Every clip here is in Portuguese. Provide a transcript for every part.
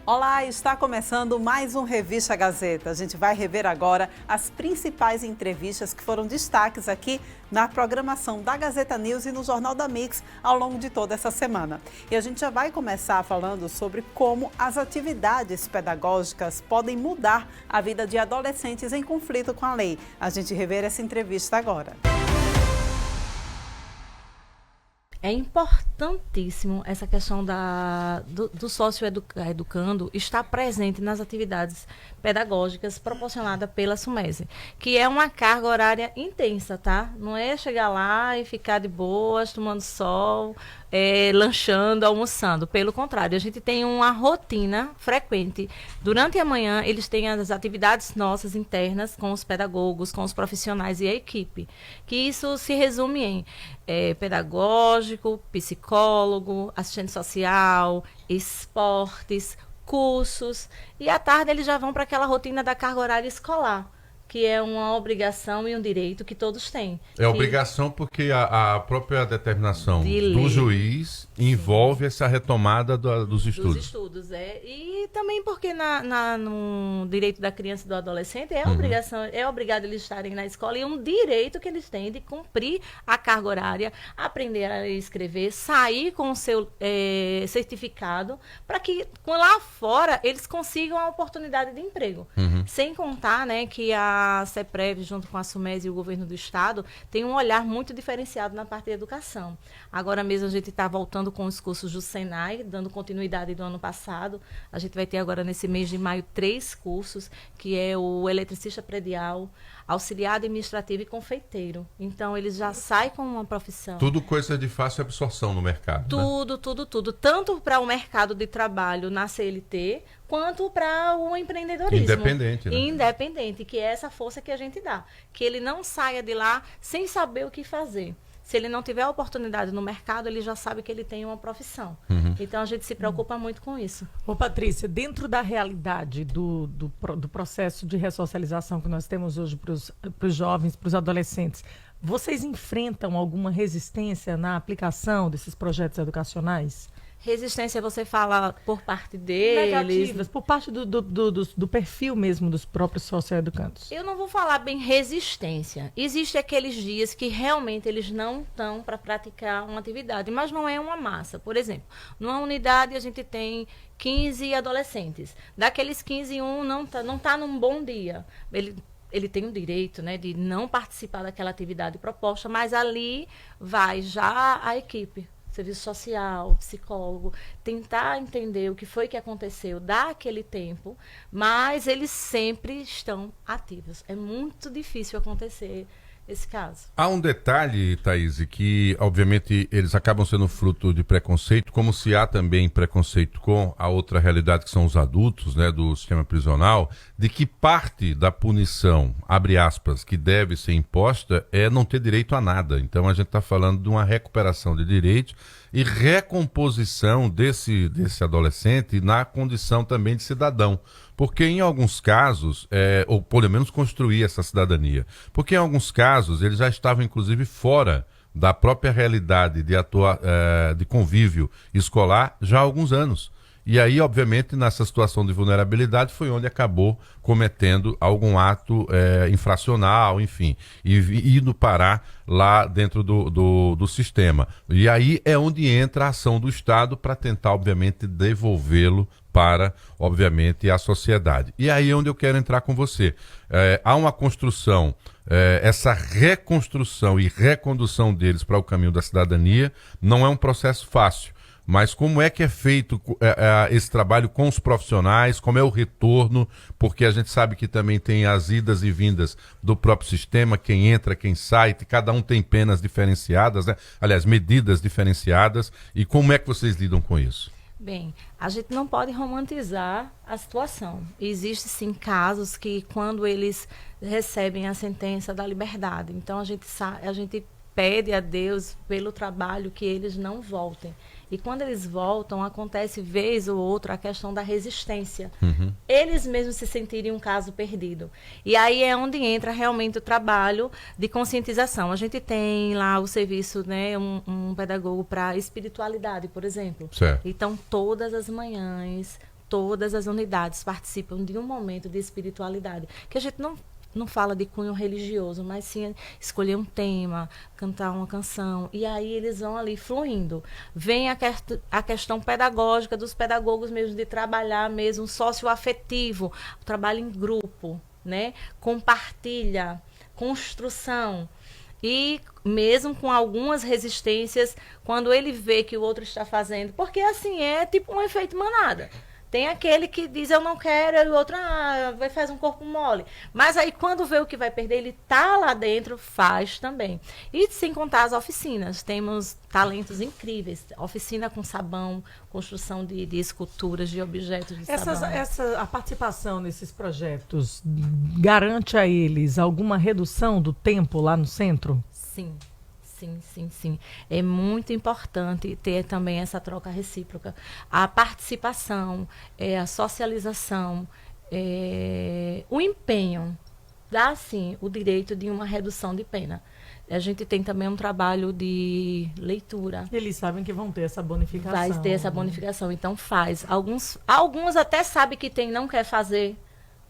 Olá, está começando mais um Revista Gazeta. A gente vai rever agora as principais entrevistas que foram destaques aqui na programação da Gazeta News e no Jornal da Mix ao longo de toda essa semana. E a gente já vai começar falando sobre como as atividades pedagógicas podem mudar a vida de adolescentes em conflito com a lei. A gente rever essa entrevista agora. É importantíssimo essa questão do sócio-educando estar presente nas atividades pedagógicas proporcionadas pela SUMESE, que é uma carga horária intensa, tá? Não é chegar lá e ficar de boas, tomando sol, lanchando, almoçando. Pelo contrário, a gente tem uma rotina frequente. Durante a manhã, eles têm as atividades nossas internas com os pedagogos, com os profissionais e a equipe, que isso se resume em pedagógico, psicólogo, assistente social, esportes, cursos. E à tarde eles já vão para aquela rotina da carga horária escolar, que é uma obrigação e um direito que todos têm. É obrigação porque a própria determinação do lei. Juiz envolve essa retomada dos estudos. Dos estudos, E também porque no direito da criança e do adolescente é obrigado eles estarem na escola e é um direito que eles têm de cumprir a carga horária, aprender a escrever, sair com o seu certificado, para que lá fora eles consigam a oportunidade de emprego. Sem contar, né, que a CEPREV, junto com a SUMESE e o governo do estado, tem um olhar muito diferenciado na parte de educação. Agora mesmo a gente está voltando com os cursos do Senai, dando continuidade do ano passado. A gente vai ter agora nesse mês de maio 3 cursos, que é o eletricista predial, auxiliar administrativo e confeiteiro. Então eles já saem com uma profissão. Tudo coisa de fácil absorção no mercado. Tudo. Tanto para o mercado de trabalho na CLT, quanto para o empreendedorismo. Independente, né? Independente, que é essa força que a gente dá. Que ele não saia de lá sem saber o que fazer. Se ele não tiver a oportunidade no mercado, ele já sabe que ele tem uma profissão. Então, a gente se preocupa muito com isso. Ô, Patrícia, dentro da realidade do processo de ressocialização que nós temos hoje para os jovens, para os adolescentes, vocês enfrentam alguma resistência na aplicação desses projetos educacionais? Resistência, você fala por parte deles? Negativas, por parte do perfil mesmo dos próprios socioeducandos. Eu não vou falar bem resistência. Existem aqueles dias que realmente eles não estão para praticar uma atividade, mas não é uma massa. Por exemplo, numa unidade a gente tem 15 adolescentes. Daqueles 15, um não tá num bom dia. Ele tem o direito, né, de não participar daquela atividade proposta, mas ali vai já a equipe. Serviço social, psicólogo, tentar entender o que foi que aconteceu, dar aquele tempo, mas eles sempre estão ativos. É muito difícil acontecer esse caso. Há um detalhe, Thaís, que obviamente eles acabam sendo fruto de preconceito, como se há também preconceito com a outra realidade que são os adultos, né, do sistema prisional, de que parte da punição, abre aspas, que deve ser imposta é não ter direito a nada. Então a gente está falando de uma recuperação de direitos e recomposição desse adolescente na condição também de cidadão. Porque em alguns casos, ou pelo menos construir essa cidadania, porque em alguns casos eles já estavam inclusive fora da própria realidade de convívio escolar já há alguns anos. E aí, obviamente, nessa situação de vulnerabilidade foi onde acabou cometendo algum ato infracional, enfim, e indo parar lá dentro do sistema. E aí é onde entra a ação do Estado para tentar, obviamente, devolvê-lo para, obviamente, a sociedade. E aí é onde eu quero entrar com você. Há uma construção, essa reconstrução e recondução deles para o caminho da cidadania não é um processo fácil. Mas como é que é feito esse trabalho com os profissionais, como é o retorno, porque a gente sabe que também tem as idas e vindas do próprio sistema, quem entra, quem sai, cada um tem penas diferenciadas, né? Aliás, medidas diferenciadas, e como é que vocês lidam com isso? Bem, a gente não pode romantizar a situação. Existem, sim, casos que quando eles recebem a sentença da liberdade, então a gente pede a Deus pelo trabalho que eles não voltem. E quando eles voltam, acontece vez ou outra a questão da resistência. Eles mesmos se sentirem um caso perdido. E aí é onde entra realmente o trabalho de conscientização. A gente tem lá o serviço, né, um pedagogo para espiritualidade, por exemplo. Certo. Então, todas as manhãs, todas as unidades participam de um momento de espiritualidade, que a gente não fala de cunho religioso, mas sim escolher um tema, cantar uma canção, e aí eles vão ali fluindo. Vem a questão pedagógica dos pedagogos mesmo, de trabalhar mesmo socioafetivo, o trabalho em grupo, né? Compartilha, construção. E mesmo com algumas resistências, quando ele vê que o outro está fazendo, porque assim, é tipo um efeito manada. Tem aquele que diz eu não quero, e o outro vai fazer um corpo mole. Mas aí quando vê o que vai perder, ele tá lá dentro, faz também. E sem contar as oficinas, temos talentos incríveis. Oficina com sabão, construção de esculturas, de objetos de sabão. A participação nesses projetos garante a eles alguma redução do tempo lá no centro? Sim. Sim. É muito importante ter também essa troca recíproca. A participação, a socialização, o empenho dá, sim, o direito de uma redução de pena. A gente tem também um trabalho de leitura. Eles sabem que vão ter essa bonificação. Vai ter essa bonificação, então faz. Alguns até sabem que tem, não quer fazer.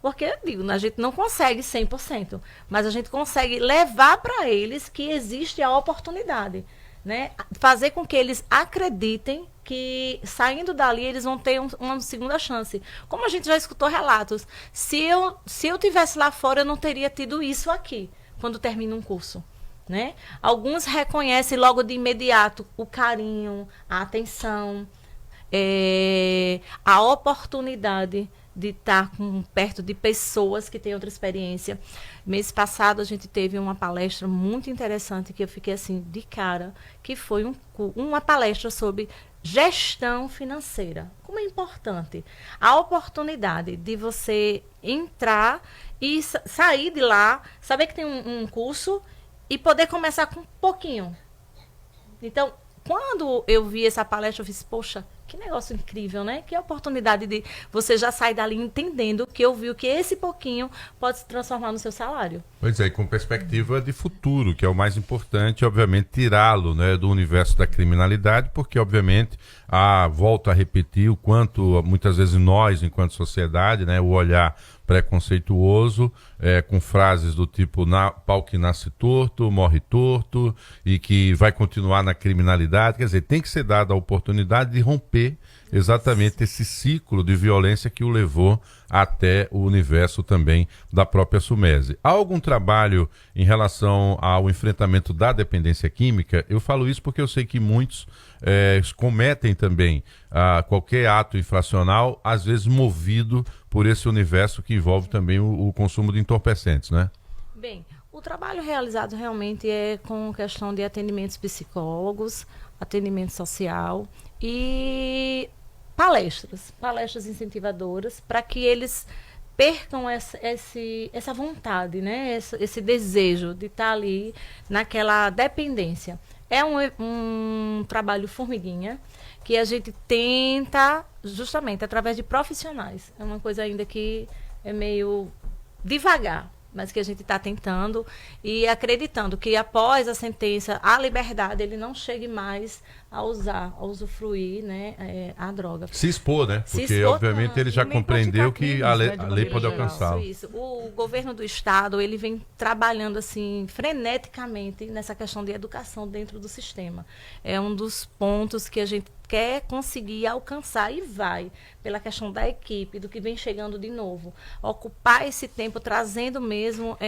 Porque, eu digo, a gente não consegue 100%, mas a gente consegue levar para eles que existe a oportunidade, né? Fazer com que eles acreditem que, saindo dali, eles vão ter uma segunda chance. Como a gente já escutou relatos, se eu tivesse lá fora, eu não teria tido isso aqui, quando termina um curso, né? Alguns reconhecem logo de imediato o carinho, a atenção, a oportunidade de estar perto de pessoas que têm outra experiência. Mês passado a gente teve uma palestra muito interessante que eu fiquei assim de cara, que foi uma palestra sobre gestão financeira. Como é importante a oportunidade de você entrar e sair de lá, saber que tem um curso e poder começar com um pouquinho. Então, quando eu vi essa palestra, eu disse, poxa, que negócio incrível, né? Que oportunidade de você já sair dali entendendo que eu vi que esse pouquinho pode se transformar no seu salário. Pois é, e com perspectiva de futuro, que é o mais importante, obviamente, tirá-lo, né, do universo da criminalidade, porque, obviamente, volto a repetir o quanto, muitas vezes, nós, enquanto sociedade, né, o olhar preconceituoso, com frases do tipo pau que nasce torto, morre torto, e que vai continuar na criminalidade. Quer dizer, tem que ser dada a oportunidade de romper exatamente esse ciclo de violência que o levou até o universo também da própria SUMESE. Há algum trabalho em relação ao enfrentamento da dependência química? Eu falo isso porque eu sei que muitos cometem também qualquer ato infracional, às vezes movido por esse universo que envolve também o consumo de entorpecentes, né? Bem, o trabalho realizado realmente é com questão de atendimentos psicólogos, atendimento social e palestras incentivadoras, para que eles percam essa vontade, né? Esse desejo de estar ali naquela dependência. É um trabalho formiguinha que a gente tenta justamente através de profissionais. É uma coisa ainda que é meio devagar, mas que a gente está tentando e acreditando que após a sentença, a liberdade, ele não chegue mais a usufruir, né, a droga. Se expor, né? Porque, expor, obviamente, ele já compreendeu que a lei pode alcançá-lo. Isso. O governo do Estado, ele vem trabalhando, assim, freneticamente nessa questão de educação dentro do sistema. É um dos pontos que a gente quer conseguir alcançar e vai, pela questão da equipe, do que vem chegando de novo. Ocupar esse tempo trazendo mesmo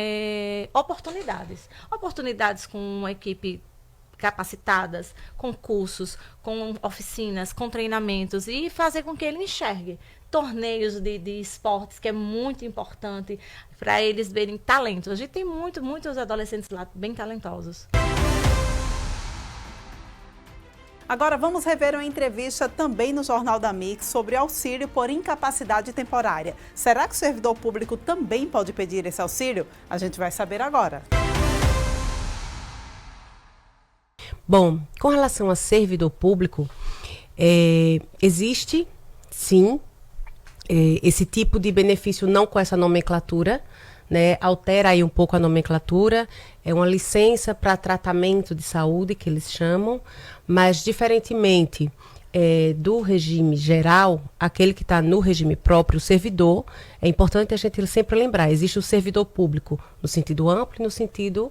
oportunidades. Oportunidades com uma equipe capacitadas, com cursos, com oficinas, com treinamentos e fazer com que ele enxergue torneios de esportes, que é muito importante para eles verem talentos. A gente tem muitos adolescentes lá bem talentosos. Agora vamos rever uma entrevista também no Jornal da Mix sobre auxílio por incapacidade temporária. Será que o servidor público também pode pedir esse auxílio? A gente vai saber agora. Bom, com relação a servidor público, existe, sim, esse tipo de benefício não com essa nomenclatura, né? Altera aí um pouco a nomenclatura, é uma licença para tratamento de saúde, que eles chamam, mas diferentemente do regime geral, aquele que está no regime próprio, o servidor, é importante a gente sempre lembrar, existe o servidor público no sentido amplo e no sentido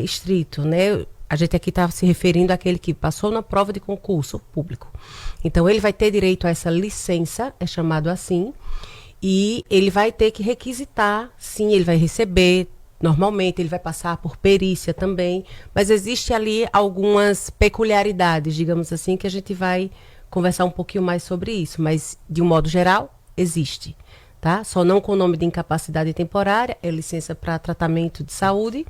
estrito, né? A gente aqui está se referindo àquele que passou na prova de concurso público. Então, ele vai ter direito a essa licença, é chamado assim, e ele vai ter que requisitar, sim, ele vai receber, normalmente ele vai passar por perícia também, mas existe ali algumas peculiaridades, digamos assim, que a gente vai conversar um pouquinho mais sobre isso, mas de um modo geral, existe, tá? Só não com o nome de incapacidade temporária, é licença para tratamento de saúde,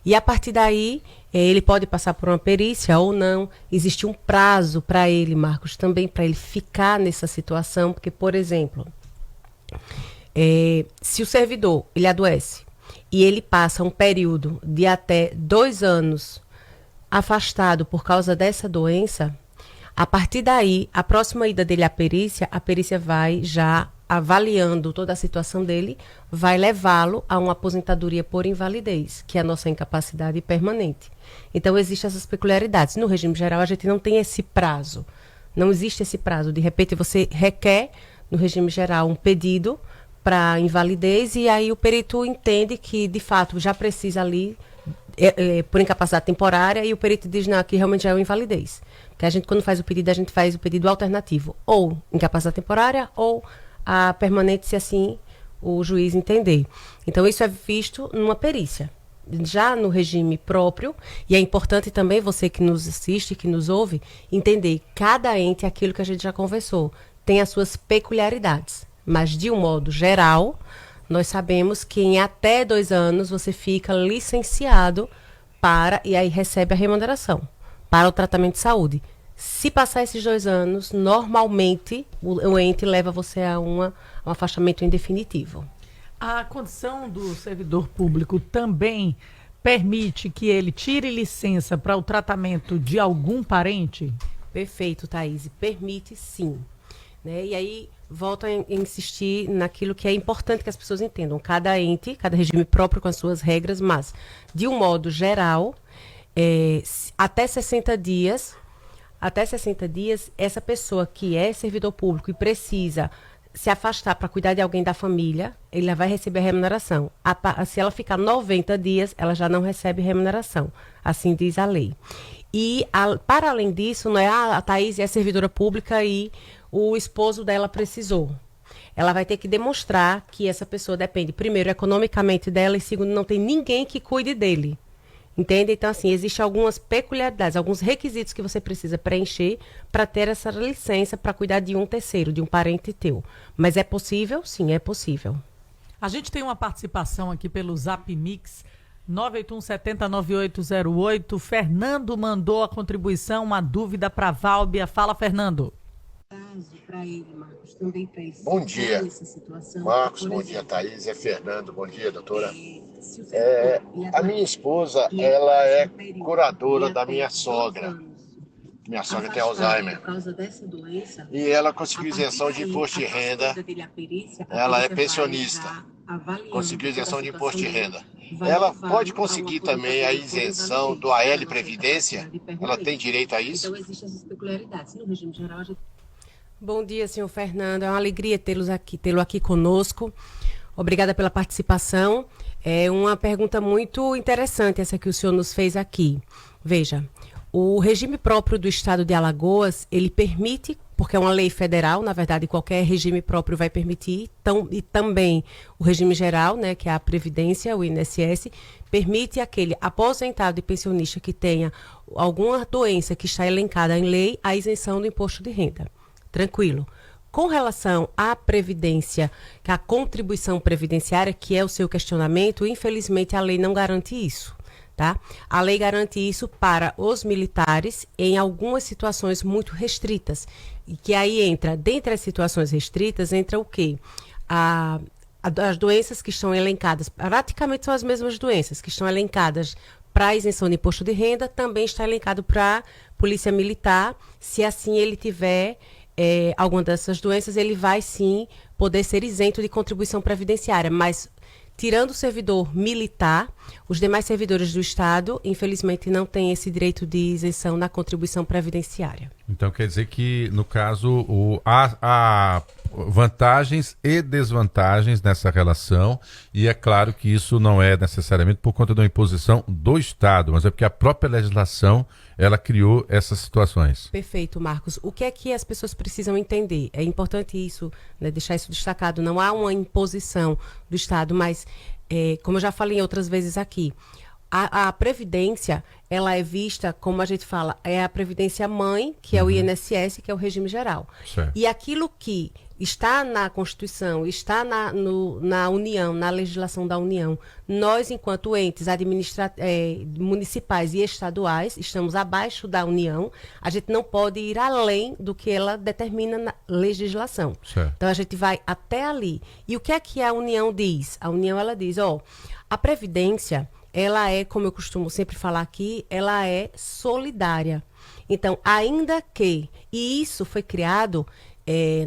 e a partir daí, ele pode passar por uma perícia ou não, existe um prazo para ele, Marcos, também para ele ficar nessa situação, porque, por exemplo, se o servidor, ele adoece, e ele passa um período de até 2 anos afastado por causa dessa doença, a partir daí, a próxima ida dele à perícia, a perícia vai já avaliando toda a situação dele, vai levá-lo a uma aposentadoria por invalidez, que é a nossa incapacidade permanente. Então, existem essas peculiaridades. No regime geral, a gente não tem esse prazo. Não existe esse prazo. De repente, você requer, no regime geral, um pedido para invalidez e aí o perito entende que, de fato, já precisa ali, por incapacidade temporária, e o perito diz, não, aqui realmente já é uma invalidez. Porque a gente, quando faz o pedido, a gente faz o pedido alternativo. Ou incapacidade temporária, ou a permanente, se assim o juiz entender. Então, isso é visto numa perícia. Já no regime próprio, e é importante também você que nos assiste, que nos ouve, entender cada ente, aquilo que a gente já conversou, tem as suas peculiaridades. Mas, de um modo geral, nós sabemos que em até 2 anos você fica licenciado e aí recebe a remuneração para o tratamento de saúde. Se passar esses 2 anos, normalmente o ente leva você a um afastamento em definitivo. A condição do servidor público também permite que ele tire licença para o tratamento de algum parente? Perfeito, Thaís. Permite sim. Né? E aí, volto a insistir naquilo que é importante que as pessoas entendam. Cada ente, cada regime próprio com as suas regras, mas, de um modo geral, até 60 dias, essa pessoa que é servidor público e precisa se afastar para cuidar de alguém da família, ele vai receber a remuneração. Se ela ficar 90 dias, ela já não recebe remuneração. Assim diz a lei. E, para além disso, não é a Thaís é servidora pública e o esposo dela precisou. Ela vai ter que demonstrar que essa pessoa depende, primeiro, economicamente dela e, segundo, não tem ninguém que cuide dele. Entende? Então, assim, existem algumas peculiaridades, alguns requisitos que você precisa preencher para ter essa licença para cuidar de um terceiro, de um parente teu. Mas é possível? Sim, é possível. A gente tem uma participação aqui pelo Zap Mix 981709808. Fernando mandou a contribuição, uma dúvida para a Válbia. Fala, Fernando. Bom dia, Marcos, bom dia, Thaís, é Fernando, bom dia, doutora. A minha esposa, ela é curadora da minha sogra. Minha sogra tem Alzheimer. E ela conseguiu isenção de imposto de renda. Ela é pensionista. Conseguiu isenção de imposto de renda. Ela pode conseguir também a isenção do AL Previdência? Ela tem direito a isso? Bom dia, senhor Fernando. É uma alegria tê-lo aqui conosco. Obrigada pela participação. É uma pergunta muito interessante essa que o senhor nos fez aqui. Veja, o regime próprio do estado de Alagoas, ele permite, porque é uma lei federal, na verdade qualquer regime próprio vai permitir, e também o regime geral, né, que é a Previdência, o INSS, permite aquele aposentado e pensionista que tenha alguma doença que está elencada em lei, a isenção do imposto de renda. Tranquilo. Com relação à previdência, que é a contribuição previdenciária, que é o seu questionamento, infelizmente a lei não garante isso, tá? A lei garante isso para os militares em algumas situações muito restritas. E que aí entra, dentre as situações restritas, entra o quê? As doenças que estão elencadas, praticamente são as mesmas doenças, que estão elencadas para a isenção de imposto de renda, também está elencado para a Polícia Militar, se assim ele tiver alguma dessas doenças, ele vai sim poder ser isento de contribuição previdenciária, mas tirando o servidor militar, os demais servidores do Estado, infelizmente, não têm esse direito de isenção na contribuição previdenciária. Então quer dizer que, no caso, há vantagens e desvantagens nessa relação, e é claro que isso não é necessariamente por conta da imposição do Estado, mas é porque a própria legislação ela criou essas situações. Perfeito, Marcos. O que é que as pessoas precisam entender? É importante isso, né, deixar isso destacado. Não há uma imposição do Estado, mas, como eu já falei outras vezes aqui, a Previdência, ela é vista, como a gente fala, é a Previdência Mãe, que é o INSS, que é o regime geral. Certo. E aquilo que está na Constituição, está na União, na legislação da União, nós, enquanto entes municipais e estaduais, estamos abaixo da União, a gente não pode ir além do que ela determina na legislação. Certo. Então, a gente vai até ali. E o que é que a União diz? A União, ela diz, a Previdência, ela é, como eu costumo sempre falar aqui, ela é solidária. Então, ainda que, e isso foi criado,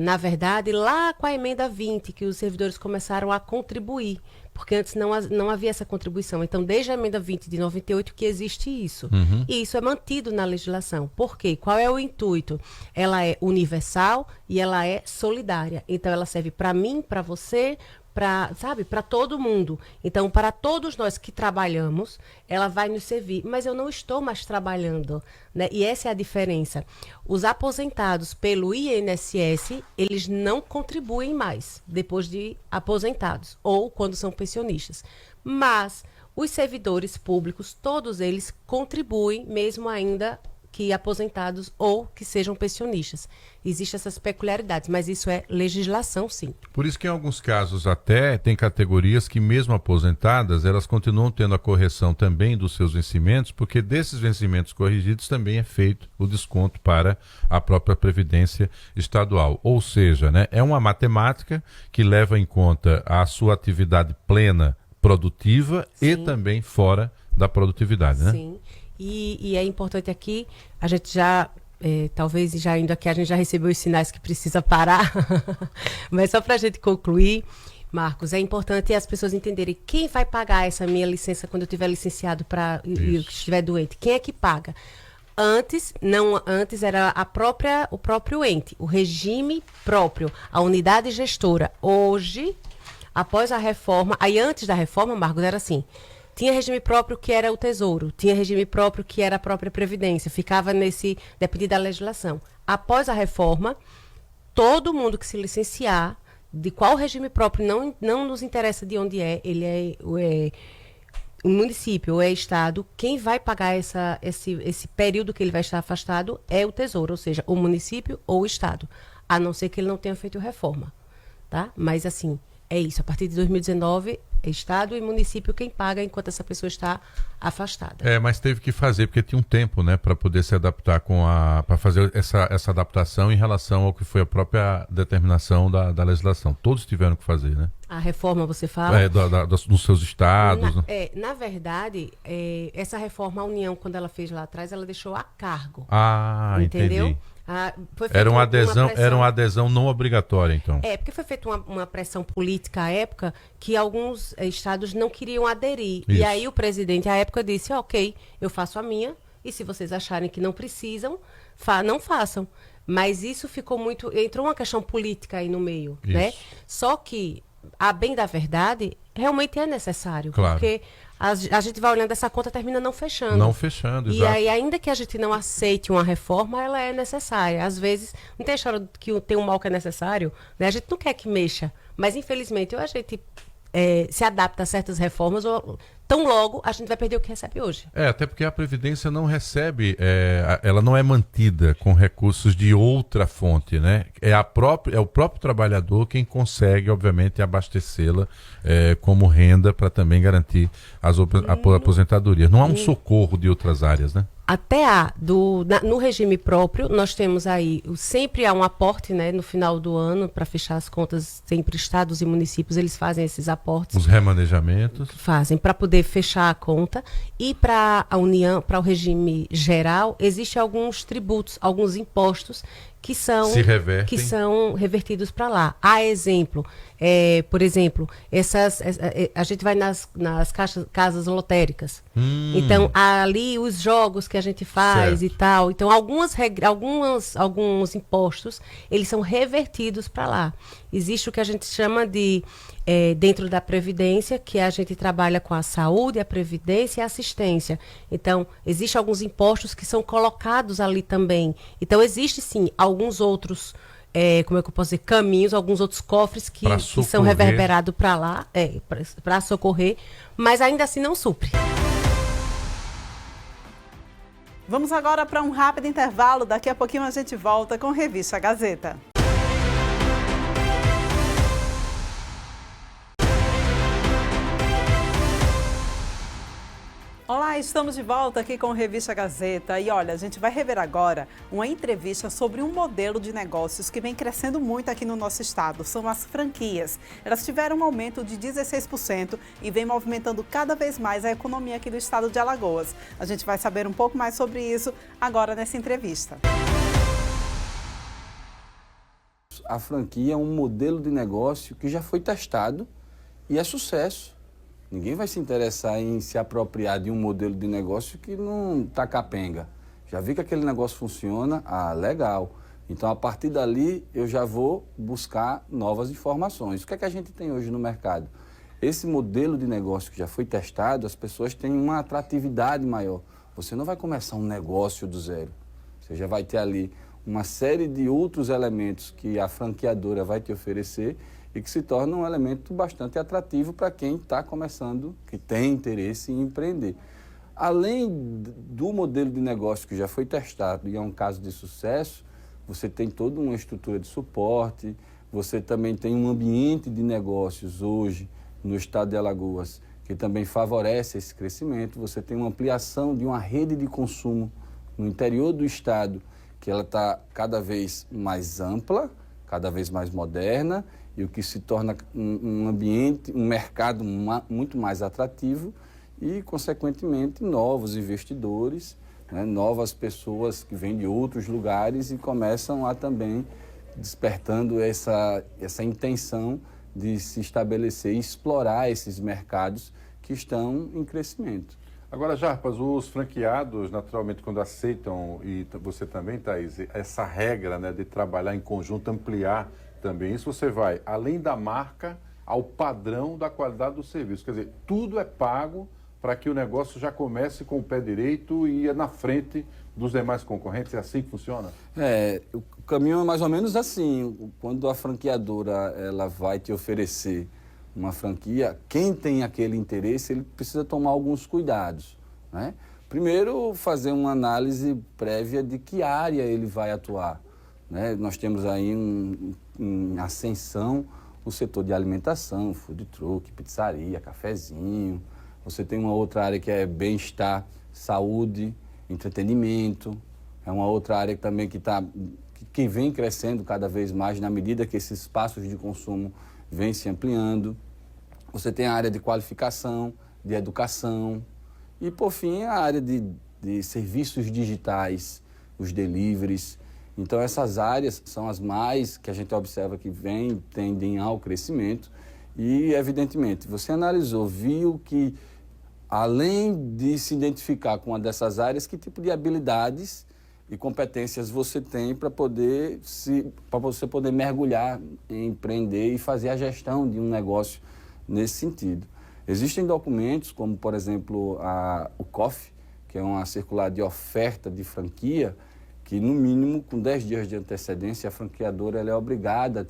na verdade, lá com a emenda 20, que os servidores começaram a contribuir, porque antes não havia essa contribuição. Então, desde a emenda 20 de 98 que existe isso. E isso é mantido na legislação. Por quê? Qual é o intuito? Ela é universal e ela é solidária. Então, ela serve para mim, para você, para todo mundo. Então, para todos nós que trabalhamos, ela vai nos servir. Mas eu não estou mais trabalhando, né? E essa é a diferença. Os aposentados pelo INSS, eles não contribuem mais depois de aposentados ou quando são pensionistas. Mas os servidores públicos, todos eles contribuem, mesmo ainda que aposentados ou que sejam pensionistas. Existem essas peculiaridades, mas isso é legislação, sim. Por isso que em alguns casos até tem categorias que mesmo aposentadas, elas continuam tendo a correção também dos seus vencimentos, porque desses vencimentos corrigidos também é feito o desconto para a própria Previdência Estadual. Ou seja, né, é uma matemática que leva em conta a sua atividade plena produtiva e também fora da produtividade, né? Sim. E é importante aqui, a gente já, talvez já indo aqui, a gente já recebeu os sinais que precisa parar, mas só para a gente concluir, Marcos, é importante as pessoas entenderem quem vai pagar essa minha licença quando eu estiver licenciado e eu estiver doente. Quem é que paga? Antes era o próprio ente, o regime próprio, a unidade gestora. Hoje, após a reforma, aí antes da reforma, Marcos, era assim: tinha regime próprio que era o Tesouro, tinha regime próprio que era a própria Previdência, ficava dependia da legislação. Após a reforma, todo mundo que se licenciar, de qual regime próprio, não nos interessa de onde ele é o município ou é estado, quem vai pagar esse período que ele vai estar afastado é o Tesouro, ou seja, o município ou o estado, a não ser que ele não tenha feito reforma, tá? Mas assim, é isso, a partir de 2019... Estado e município quem paga enquanto essa pessoa está afastada. Mas teve que fazer, porque tinha um tempo, né, para poder se adaptar para fazer essa adaptação em relação ao que foi a própria determinação da legislação. Todos tiveram que fazer, né? A reforma, você fala? Dos seus estados. Na verdade, essa reforma, a União, quando ela fez lá atrás, ela deixou a cargo. Ah, entendeu? Entendi. Era uma adesão não obrigatória, então. Porque foi feita uma pressão política à época que alguns estados não queriam aderir. Isso. E aí o presidente, à época, disse, ok, eu faço a minha, e se vocês acharem que não precisam, não façam. Mas isso ficou entrou uma questão política aí no meio, né? Só que, a bem da verdade, realmente é necessário. Claro. Porque a gente vai olhando, essa conta termina não fechando. Não fechando, exato. E aí, ainda que a gente não aceite uma reforma, ela é necessária. Às vezes, não tem a história que tem um mal que é necessário, né? A gente não quer que mexa, mas infelizmente a gente se adapta a certas reformas, tão logo a gente vai perder o que recebe hoje. Até porque a Previdência não recebe, ela não é mantida com recursos de outra fonte, né? É o próprio trabalhador quem consegue, obviamente, abastecê-la como renda para também garantir a aposentadoria. Não há um socorro de outras áreas, né? Até no regime próprio, nós temos aí, sempre há um aporte, né, no final do ano, para fechar as contas, sempre estados e municípios, eles fazem esses aportes. Os remanejamentos. Fazem, para poder fechar a conta. E para a União, para o regime geral, existem alguns tributos, alguns impostos que são revertidos para lá. Há exemplo, por exemplo, a gente vai nas casas lotéricas. Então, ali os jogos que a gente faz e tal. Então, alguns impostos, eles são revertidos para lá. Existe o que a gente chama de, dentro da Previdência, que a gente trabalha com a saúde, a Previdência e a assistência. Então, existem alguns impostos que são colocados ali também. Então, existe sim alguns outros, como é que eu posso dizer, caminhos, alguns outros cofres que são reverberados para lá, para socorrer, mas ainda assim não supre. Vamos agora para um rápido intervalo. Daqui a pouquinho a gente volta com Revista Gazeta. Olá, estamos de volta aqui com Revista Gazeta e olha, a gente vai rever agora uma entrevista sobre um modelo de negócios que vem crescendo muito aqui no nosso estado, são as franquias. Elas tiveram um aumento de 16% e vem movimentando cada vez mais a economia aqui do estado de Alagoas. A gente vai saber um pouco mais sobre isso agora nessa entrevista. A franquia é um modelo de negócio que já foi testado e é sucesso. Ninguém vai se interessar em se apropriar de um modelo de negócio que não está capenga. Já vi que aquele negócio funciona, legal. Então, a partir dali, eu já vou buscar novas informações. O que é que a gente tem hoje no mercado? Esse modelo de negócio que já foi testado, as pessoas têm uma atratividade maior. Você não vai começar um negócio do zero. Você já vai ter ali uma série de outros elementos que a franqueadora vai te oferecer e que se torna um elemento bastante atrativo para quem está começando, que tem interesse em empreender. Além do modelo de negócio que já foi testado e é um caso de sucesso, você tem toda uma estrutura de suporte, você também tem um ambiente de negócios hoje no estado de Alagoas que também favorece esse crescimento, você tem uma ampliação de uma rede de consumo no interior do estado, que ela está cada vez mais ampla, cada vez mais moderna, e o que se torna um ambiente, um mercado muito mais atrativo e, consequentemente, novos investidores, né, novas pessoas que vêm de outros lugares e começam a também despertando essa intenção de se estabelecer e explorar esses mercados que estão em crescimento. Agora, Jarpas, os franqueados, naturalmente, quando aceitam, e você também, Thaís, essa regra, né, de trabalhar em conjunto, ampliar também isso, você vai, além da marca, ao padrão da qualidade do serviço. Quer dizer, tudo é pago para que o negócio já comece com o pé direito e ia na frente dos demais concorrentes. É assim que funciona? O caminho é mais ou menos assim. Quando a franqueadora ela vai te oferecer uma franquia, quem tem aquele interesse, ele precisa tomar alguns cuidados, né? Primeiro, fazer uma análise prévia de que área ele vai atuar, né? Nós temos aí em ascensão o setor de alimentação, food truck, pizzaria, cafezinho. Você tem uma outra área que é bem-estar, saúde, entretenimento. É uma outra área também que vem crescendo cada vez mais na medida que esses espaços de consumo vêm se ampliando. Você tem a área de qualificação, de educação e, por fim, a área de serviços digitais, os deliveries. Então, essas áreas são as mais que a gente observa que tendem ao crescimento e, evidentemente, você analisou, viu que, além de se identificar com uma dessas áreas, que tipo de habilidades e competências você tem para você poder mergulhar em empreender e fazer a gestão de um negócio nesse sentido. Existem documentos como, por exemplo, o COF, que é uma circular de oferta de franquia, que no mínimo com 10 dias de antecedência a franqueadora ela é obrigada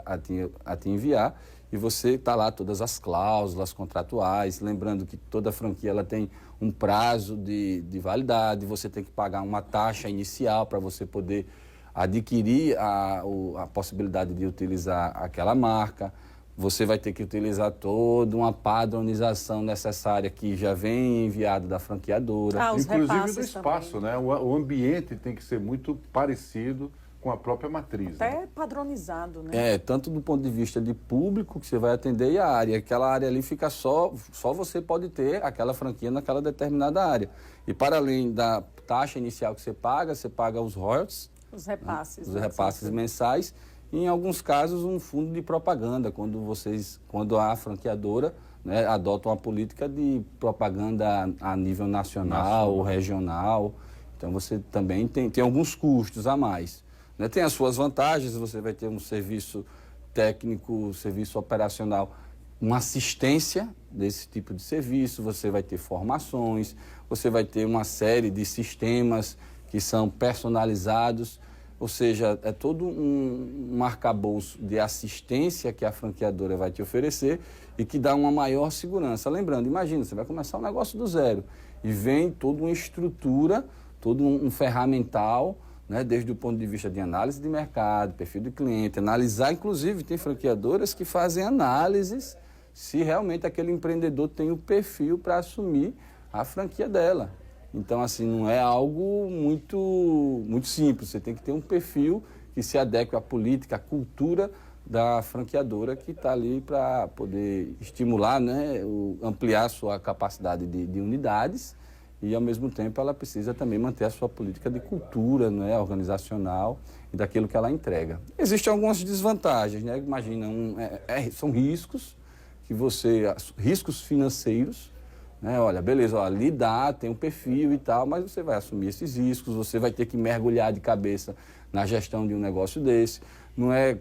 a te enviar e você está lá todas as cláusulas contratuais, lembrando que toda franquia ela tem um prazo de validade, você tem que pagar uma taxa inicial para você poder adquirir a possibilidade de utilizar aquela marca. Você vai ter que utilizar toda uma padronização necessária que já vem enviada da franqueadora. Inclusive do espaço, também, né? O ambiente tem que ser muito parecido com a própria matriz. Até né? Padronizado, né? Tanto do ponto de vista de público que você vai atender e a área. Aquela área ali fica só você pode ter aquela franquia naquela determinada área. E para além da taxa inicial que você paga os royalties, Os repasses. Os repasses mensais. E, em alguns casos, um fundo de propaganda, quando a franqueadora, né, adota uma política de propaganda a nível nacional ou regional. Então, você também tem alguns custos a mais. Né? Tem as suas vantagens, você vai ter um serviço técnico, serviço operacional, uma assistência desse tipo de serviço, você vai ter formações, você vai ter uma série de sistemas que são personalizados, ou seja, é todo um arcabouço de assistência que a franqueadora vai te oferecer e que dá uma maior segurança. Lembrando, imagina, você vai começar um negócio do zero e vem toda uma estrutura, todo um ferramental, né, desde o ponto de vista de análise de mercado, perfil do cliente, analisar, inclusive, tem franqueadoras que fazem análises se realmente aquele empreendedor tem o perfil para assumir a franquia dela. Então, assim, não é algo muito simples. Você tem que ter um perfil que se adeque à política, à cultura da franqueadora que está ali para poder estimular, né, ampliar a sua capacidade de unidades e, ao mesmo tempo, ela precisa também manter a sua política de cultura, né, organizacional e daquilo que ela entrega. Existem algumas desvantagens, né? Imagina, são riscos riscos financeiros, né? Olha, beleza, ali tem um perfil e tal, mas você vai assumir esses riscos, você vai ter que mergulhar de cabeça na gestão de um negócio desse. Não é,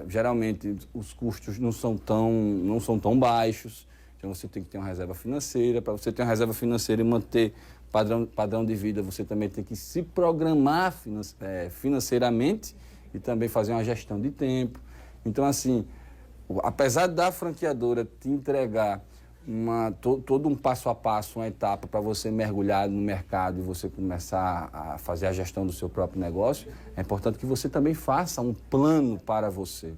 geralmente, os custos não são tão baixos, então você tem que ter uma reserva financeira. Para você ter uma reserva financeira e manter padrão de vida, você também tem que se programar financeiramente e também fazer uma gestão de tempo. Então, assim, apesar da franqueadora te entregar todo um passo a passo, uma etapa para você mergulhar no mercado e você começar a fazer a gestão do seu próprio negócio, é importante que você também faça um plano para você.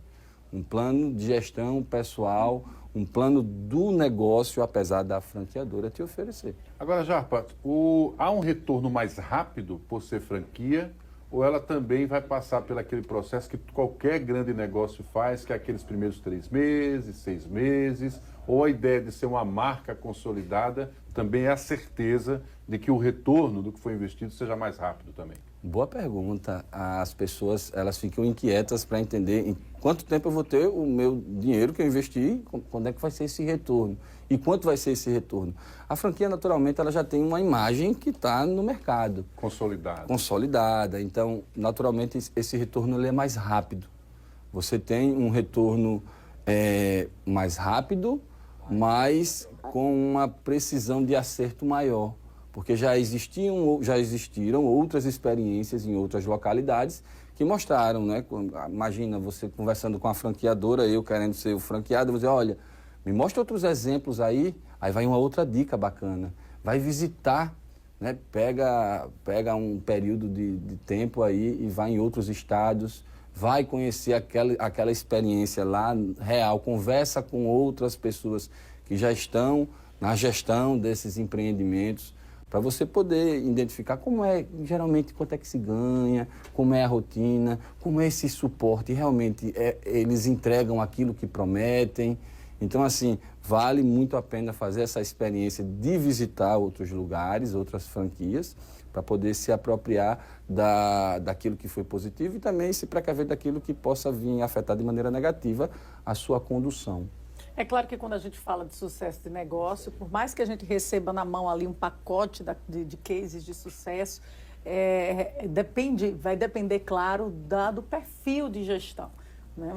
Um plano de gestão pessoal, um plano do negócio, apesar da franqueadora te oferecer. Agora, Jarpa, há um retorno mais rápido por ser franquia? Ou ela também vai passar por aquele processo que qualquer grande negócio faz, que é aqueles primeiros 3 meses, 6 meses, ou a ideia de ser uma marca consolidada também é a certeza de que o retorno do que foi investido seja mais rápido também? Boa pergunta. As pessoas, elas ficam inquietas para entender em quanto tempo eu vou ter o meu dinheiro que eu investi, quando é que vai ser esse retorno e quanto vai ser esse retorno. A franquia, naturalmente, ela já tem uma imagem que está no mercado. Consolidada. Então, naturalmente, esse retorno ele é mais rápido. Você tem um retorno mais rápido, mas com uma precisão de acerto maior. Porque já existiram outras experiências em outras localidades que mostraram, né? Imagina você conversando com a franqueadora, eu querendo ser o franqueado, eu vou dizer, olha, me mostra outros exemplos aí vai uma outra dica bacana. Vai visitar, né? Pega um período de tempo aí e vai em outros estados, vai conhecer aquela experiência lá real, conversa com outras pessoas que já estão na gestão desses empreendimentos, para você poder identificar geralmente quanto é que se ganha, como é a rotina, como é esse suporte, realmente eles entregam aquilo que prometem. Então, assim, vale muito a pena fazer essa experiência de visitar outros lugares, outras franquias, para poder se apropriar daquilo que foi positivo e também se precaver daquilo que possa vir afetar de maneira negativa a sua condução. É claro que quando a gente fala de sucesso de negócio, por mais que a gente receba na mão ali um pacote de cases de sucesso, vai depender, claro, do perfil de gestão. Né?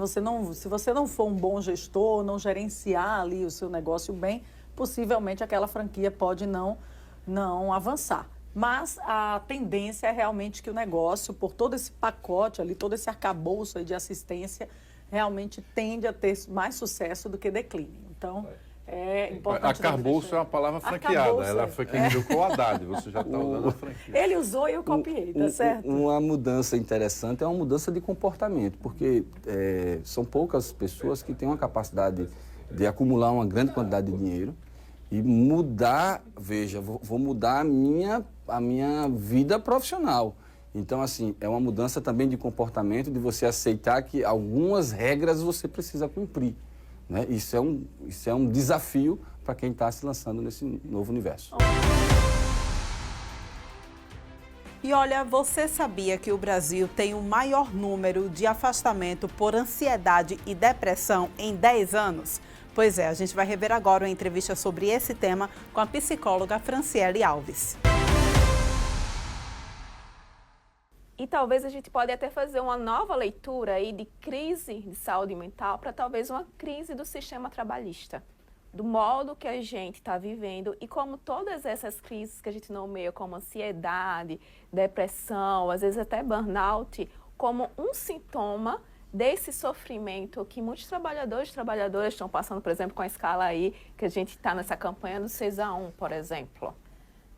Se você não for um bom gestor, não gerenciar ali o seu negócio bem, possivelmente aquela franquia pode não avançar. Mas a tendência é realmente que o negócio, por todo esse pacote ali, todo esse arcabouço aí de assistência, realmente tende a ter mais sucesso do que declínio. Então, é importante... Arcabouço é uma palavra franqueada. Ela foi quem indicou o Haddad. Você já está usando a franquia. Ele usou e eu copiei, tá certo? Uma mudança interessante é uma mudança de comportamento, porque são poucas pessoas que têm uma capacidade de acumular uma grande quantidade de dinheiro e mudar, vou mudar a minha vida profissional. Então, assim, é uma mudança também de comportamento, de você aceitar que algumas regras você precisa cumprir. Né? Isso é um desafio para quem está se lançando nesse novo universo. E olha, você sabia que o Brasil tem o maior número de afastamento por ansiedade e depressão em 10 anos? Pois é, a gente vai rever agora uma entrevista sobre esse tema com a psicóloga Franciele Alves. E talvez a gente pode até fazer uma nova leitura aí de crise de saúde mental para talvez uma crise do sistema trabalhista, do modo que a gente está vivendo e como todas essas crises que a gente nomeia como ansiedade, depressão, às vezes até burnout, como um sintoma desse sofrimento que muitos trabalhadores e trabalhadoras estão passando, por exemplo, com a escala aí, que a gente está nessa campanha do 6-1, por exemplo.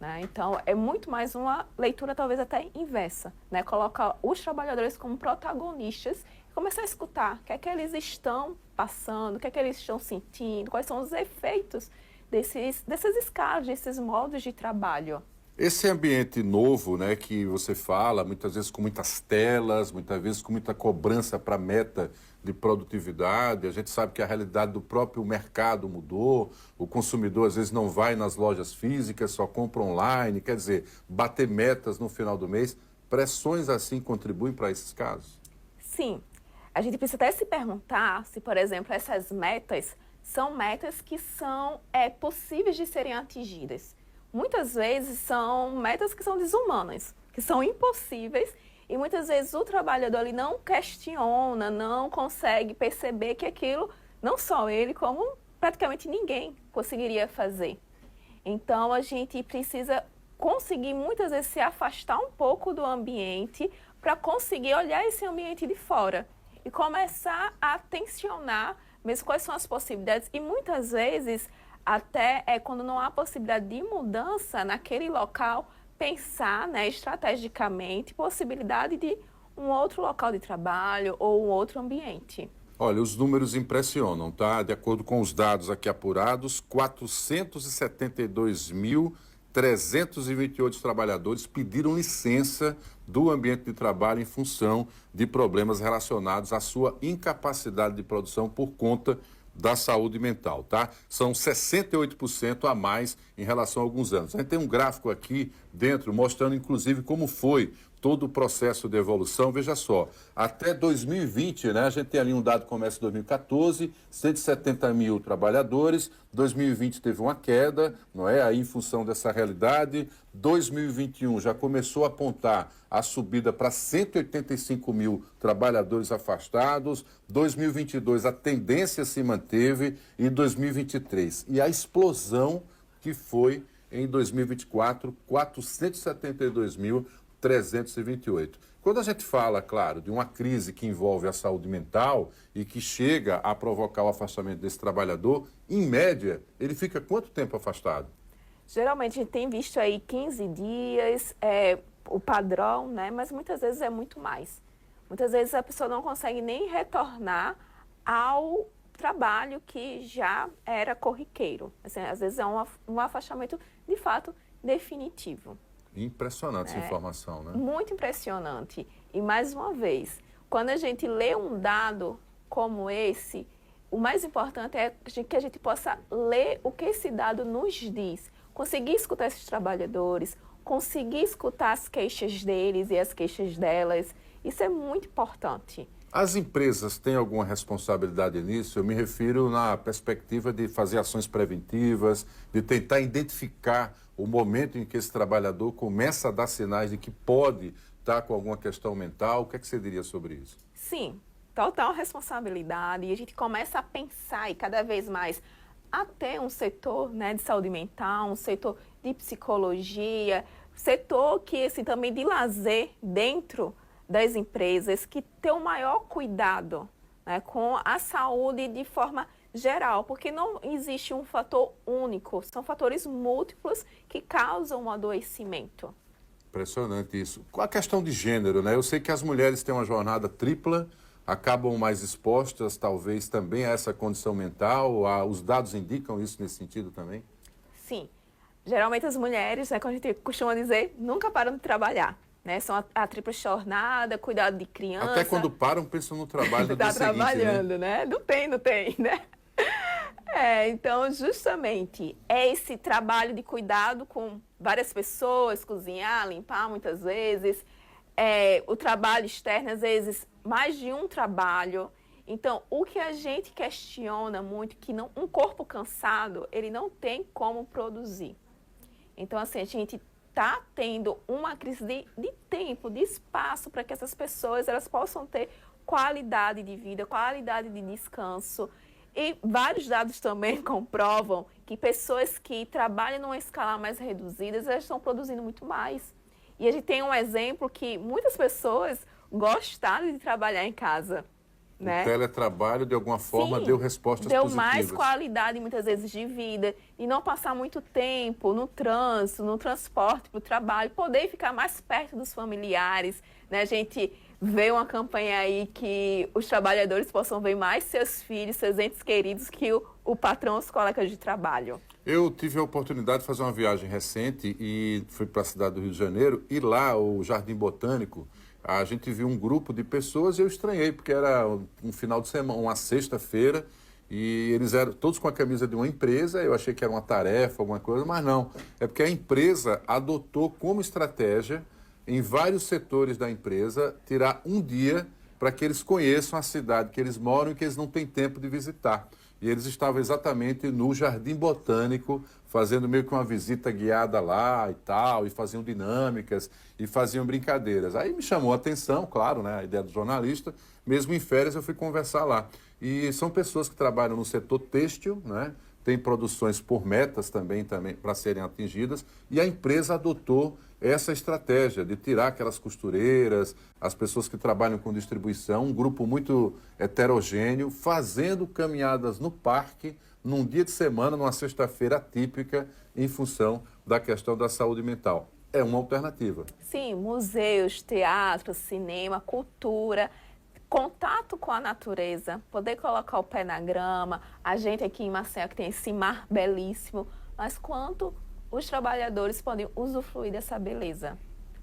Né? Então, é muito mais uma leitura talvez até inversa, né? Colocar os trabalhadores como protagonistas e começar a escutar o que é que eles estão passando, o que é que eles estão sentindo, quais são os efeitos dessas escalas, desses modos de trabalho. Esse ambiente novo, né, que você fala, muitas vezes com muitas telas, muitas vezes com muita cobrança para meta de produtividade, a gente sabe que a realidade do próprio mercado mudou, o consumidor às vezes não vai nas lojas físicas, só compra online, quer dizer, bater metas no final do mês, pressões assim contribuem para esses casos? Sim, a gente precisa até se perguntar se, por exemplo, essas metas são metas que são possíveis de serem atingidas. Muitas vezes são metas que são desumanas, que são impossíveis e muitas vezes o trabalhador ali não questiona, não consegue perceber que aquilo, não só ele, como praticamente ninguém conseguiria fazer. Então a gente precisa conseguir muitas vezes se afastar um pouco do ambiente para conseguir olhar esse ambiente de fora e começar a tensionar mesmo quais são as possibilidades e muitas vezes até quando não há possibilidade de mudança naquele local, pensar, né, estrategicamente possibilidade de um outro local de trabalho ou um outro ambiente. Olha, os números impressionam, tá? De acordo com os dados aqui apurados, 472.328 trabalhadores pediram licença do ambiente de trabalho em função de problemas relacionados à sua incapacidade de produção por conta da saúde mental, tá? São 68% a mais em relação a alguns anos. A gente tem um gráfico aqui dentro mostrando, inclusive, como foi todo o processo de evolução. Veja só, até 2020, né, a gente tem ali um dado que começa em 2014, 170 mil trabalhadores, 2020 teve uma queda, não é? Aí em função dessa realidade, 2021 já começou a apontar a subida para 185 mil trabalhadores afastados, 2022 a tendência se manteve e 2023. E a explosão que foi em 2024, 472.328. Quando a gente fala, claro, de uma crise que envolve a saúde mental e que chega a provocar o afastamento desse trabalhador, em média, ele fica quanto tempo afastado? Geralmente a gente tem visto aí 15 dias, o padrão, né? Mas muitas vezes é muito mais. Muitas vezes a pessoa não consegue nem retornar ao trabalho que já era corriqueiro. Assim, às vezes é um afastamento, de fato, definitivo. Impressionante essa informação, né? Muito impressionante. E, mais uma vez, quando a gente lê um dado como esse, o mais importante é que a gente possa ler o que esse dado nos diz. Conseguir escutar esses trabalhadores, conseguir escutar as queixas deles e as queixas delas. Isso é muito importante. As empresas têm alguma responsabilidade nisso? Eu me refiro na perspectiva de fazer ações preventivas, de tentar identificar o momento em que esse trabalhador começa a dar sinais de que pode estar com alguma questão mental. O que é que você diria sobre isso? Sim, total responsabilidade. E a gente começa a pensar e cada vez mais até um setor, né, de saúde mental, um setor de psicologia, setor que assim, também de lazer dentro das empresas, que tem o maior cuidado, né, com a saúde de forma geral, porque não existe um fator único, são fatores múltiplos que causam um adoecimento. Impressionante isso. Com a questão de gênero, né? Eu sei que as mulheres têm uma jornada tripla, acabam mais expostas, talvez, também a essa condição mental. Os dados indicam isso nesse sentido também? Sim. Geralmente as mulheres, né, como a gente costuma dizer, nunca param de trabalhar. Né? São a tripla jornada, cuidado de criança. Até quando param, pensam no trabalho do dia seguinte, trabalhando, né? Não tem, né? Então, justamente, é esse trabalho de cuidado com várias pessoas, cozinhar, limpar muitas vezes, o trabalho externo, às vezes, mais de um trabalho. Então, o que a gente questiona muito, que um corpo cansado, ele não tem como produzir. Então, assim, a gente está tendo uma crise de tempo, de espaço, para que essas pessoas elas possam ter qualidade de vida, qualidade de descanso. E vários dados também comprovam que pessoas que trabalham numa escala mais reduzida, elas estão produzindo muito mais. E a gente tem um exemplo que muitas pessoas gostaram de trabalhar em casa. Né? O teletrabalho, de alguma forma, deu respostas positivas. Deu mais qualidade, muitas vezes, de vida. E não passar muito tempo no trânsito, no transporte para o trabalho. Poder ficar mais perto dos familiares. Né? A gente vê uma campanha aí que os trabalhadores possam ver mais seus filhos, seus entes queridos, que o patrão, os colegas de trabalho. Eu tive a oportunidade de fazer uma viagem recente e fui para a cidade do Rio de Janeiro. E lá, o Jardim Botânico, a gente viu um grupo de pessoas e eu estranhei, porque era um final de semana, uma sexta-feira, e eles eram todos com a camisa de uma empresa. Eu achei que era uma tarefa, alguma coisa, mas não. É porque a empresa adotou como estratégia, em vários setores da empresa, tirar um dia para que eles conheçam a cidade que eles moram e que eles não têm tempo de visitar. E eles estavam exatamente no Jardim Botânico, fazendo meio que uma visita guiada lá e tal, e faziam dinâmicas e faziam brincadeiras. Aí me chamou a atenção, claro, né, a ideia do jornalista. Mesmo em férias eu fui conversar lá. E são pessoas que trabalham no setor têxtil, né? Tem produções por metas também para serem atingidas, e a empresa adotou essa estratégia de tirar aquelas costureiras, as pessoas que trabalham com distribuição, um grupo muito heterogêneo, fazendo caminhadas no parque, num dia de semana, numa sexta-feira atípica, em função da questão da saúde mental. É uma alternativa. Sim, museus, teatro, cinema, cultura, contato com a natureza, poder colocar o pé na grama. A gente aqui em Maceió que tem esse mar belíssimo, mas quanto os trabalhadores podem usufruir dessa beleza?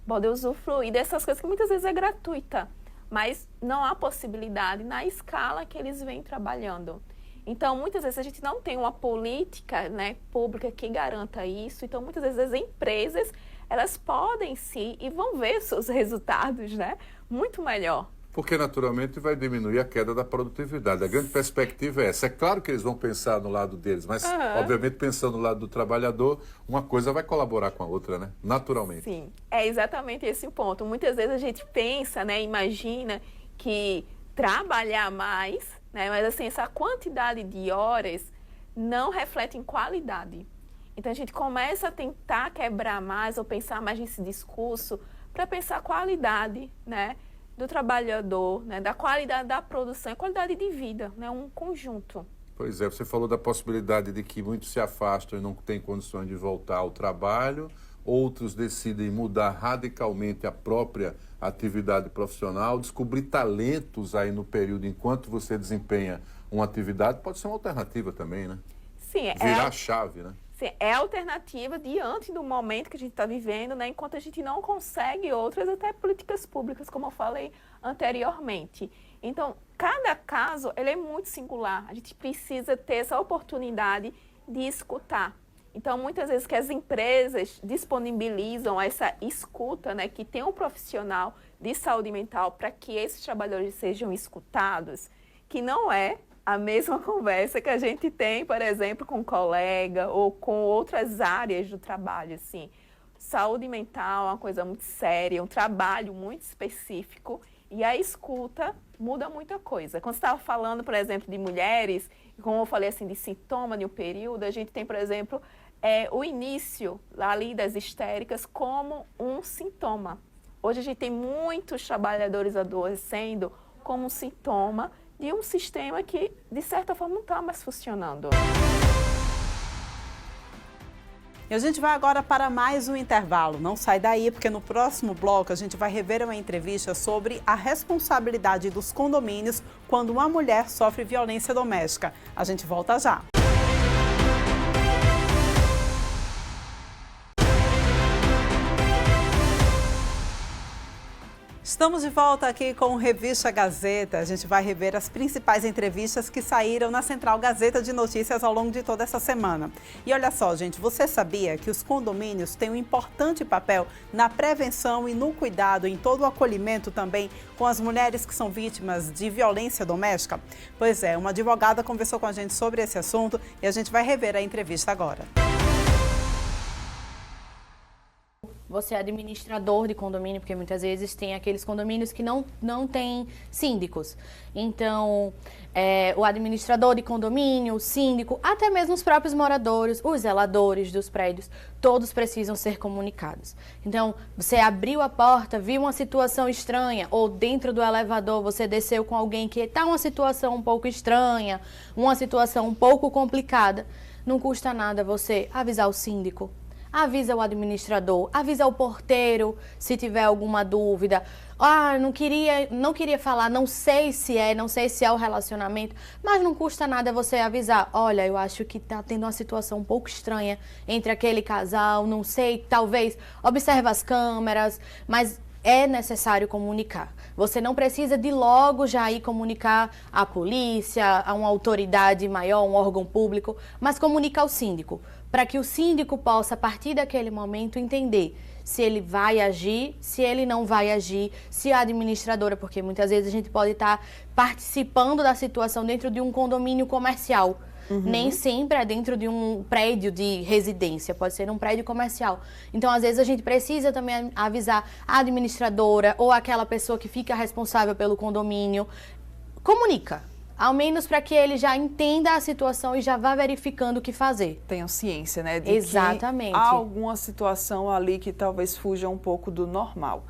Podem usufruir dessas coisas que muitas vezes é gratuita, mas não há possibilidade na escala que eles vêm trabalhando. Então, muitas vezes a gente não tem uma política, né, pública que garanta isso. Então, muitas vezes as empresas, elas podem sim e vão ver seus resultados, né, muito melhor. Porque, naturalmente, vai diminuir a queda da produtividade. A grande perspectiva é essa. É claro que eles vão pensar no lado deles, mas, obviamente, pensando no lado do trabalhador, uma coisa vai colaborar com a outra, né? Naturalmente. Sim, é exatamente esse o ponto. Muitas vezes a gente pensa, né, imagina que trabalhar mais, né, mas, assim, essa quantidade de horas não reflete em qualidade. Então, a gente começa a tentar quebrar mais ou pensar mais nesse discurso para pensar a qualidade, né, do trabalhador, né, da qualidade da produção e qualidade de vida, né, um conjunto. Pois é, você falou da possibilidade de que muitos se afastam e não têm condições de voltar ao trabalho, outros decidem mudar radicalmente a própria atividade profissional, descobrir talentos aí no período enquanto você desempenha uma atividade, pode ser uma alternativa também, né? Sim, virar a chave, né? Sim, é alternativa diante do momento que a gente está vivendo, né? Enquanto a gente não consegue outras até políticas públicas, como eu falei anteriormente. Então, cada caso ele é muito singular. A gente precisa ter essa oportunidade de escutar. Então, muitas vezes que as empresas disponibilizam essa escuta, né? Que tem um profissional de saúde mental para que esses trabalhadores sejam escutados, que não é a mesma conversa que a gente tem, por exemplo, com um colega ou com outras áreas do trabalho, assim. Saúde mental é uma coisa muito séria, um trabalho muito específico e a escuta muda muita coisa. Quando você estava falando, por exemplo, de mulheres, como eu falei assim, de sintoma de um período, a gente tem, por exemplo, o início ali das histéricas como um sintoma. Hoje a gente tem muitos trabalhadores adoecendo como um sintoma de um sistema que, de certa forma, não está mais funcionando. E a gente vai agora para mais um intervalo. Não sai daí, porque no próximo bloco a gente vai rever uma entrevista sobre a responsabilidade dos condomínios quando uma mulher sofre violência doméstica. A gente volta já. Estamos de volta aqui com o Revista Gazeta. A gente vai rever as principais entrevistas que saíram na Central Gazeta de Notícias ao longo de toda essa semana. E olha só, gente, você sabia que os condomínios têm um importante papel na prevenção e no cuidado, em todo o acolhimento também com as mulheres que são vítimas de violência doméstica? Pois é, uma advogada conversou com a gente sobre esse assunto e a gente vai rever a entrevista agora. Você é administrador de condomínio, porque muitas vezes tem aqueles condomínios que não têm síndicos. Então, o administrador de condomínio, o síndico, até mesmo os próprios moradores, os zeladores dos prédios, todos precisam ser comunicados. Então, você abriu a porta, viu uma situação estranha, ou dentro do elevador você desceu com alguém que está uma situação um pouco estranha, uma situação um pouco complicada, não custa nada você avisar o síndico. Avisa o administrador, avisa o porteiro se tiver alguma dúvida. Não queria falar, não sei se é o relacionamento, mas não custa nada você avisar. Olha, eu acho que tá tendo uma situação um pouco estranha entre aquele casal, não sei, talvez observa as câmeras, mas é necessário comunicar. Você não precisa de logo já ir comunicar à polícia, a uma autoridade maior, um órgão público, mas comunica ao síndico, para que o síndico possa, a partir daquele momento, entender se ele vai agir, se ele não vai agir, se a administradora, porque muitas vezes a gente pode estar participando da situação dentro de um condomínio comercial. Nem sempre é dentro de um prédio de residência, pode ser um prédio comercial. Então, às vezes, a gente precisa também avisar a administradora ou aquela pessoa que fica responsável pelo condomínio. Comunica, ao menos para que ele já entenda a situação e já vá verificando o que fazer. Tenham ciência, né? De Exatamente. Que há alguma situação ali que talvez fuja um pouco do normal.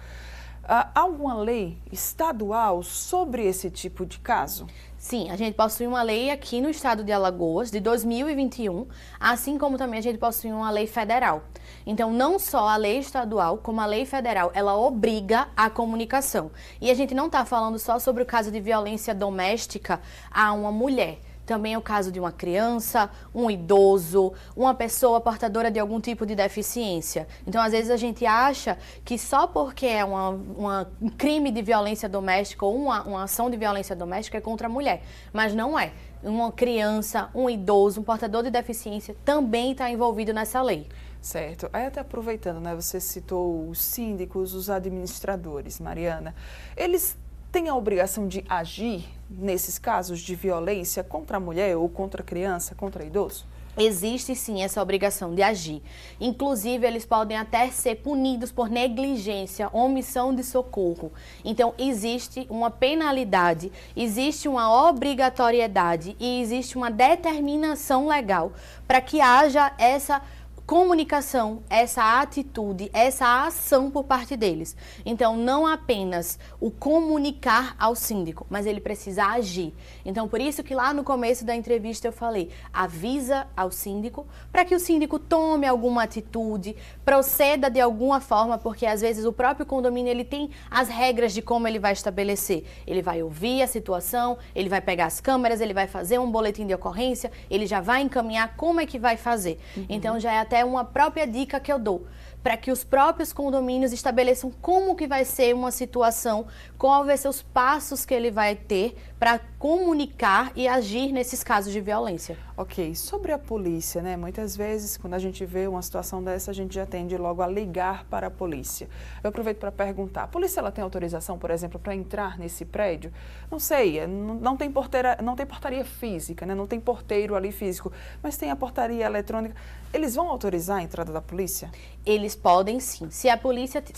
Há alguma lei estadual sobre esse tipo de caso? Sim, a gente possui uma lei aqui no estado de Alagoas, de 2021, assim como também a gente possui uma lei federal. Então, não só a lei estadual, como a lei federal, ela obriga a comunicação. E a gente não está falando só sobre o caso de violência doméstica a uma mulher. Também é o caso de uma criança, um idoso, uma pessoa portadora de algum tipo de deficiência. Então, às vezes, a gente acha que só porque é um crime de violência doméstica ou uma ação de violência doméstica é contra a mulher. Mas não é. Uma criança, um idoso, um portador de deficiência também está envolvido nessa lei. Certo. Aí até aproveitando, né? Você citou os síndicos, os administradores, Mariana. Eles têm a obrigação de agir nesses casos de violência contra a mulher ou contra a criança, contra o idoso? Existe sim essa obrigação de agir. Inclusive, eles podem até ser punidos por negligência, omissão de socorro. Então, existe uma penalidade, existe uma obrigatoriedade e existe uma determinação legal para que haja essa comunicação, essa atitude, essa ação por parte deles. Então, não apenas o comunicar ao síndico, mas ele precisa agir. Então, por isso que lá no começo da entrevista eu falei, avisa ao síndico para que o síndico tome alguma atitude, proceda de alguma forma, porque às vezes o próprio condomínio ele tem as regras de como ele vai estabelecer. Ele vai ouvir a situação, ele vai pegar as câmeras, ele vai fazer um boletim de ocorrência, ele já vai encaminhar como é que vai fazer. Então, já é até uma própria dica que eu dou, para que os próprios condomínios estabeleçam como que vai ser uma situação, qual vai ser os passos que ele vai ter para comunicar e agir nesses casos de violência. Ok, sobre a polícia, né? Muitas vezes, quando a gente vê uma situação dessa, a gente já tende logo a ligar para a polícia. Eu aproveito para perguntar, a polícia ela tem autorização, por exemplo, para entrar nesse prédio? Não sei, não tem portaria física, né? Não tem porteiro ali físico, mas tem a portaria eletrônica. Eles vão autorizar a entrada da polícia? Eles podem sim. Se a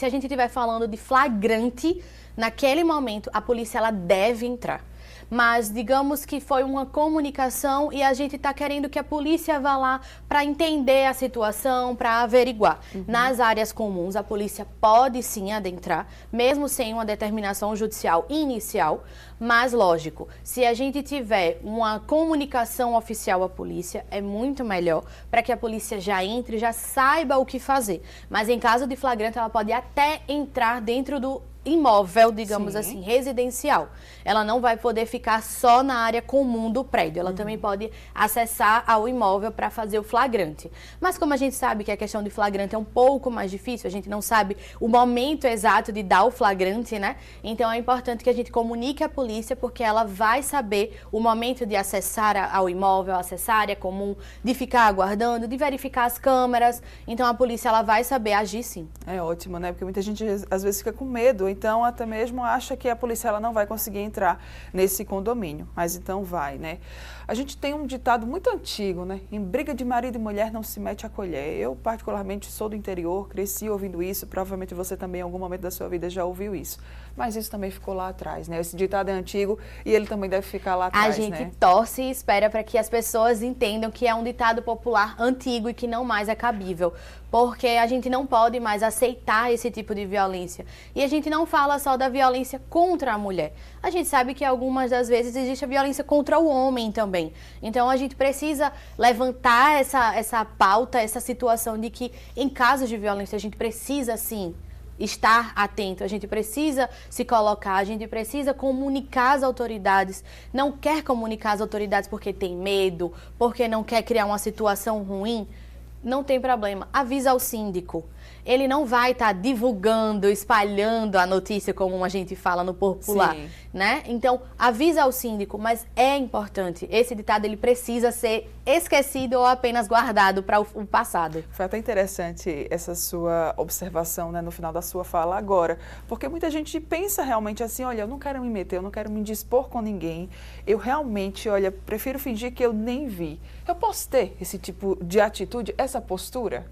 gente estiver falando de flagrante, naquele momento a polícia ela deve entrar. Mas digamos que foi uma comunicação e a gente está querendo que a polícia vá lá para entender a situação, para averiguar. Nas áreas comuns, a polícia pode sim adentrar, mesmo sem uma determinação judicial inicial, mas lógico, se a gente tiver uma comunicação oficial à polícia, é muito melhor para que a polícia já entre, já saiba o que fazer. Mas em caso de flagrante, ela pode até entrar dentro do imóvel, digamos Sim. assim, residencial. Ela não vai poder ficar só na área comum do prédio. Ela também pode acessar ao imóvel para fazer o flagrante. Mas como a gente sabe que a questão de flagrante é um pouco mais difícil, a gente não sabe o momento exato de dar o flagrante, né? Então é importante que a gente comunique à polícia, porque ela vai saber o momento de acessar ao imóvel, acessar a área comum, de ficar aguardando, de verificar as câmeras. Então a polícia ela vai saber agir sim. É ótimo, né? Porque muita gente às vezes fica com medo, então até mesmo acha que a polícia ela não vai conseguir entrar nesse condomínio, mas então vai, né? A gente tem um ditado muito antigo, né? Em briga de marido e mulher não se mete a colher. Eu particularmente sou do interior, cresci ouvindo isso, provavelmente você também em algum momento da sua vida já ouviu isso. Mas isso também ficou lá atrás, né? Esse ditado é antigo e ele também deve ficar lá atrás, A gente né? torce e espera para que as pessoas entendam que é um ditado popular antigo e que não mais é cabível, porque a gente não pode mais aceitar esse tipo de violência. E a gente não fala só da violência contra a mulher. A gente sabe que algumas das vezes existe a violência contra o homem também. Então a gente precisa levantar essa pauta, essa situação de que em casos de violência a gente precisa sim estar atento, a gente precisa se colocar, a gente precisa comunicar às autoridades. Não quer comunicar às autoridades porque tem medo, porque não quer criar uma situação ruim, não tem problema, avisa ao síndico. Ele não vai estar divulgando, espalhando a notícia como a gente fala no popular, Sim. né? Então, avisa ao síndico, mas é importante. Esse ditado, ele precisa ser esquecido ou apenas guardado para o passado. Foi até interessante essa sua observação, né, no final da sua fala agora, porque muita gente pensa realmente assim, olha, eu não quero me meter, eu não quero me dispor com ninguém, eu realmente, olha, prefiro fingir que eu nem vi. Eu posso ter esse tipo de atitude, essa postura?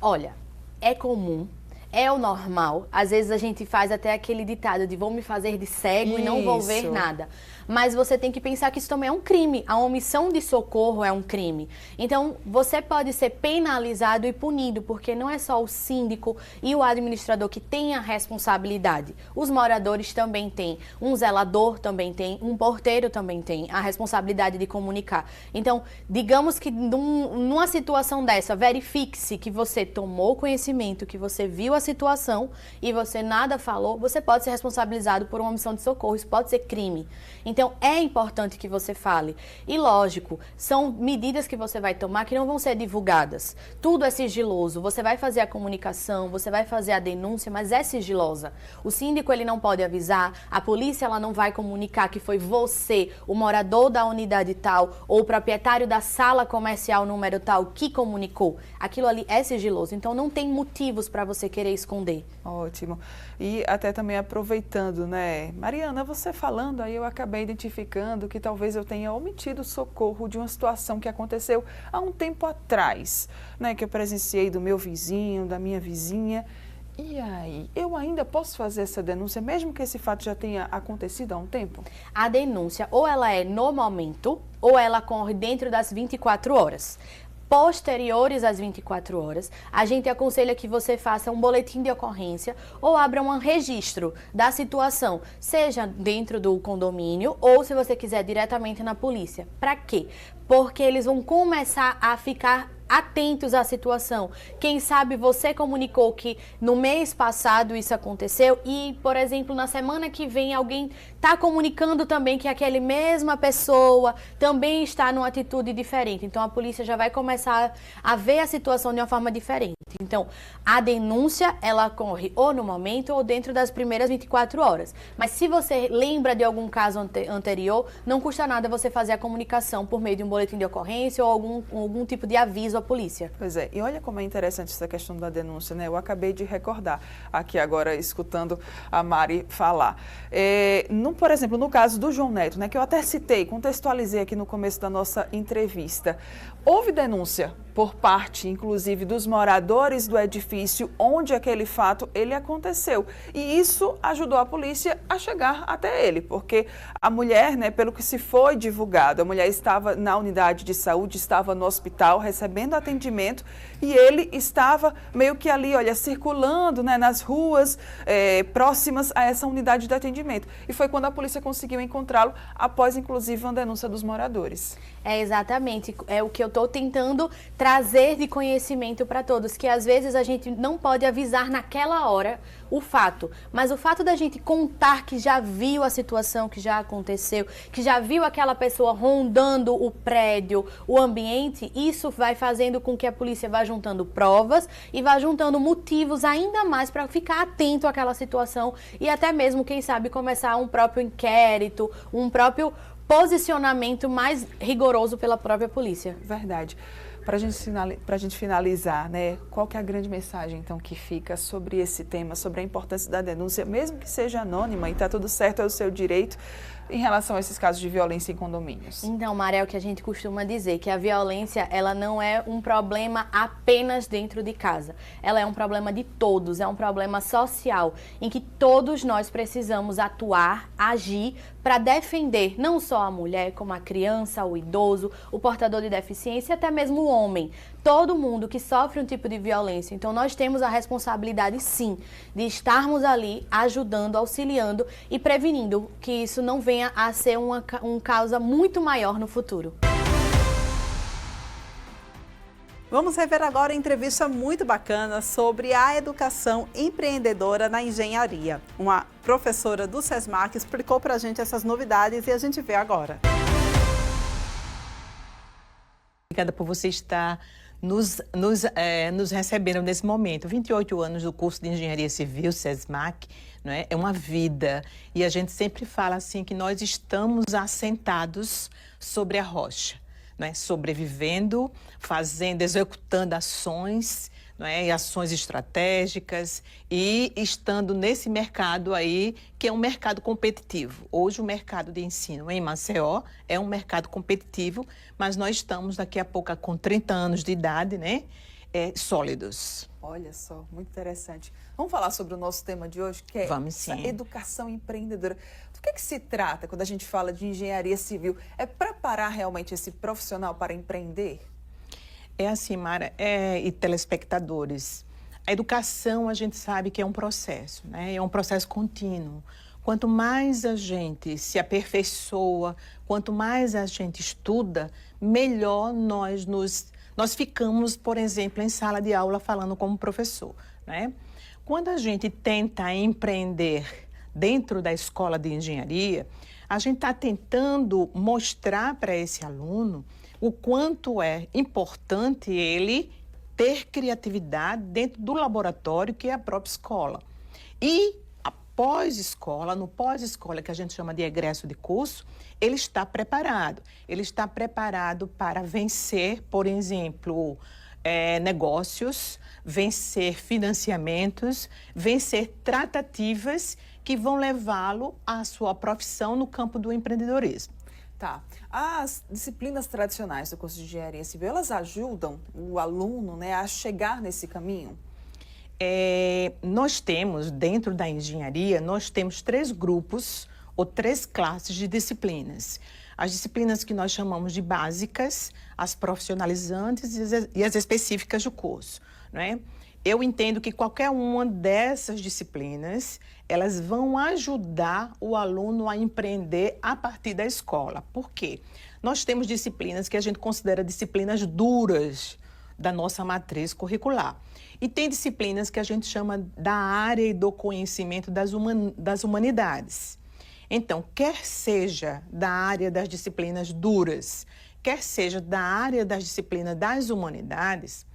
Olha, é comum, é o normal. Às vezes a gente faz até aquele ditado de vou me fazer de cego e não vou ver Isso. nada. Mas você tem que pensar que isso também é um crime. A omissão de socorro é um crime. Então, você pode ser penalizado e punido, porque não é só o síndico e o administrador que tem a responsabilidade. Os moradores também têm, um zelador também tem, um porteiro também tem a responsabilidade de comunicar. Então, digamos que numa situação dessa, verifique-se que você tomou conhecimento, que você viu a situação e você nada falou, você pode ser responsabilizado por uma omissão de socorro. Isso pode ser crime. Então, é importante que você fale. E, lógico, são medidas que você vai tomar que não vão ser divulgadas. Tudo é sigiloso. Você vai fazer a comunicação, você vai fazer a denúncia, mas é sigilosa. O síndico, ele não pode avisar, a polícia, ela não vai comunicar que foi você, o morador da unidade tal, ou o proprietário da sala comercial número tal que comunicou. Aquilo ali é sigiloso. Então, não tem motivos para você querer esconder. Ótimo. E até também aproveitando, né, Mariana, você falando aí, eu acabei identificando que talvez eu tenha omitido o socorro de uma situação que aconteceu há um tempo atrás, né, que eu presenciei do meu vizinho, da minha vizinha. E aí, eu ainda posso fazer essa denúncia, mesmo que esse fato já tenha acontecido há um tempo? A denúncia, ou ela é no momento, ou ela corre dentro das 24 horas. Posteriores às 24 horas, a gente aconselha que você faça um boletim de ocorrência ou abra um registro da situação, seja dentro do condomínio ou, se você quiser, diretamente na polícia. Para quê? Porque eles vão começar a ficar atentos à situação. Quem sabe você comunicou que no mês passado isso aconteceu e, por exemplo, na semana que vem alguém está comunicando também que aquela mesma pessoa também está numa atitude diferente. Então, a polícia já vai começar a ver a situação de uma forma diferente. Então, a denúncia, ela ocorre ou no momento ou dentro das primeiras 24 horas. Mas se você lembra de algum caso anterior, não custa nada você fazer a comunicação por meio de um boletim de ocorrência ou algum tipo de aviso à polícia. Pois é, e olha como é interessante essa questão da denúncia, né? Eu acabei de recordar aqui agora, escutando a Mari falar. Por exemplo, no caso do João Neto, né, que eu até citei, contextualizei aqui no começo da nossa entrevista, houve denúncia por parte, inclusive, dos moradores do edifício onde aquele fato ele aconteceu. E isso ajudou a polícia a chegar até ele, porque a mulher, né, pelo que se foi divulgado, a mulher estava na unidade de saúde, estava no hospital recebendo atendimento e ele estava meio que ali, olha, circulando, né, nas ruas próximas a essa unidade de atendimento. E foi quando a polícia conseguiu encontrá-lo após, inclusive, uma denúncia dos moradores. É exatamente, é o que eu estou tentando trazer de conhecimento para todos, que às vezes a gente não pode avisar naquela hora o fato. Mas o fato da gente contar que já viu a situação, que já aconteceu, que já viu aquela pessoa rondando o prédio, o ambiente, isso vai fazendo com que a polícia vá juntando provas e vá juntando motivos ainda mais para ficar atento àquela situação e até mesmo, quem sabe, começar um próprio inquérito, um próprio posicionamento mais rigoroso pela própria polícia. Verdade. Para a gente finalizar, né, qual que é a grande mensagem, então, que fica sobre esse tema, sobre a importância da denúncia, mesmo que seja anônima e está tudo certo, é o seu direito, em relação a esses casos de violência em condomínios? Então, Mara, é o que a gente costuma dizer, que a violência, ela não é um problema apenas dentro de casa. Ela é um problema de todos, é um problema social, em que todos nós precisamos atuar, agir, para defender não só a mulher, como a criança, o idoso, o portador de deficiência e até mesmo o homem. Todo mundo que sofre um tipo de violência. Então, nós temos a responsabilidade, sim, de estarmos ali ajudando, auxiliando e prevenindo que isso não venha a ser uma causa muito maior no futuro. Vamos rever agora a entrevista muito bacana sobre a educação empreendedora na engenharia. Uma professora do SESMAC explicou para a gente essas novidades e a gente vê agora. Obrigada por você estar nos recebendo nesse momento. 28 anos do curso de Engenharia Civil, SESMAC, não é? É uma vida. E a gente sempre fala assim que nós estamos assentados sobre a rocha. Não é? Sobrevivendo, executando ações, não é? E ações estratégicas e estando nesse mercado aí, que é um mercado competitivo. Hoje o mercado de ensino em Maceió é um mercado competitivo, mas nós estamos daqui a pouco com 30 anos de idade, né? Sólidos. Olha só, muito interessante. Vamos falar sobre o nosso tema de hoje, que é essa educação empreendedora. Do que se trata quando a gente fala de engenharia civil? É preparar realmente esse profissional para empreender? É assim, Mara, e telespectadores. A educação, a gente sabe que é um processo, né? É um processo contínuo. Quanto mais a gente se aperfeiçoa, quanto mais a gente estuda, melhor nós ficamos, por exemplo, em sala de aula falando como professor, né? Quando a gente tenta empreender dentro da escola de engenharia, a gente está tentando mostrar para esse aluno o quanto é importante ele ter criatividade dentro do laboratório que é a própria escola. E pós-escola, no pós-escola, que a gente chama de egresso de curso, ele está preparado. Ele está preparado para vencer, por exemplo, negócios, vencer financiamentos, vencer tratativas que vão levá-lo à sua profissão no campo do empreendedorismo. Tá. As disciplinas tradicionais do curso de Engenharia Civil, elas ajudam o aluno, né, a chegar nesse caminho? Nós temos, dentro da engenharia, nós temos 3 grupos ou 3 classes de disciplinas. As disciplinas que nós chamamos de básicas, as profissionalizantes e as específicas do curso, não é? Eu entendo que qualquer uma dessas disciplinas, elas vão ajudar o aluno a empreender a partir da escola. Por quê? Nós temos disciplinas que a gente considera disciplinas duras da nossa matriz curricular. E tem disciplinas que a gente chama da área e do conhecimento das humanidades. Então, quer seja da área das disciplinas duras, quer seja da área das disciplinas das humanidades,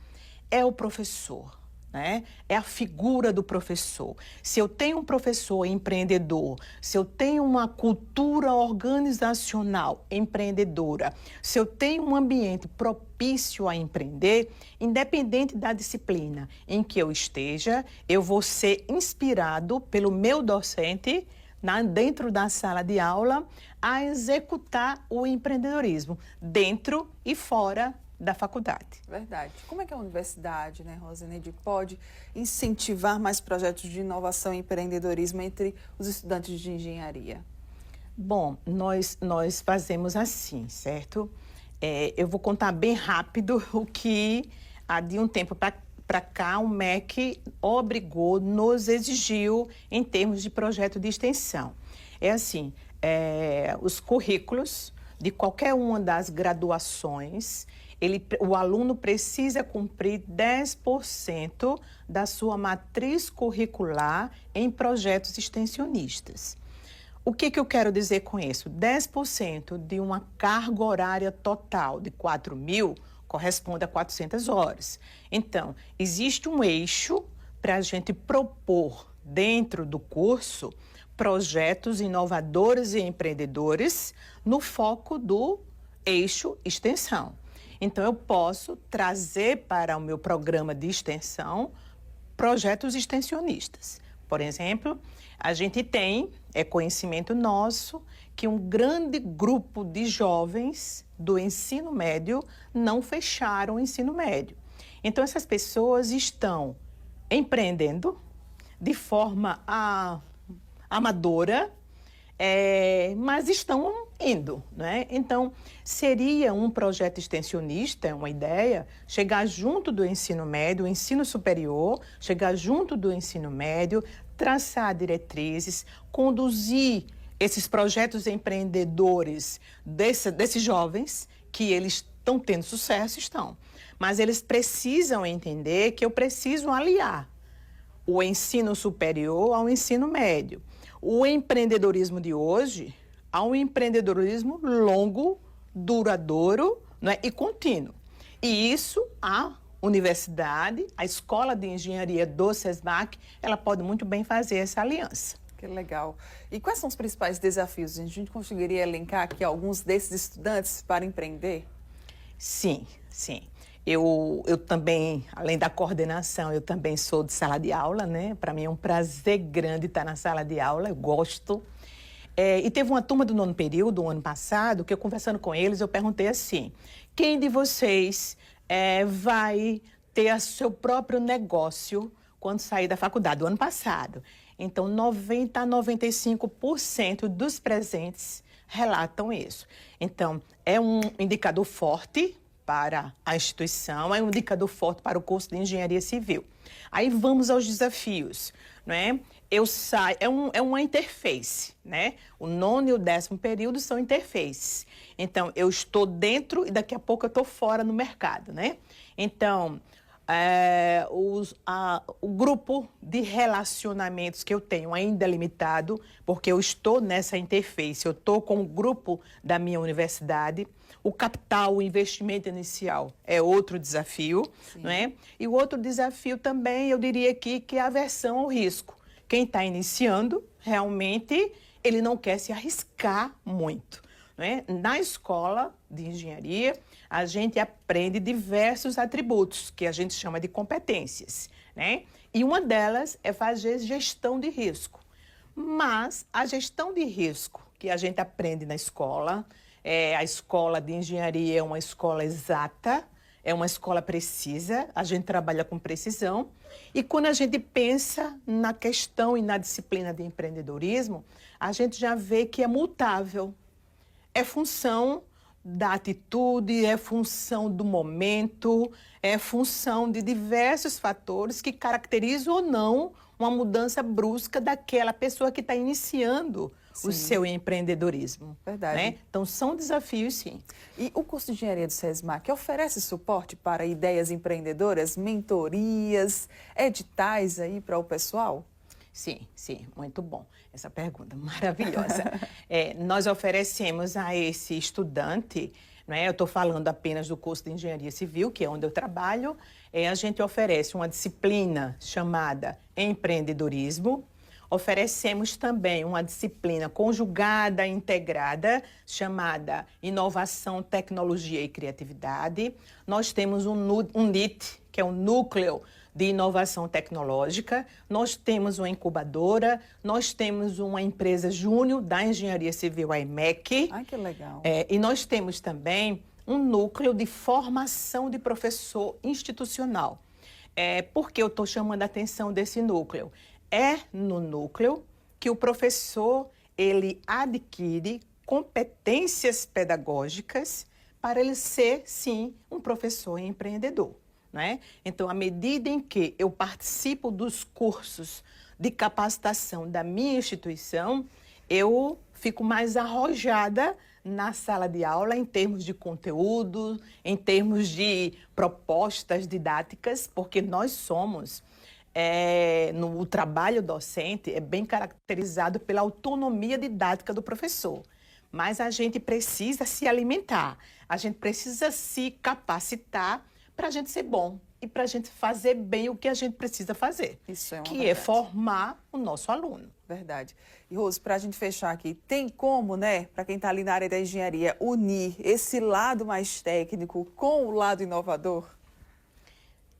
é o professor, né? É a figura do professor. Se eu tenho um professor empreendedor, se eu tenho uma cultura organizacional empreendedora, se eu tenho um ambiente propício a empreender, independente da disciplina em que eu esteja, eu vou ser inspirado pelo meu docente dentro da sala de aula a executar o empreendedorismo dentro e fora da faculdade. Verdade. Como é que a universidade, né, Rosineide, pode incentivar mais projetos de inovação e empreendedorismo entre os estudantes de engenharia? Bom, nós fazemos assim, certo? Eu vou contar bem rápido o que há de um tempo para cá o MEC nos exigiu em termos de projeto de extensão. É assim, os currículos de qualquer uma das graduações, o aluno precisa cumprir 10% da sua matriz curricular em projetos extensionistas. O que eu quero dizer com isso? 10% de uma carga horária total de 4.000 corresponde a 400 horas. Então, existe um eixo para a gente propor dentro do curso projetos inovadores e empreendedores no foco do eixo extensão. Então, eu posso trazer para o meu programa de extensão projetos extensionistas. Por exemplo, a gente tem, é conhecimento nosso, que um grande grupo de jovens do ensino médio não fecharam o ensino médio. Então, essas pessoas estão empreendendo de forma amadora, mas estão indo, né? Então, seria um projeto extensionista, uma ideia, chegar junto do ensino médio, o ensino superior, chegar junto do ensino médio, traçar diretrizes, conduzir esses projetos empreendedores desses jovens, que eles estão tendo sucesso, mas eles precisam entender que eu preciso aliar o ensino superior ao ensino médio. O empreendedorismo de hoje há um empreendedorismo longo, duradouro, né, e contínuo. E isso a universidade, a Escola de Engenharia do SESMAC, ela pode muito bem fazer essa aliança. Que legal. E quais são os principais desafios? A gente conseguiria elencar aqui alguns desses estudantes para empreender? Sim. Eu também, além da coordenação, eu também sou de sala de aula, né? Para mim é um prazer grande estar na sala de aula, eu gosto. E teve uma turma do 9º período, o ano passado, que eu conversando com eles, eu perguntei assim, quem de vocês vai ter seu próprio negócio quando sair da faculdade, do ano passado? Então, 90% a 95% dos presentes relatam isso. Então, é um indicador forte para a instituição, é um indicador forte para o curso de Engenharia Civil. Aí vamos aos desafios, né? É uma interface, né? O 9º e o 10º período são interfaces. Então, eu estou dentro e daqui a pouco eu estou fora no mercado, né? Então, o grupo de relacionamentos que eu tenho ainda é limitado, porque eu estou nessa interface, eu estou com o grupo da minha universidade. O capital, o investimento inicial é outro desafio, não é? E o outro desafio também, eu diria aqui, que é a aversão ao risco. Quem está iniciando, realmente, ele não quer se arriscar muito. Né? Na escola de engenharia, a gente aprende diversos atributos, que a gente chama de competências, né? E uma delas é fazer gestão de risco. Mas a gestão de risco que a gente aprende na escola, a escola de engenharia é uma escola exata, é uma escola precisa, a gente trabalha com precisão. E quando a gente pensa na questão e na disciplina de empreendedorismo, a gente já vê que é mutável. É função da atitude, é função do momento, é função de diversos fatores que caracterizam ou não uma mudança brusca daquela pessoa que está iniciando o seu empreendedorismo. Verdade. Né? Então, são desafios, sim. E o curso de Engenharia do SESMAC oferece suporte para ideias empreendedoras, mentorias, editais aí para o pessoal? Sim, muito bom. Essa pergunta maravilhosa. Nós oferecemos a esse estudante, né, eu estou falando apenas do curso de Engenharia Civil, que é onde eu trabalho, a gente oferece uma disciplina chamada Empreendedorismo. Oferecemos também uma disciplina conjugada, integrada, chamada Inovação, Tecnologia e Criatividade. Nós temos um NIT, que é um Núcleo de Inovação Tecnológica. Nós temos uma incubadora, nós temos uma empresa júnior da Engenharia Civil, a EMEC. Ai, que legal. E nós temos também um núcleo de formação de professor institucional. Por que eu estou chamando a atenção desse núcleo? É no núcleo que o professor ele adquire competências pedagógicas para ele ser, sim, um professor empreendedor. Né? Então, à medida em que eu participo dos cursos de capacitação da minha instituição, eu fico mais arrojada na sala de aula em termos de conteúdo, em termos de propostas didáticas, porque nós somos o trabalho docente é bem caracterizado pela autonomia didática do professor. Mas a gente precisa se alimentar, a gente precisa se capacitar para a gente ser bom e para a gente fazer bem o que a gente precisa fazer, que é formar o nosso aluno. Verdade. E, Rose, para a gente fechar aqui, tem como, né, para quem está ali na área da engenharia, unir esse lado mais técnico com o lado inovador?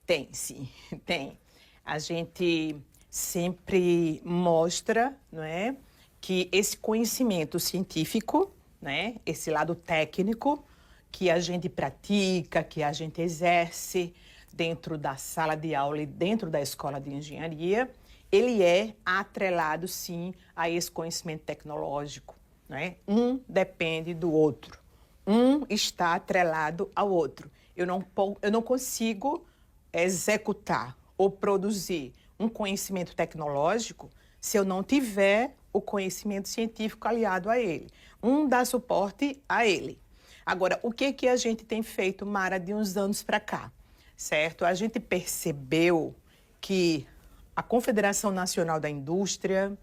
Tem, sim, tem. A gente sempre mostra, não é, que esse conhecimento científico, né, esse lado técnico, que a gente pratica, que a gente exerce dentro da sala de aula e dentro da escola de engenharia, ele é atrelado, sim, a esse conhecimento tecnológico, né? Um depende do outro. Um está atrelado ao outro. Eu não consigo executar ou produzir um conhecimento tecnológico se eu não tiver o conhecimento científico aliado a ele. Um dá suporte a ele. Agora, o que a gente tem feito, Mara, de uns anos para cá? Certo? A gente percebeu que a Confederação Nacional da Indústria,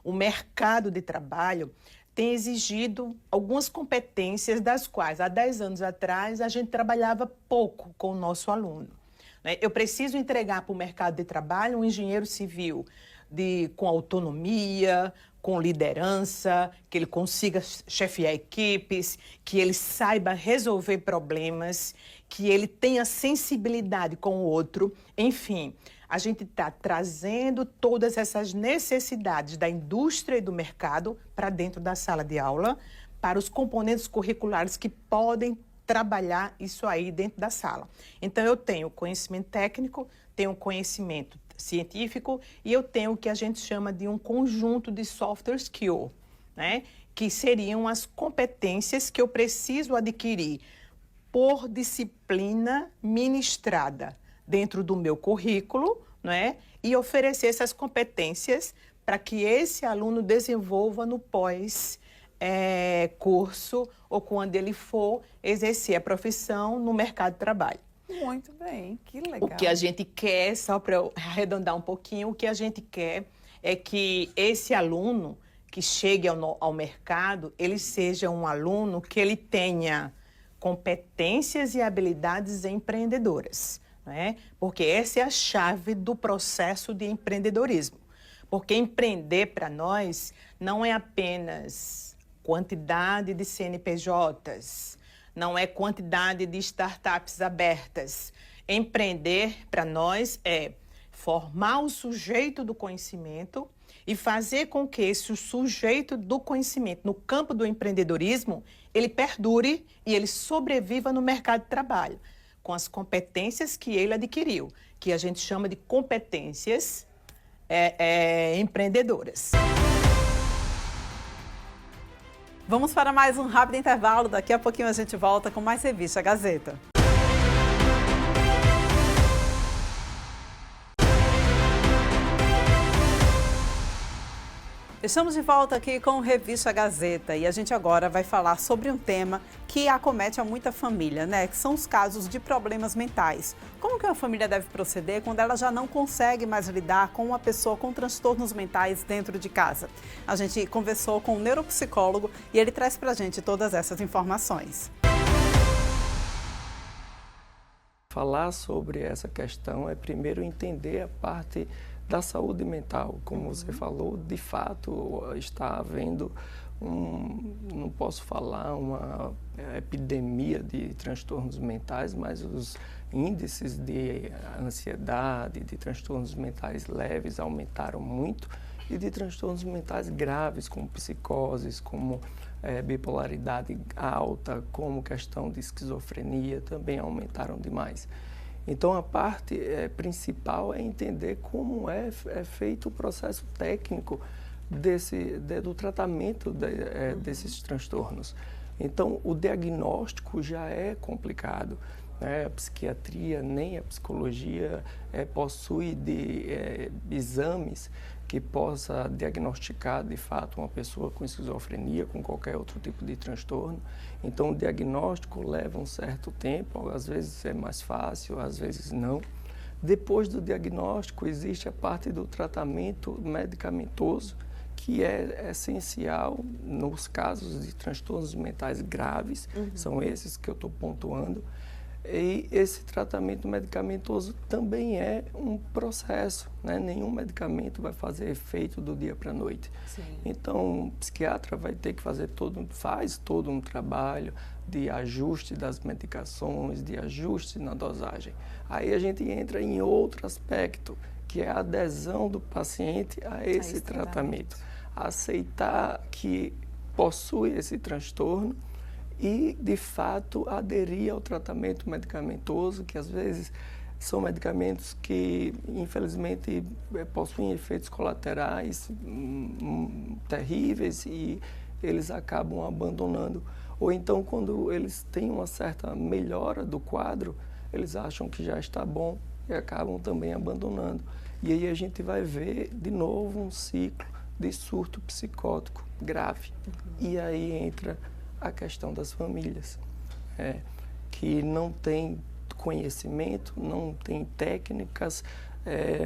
o mercado de trabalho, tem exigido algumas competências das quais, há 10 anos atrás, a gente trabalhava pouco com o nosso aluno. Eu preciso entregar para o mercado de trabalho um engenheiro civil com autonomia, com liderança, que ele consiga chefiar equipes, que ele saiba resolver problemas, que ele tenha sensibilidade com o outro. Enfim, a gente está trazendo todas essas necessidades da indústria e do mercado para dentro da sala de aula, para os componentes curriculares que podem trabalhar isso aí dentro da sala. Então, eu tenho conhecimento técnico, tenho conhecimento científico e eu tenho o que a gente chama de um conjunto de software skill, né? Que seriam as competências que eu preciso adquirir por disciplina ministrada dentro do meu currículo, né? E oferecer essas competências para que esse aluno desenvolva no curso ou quando ele for exercer a profissão no mercado de trabalho. Muito bem, que legal. O que a gente quer, só para eu arredondar um pouquinho, o que a gente quer é que esse aluno que chegue ao mercado, ele seja um aluno que ele tenha competências e habilidades empreendedoras, né? Porque essa é a chave do processo de empreendedorismo. Porque empreender para nós não é apenas quantidade de CNPJs, não é quantidade de startups abertas. Empreender, para nós, é formar o sujeito do conhecimento e fazer com que esse sujeito do conhecimento, no campo do empreendedorismo, ele perdure e ele sobreviva no mercado de trabalho, com as competências que ele adquiriu, que a gente chama de competências empreendedoras. Vamos para mais um rápido intervalo. Daqui a pouquinho a gente volta com mais Revista Gazeta. Estamos de volta aqui com Revista Gazeta e a gente agora vai falar sobre um tema que acomete a muita família, né? Que são os casos de problemas mentais. Como que uma família deve proceder quando ela já não consegue mais lidar com uma pessoa com transtornos mentais dentro de casa? A gente conversou com um neuropsicólogo e ele traz pra gente todas essas informações. Falar sobre essa questão é primeiro entender a parte da saúde mental. Como você falou, de fato está havendo não posso falar uma epidemia de transtornos mentais, mas os índices de ansiedade, de transtornos mentais leves aumentaram muito e de transtornos mentais graves, como psicoses, como bipolaridade alta, como questão de esquizofrenia, também aumentaram demais. Então, a parte principal é entender como é feito o processo técnico do tratamento desses transtornos. Então, o diagnóstico já é complicado, né? A psiquiatria nem a psicologia possui exames que possa diagnosticar, de fato, uma pessoa com esquizofrenia, com qualquer outro tipo de transtorno. Então, o diagnóstico leva um certo tempo, às vezes é mais fácil, às vezes não. Depois do diagnóstico, existe a parte do tratamento medicamentoso, que é essencial nos casos de transtornos mentais graves, são esses que eu estou pontuando. E esse tratamento medicamentoso também é um processo, né? Nenhum medicamento vai fazer efeito do dia para a noite. Sim. Então, o psiquiatra vai ter que faz todo um trabalho de ajuste das medicações, de ajuste na dosagem. Aí a gente entra em outro aspecto, que é a adesão do paciente a esse tratamento. Aceitar que possui esse transtorno e, de fato, aderir ao tratamento medicamentoso, que às vezes são medicamentos que, infelizmente, possuem efeitos colaterais terríveis e eles acabam abandonando. Ou então, quando eles têm uma certa melhora do quadro, eles acham que já está bom e acabam também abandonando. E aí a gente vai ver, de novo, um ciclo de surto psicótico grave. E aí entra a questão das famílias, que não tem conhecimento, não tem técnicas,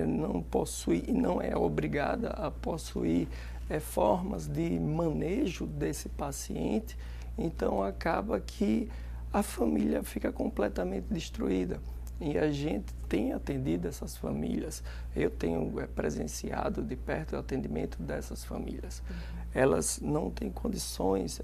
não possui e não é obrigada a possuir formas de manejo desse paciente. Então acaba que a família fica completamente destruída. E a gente tem atendido essas famílias, eu tenho presenciado de perto o atendimento dessas famílias. Elas não têm condições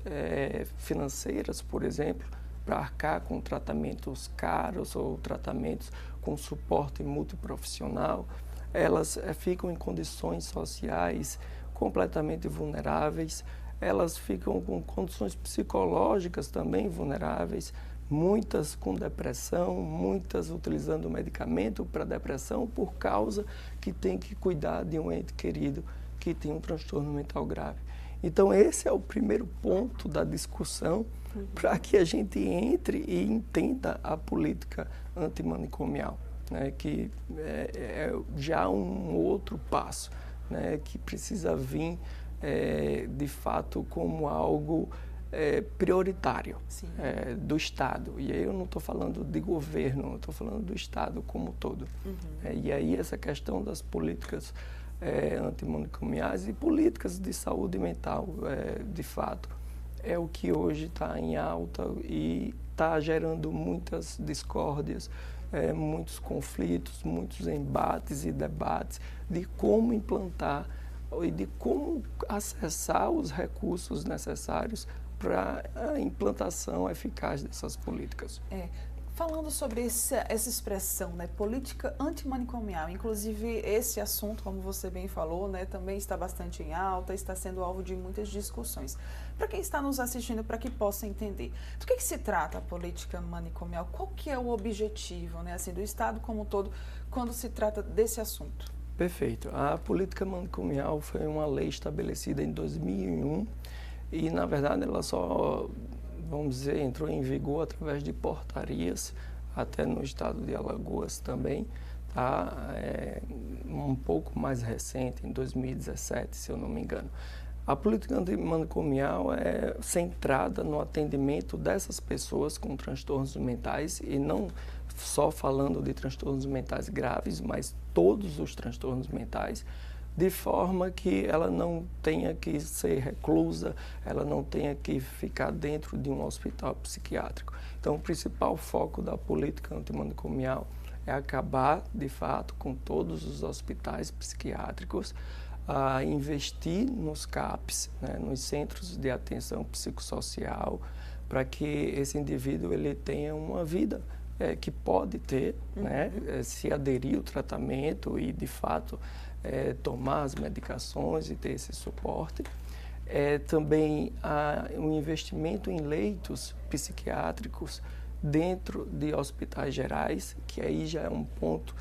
financeiras, por exemplo, para arcar com tratamentos caros ou tratamentos com suporte multiprofissional. Elas ficam em condições sociais completamente vulneráveis, elas ficam com condições psicológicas também vulneráveis, muitas com depressão, muitas utilizando medicamento para depressão por causa que tem que cuidar de um ente querido que tem um transtorno mental grave. Então, esse é o primeiro ponto da discussão para que a gente entre e entenda a política antimanicomial, né, que é já um outro passo, né, que precisa vir, de fato, como algo prioritário do Estado. E aí eu não estou falando de governo, eu estou falando do Estado como um todo. E aí essa questão das políticas antimanicomiais e políticas de saúde mental, de fato, é o que hoje está em alta e está gerando muitas discórdias, muitos conflitos, muitos embates e debates de como implantar e de como acessar os recursos necessários para a implantação eficaz dessas políticas. Falando sobre essa expressão, né, política antimanicomial, inclusive esse assunto, como você bem falou, né, também está bastante em alta, está sendo alvo de muitas discussões. Para quem está nos assistindo, para que possa entender, do que se trata a política manicomial? Qual que é o objetivo, né, assim, do Estado como um todo, quando se trata desse assunto? Perfeito. A política manicomial foi uma lei estabelecida em 2001 e, na verdade, ela só, vamos dizer, entrou em vigor através de portarias, até no estado de Alagoas também, tá? Um pouco mais recente, em 2017, se eu não me engano. A política antimanicomial é centrada no atendimento dessas pessoas com transtornos mentais, e não só falando de transtornos mentais graves, mas todos os transtornos mentais, de forma que ela não tenha que ser reclusa, ela não tenha que ficar dentro de um hospital psiquiátrico. Então, o principal foco da política antimanicomial é acabar, de fato, com todos os hospitais psiquiátricos, a investir nos CAPs, né, nos Centros de Atenção Psicossocial, para que esse indivíduo ele tenha uma vida que pode ter, né, se aderir ao tratamento e, de fato, tomar as medicações e ter esse suporte. Também um investimento em leitos psiquiátricos dentro de hospitais gerais, que aí já é um ponto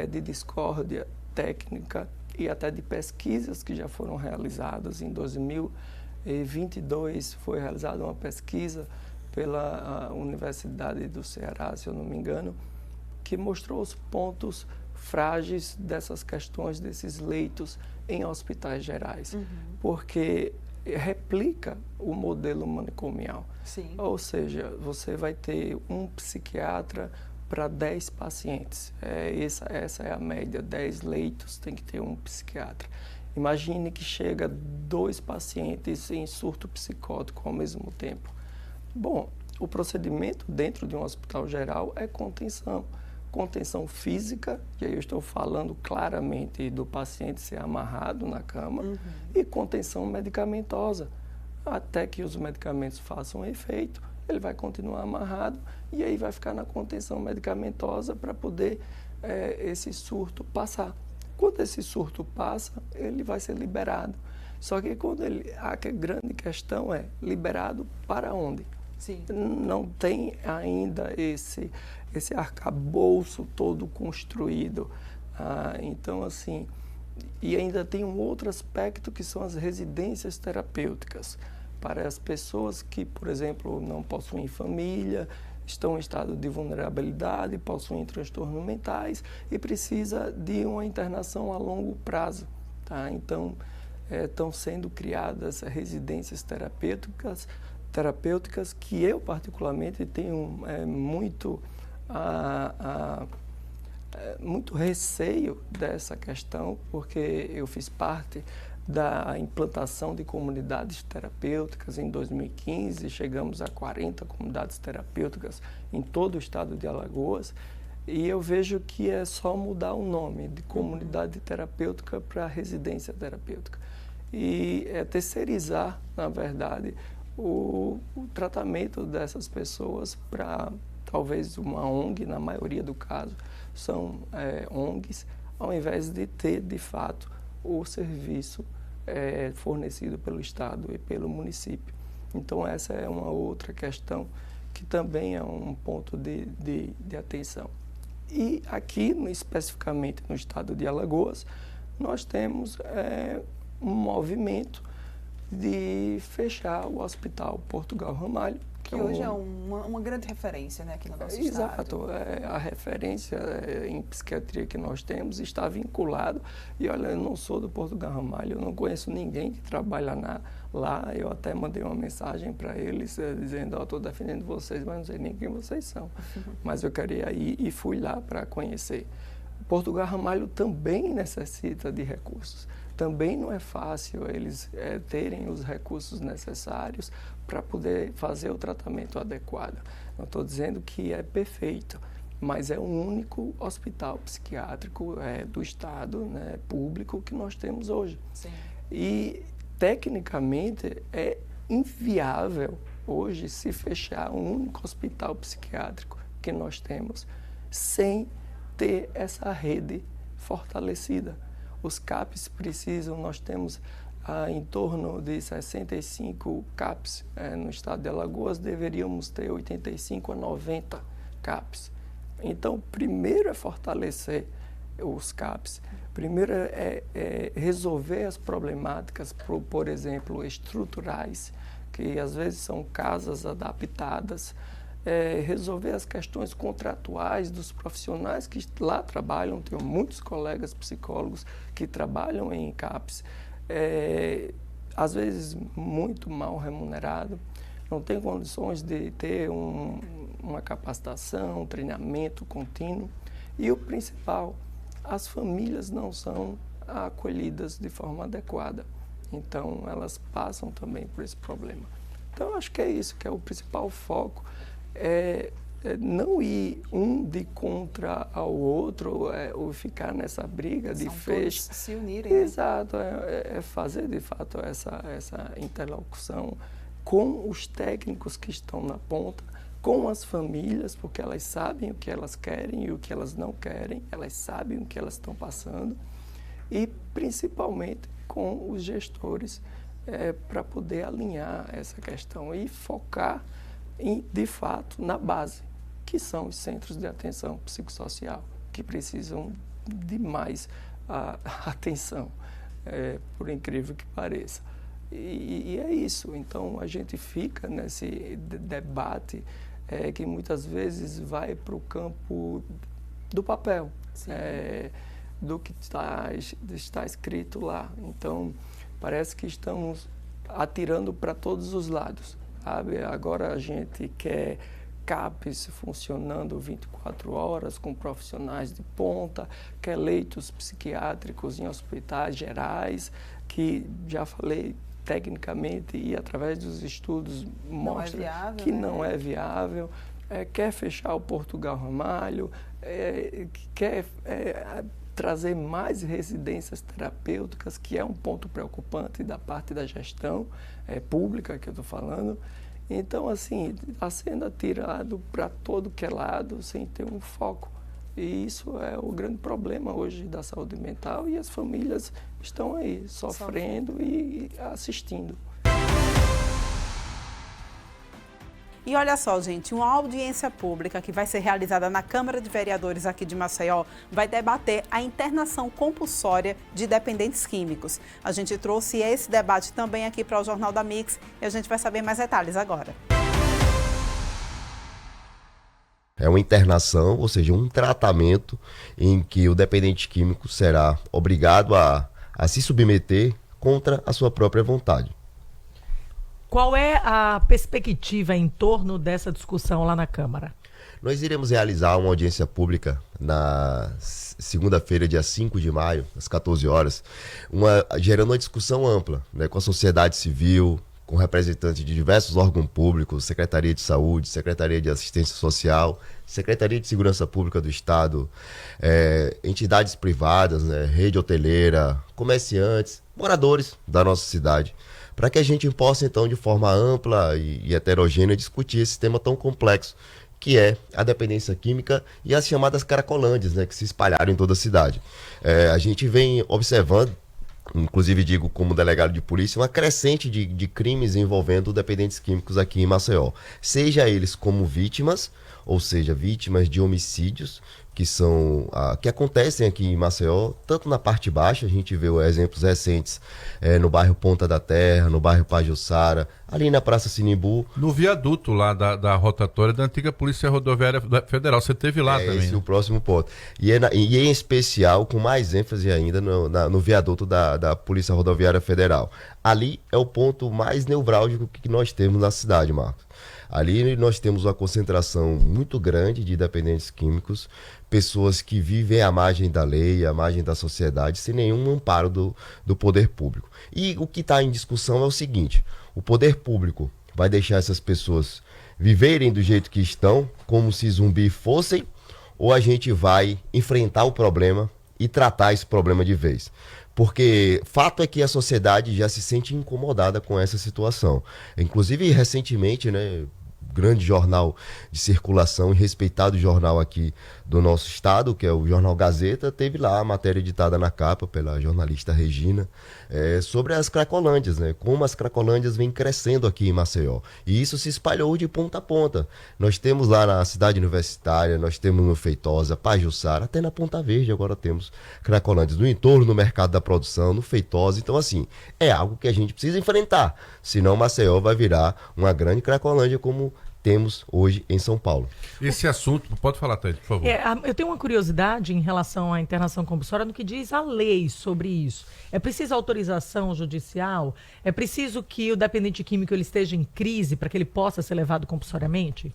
de discórdia técnica e até de pesquisas que já foram realizadas. Em 2022 foi realizada uma pesquisa pela Universidade do Ceará, se eu não me engano, que mostrou os pontos frágeis dessas questões, desses leitos em hospitais gerais, porque replica o modelo manicomial. Sim. Ou seja, você vai ter um psiquiatra para 10 pacientes. Essa é a média, 10 leitos tem que ter um psiquiatra. Imagine que chega 2 pacientes em surto psicótico ao mesmo tempo. Bom, o procedimento dentro de um hospital geral é contenção. Contenção física, e aí eu estou falando claramente do paciente ser amarrado na cama, e contenção medicamentosa. Até que os medicamentos façam efeito, ele vai continuar amarrado e aí vai ficar na contenção medicamentosa para poder esse surto passar. Quando esse surto passa, ele vai ser liberado. Só que a grande questão é liberado para onde? Sim. Não tem ainda esse arcabouço todo construído. Então, assim, e ainda tem um outro aspecto que são as residências terapêuticas. Para as pessoas que, por exemplo, não possuem família, estão em estado de vulnerabilidade, possuem transtornos mentais e precisa de uma internação a longo prazo. Tá? Então, estão sendo criadas residências terapêuticas que eu, particularmente, tenho muito receio dessa questão, porque eu fiz parte da implantação de comunidades terapêuticas em 2015, chegamos a 40 comunidades terapêuticas em todo o estado de Alagoas, e eu vejo que é só mudar o nome de comunidade terapêutica para residência terapêutica. E é terceirizar, na verdade, o tratamento dessas pessoas para talvez uma ONG, na maioria do caso, são ONGs, ao invés de ter, de fato, o serviço fornecido pelo Estado e pelo município. Então, essa é uma outra questão que também é um ponto de atenção. E aqui, especificamente no estado de Alagoas, nós temos um movimento de fechar o Hospital Portugal Ramalho, que hoje é uma grande referência, né, aqui no nosso estado. Exato. A referência em psiquiatria que nós temos está vinculado. E olha, eu não sou do Portugal Ramalho, eu não conheço ninguém que trabalha lá. Eu até mandei uma mensagem para eles dizendo, estou defendendo vocês, mas não sei nem quem vocês são. Mas eu queria ir e fui lá para conhecer. Portugal Ramalho também necessita de recursos. Também não é fácil eles terem os recursos necessários para poder fazer o tratamento adequado. Não estou dizendo que é perfeito, mas é o único hospital psiquiátrico do Estado, né, público, que nós temos hoje. Sim. E, tecnicamente, é inviável hoje se fechar um único hospital psiquiátrico que nós temos sem ter essa rede fortalecida. Os CAPs precisam, nós temos em torno de 65 CAPs no estado de Alagoas, deveríamos ter 85 a 90 CAPs. Então, primeiro é fortalecer os CAPs, primeiro é resolver as problemáticas, por exemplo, estruturais, que às vezes são casas adaptadas, resolver as questões contratuais dos profissionais que lá trabalham. Tenho muitos colegas psicólogos que trabalham em CAPs, às vezes muito mal remunerado, não tem condições de ter uma capacitação, um treinamento contínuo. E o principal, as famílias não são acolhidas de forma adequada. Então, elas passam também por esse problema. Então, eu acho que é isso, que é o principal foco. Não ir um de contra ao outro, ou ficar nessa briga de fecho. Todos se unirem. Exato, fazer de fato essa interlocução com os técnicos que estão na ponta, com as famílias, porque elas sabem o que elas querem e o que elas não querem, elas sabem o que elas estão passando, e principalmente com os gestores para poder alinhar essa questão e focar de fato, na base, que são os centros de atenção psicossocial, que precisam de mais atenção, por incrível que pareça. E é isso. Então, a gente fica nesse debate que muitas vezes vai para o campo do papel, do que está escrito lá. Então, parece que estamos atirando para todos os lados. Sabe? Agora a gente quer CAPs funcionando 24 horas, com profissionais de ponta, quer leitos psiquiátricos em hospitais gerais, que já falei tecnicamente e através dos estudos mostra que não é viável, quer fechar o Portugal Ramalho, quer trazer mais residências terapêuticas, que é um ponto preocupante da parte da gestão pública que eu estou falando. Então, assim, está sendo atirado para todo que é lado, sem ter um foco. E isso é o grande problema hoje da saúde mental, e as famílias estão aí, sofrendo e assistindo. E olha só, gente, uma audiência pública que vai ser realizada na Câmara de Vereadores aqui de Maceió vai debater a internação compulsória de dependentes químicos. A gente trouxe esse debate também aqui para o Jornal da Mix e a gente vai saber mais detalhes agora. É uma internação, ou seja, um tratamento em que o dependente químico será obrigado a se submeter contra a sua própria vontade. Qual é a perspectiva em torno dessa discussão lá na Câmara? Nós iremos realizar uma audiência pública na segunda-feira, dia 5 de maio, às 14 horas, gerando uma discussão ampla, né, com a sociedade civil, com representantes de diversos órgãos públicos, Secretaria de Saúde, Secretaria de Assistência Social, Secretaria de Segurança Pública do Estado, entidades privadas, né, rede hoteleira, comerciantes, moradores da nossa cidade, para que a gente possa, então, de forma ampla e heterogênea, discutir esse tema tão complexo, que é a dependência química e as chamadas cracolândias, né, que se espalharam em toda a cidade. A gente vem observando, inclusive digo como delegado de polícia, uma crescente de crimes envolvendo dependentes químicos aqui em Maceió. Seja eles como vítimas, ou seja, vítimas de homicídios, que acontecem aqui em Maceió, tanto na parte baixa, a gente vê exemplos recentes no bairro Ponta da Terra, no bairro Pajuçara, ali na Praça Sinimbu. No viaduto lá da rotatória da antiga Polícia Rodoviária Federal, você esteve lá também. Esse é o próximo ponto. E em especial, com mais ênfase ainda, no viaduto da Polícia Rodoviária Federal. Ali é o ponto mais nevrálgico que nós temos na cidade, Marcos. Ali nós temos uma concentração muito grande de dependentes químicos, pessoas que vivem à margem da lei, à margem da sociedade, sem nenhum amparo do poder público. E o que está em discussão é o seguinte: o poder público vai deixar essas pessoas viverem do jeito que estão, como se zumbi fossem, ou a gente vai enfrentar o problema e tratar esse problema de vez? Porque fato é que a sociedade já se sente incomodada com essa situação. Inclusive, recentemente, né, grande jornal de circulação e respeitado jornal aqui do nosso estado, que é o Jornal Gazeta, teve lá a matéria editada na capa pela jornalista Regina, sobre as cracolândias, né? Como as cracolândias vêm crescendo aqui em Maceió. E isso se espalhou de ponta a ponta. Nós temos lá na cidade universitária, nós temos no Feitosa, Pajuçara, até na Ponta Verde agora temos cracolândias, no entorno do mercado da produção, no Feitosa. Então, assim, é algo que a gente precisa enfrentar. Senão Maceió vai virar uma grande cracolândia como temos hoje em São Paulo. Esse assunto, pode falar, Thaís, por favor. Eu tenho uma curiosidade em relação à internação compulsória no que diz a lei sobre isso. É preciso autorização judicial? É preciso que o dependente químico ele esteja em crise para que ele possa ser levado compulsoriamente?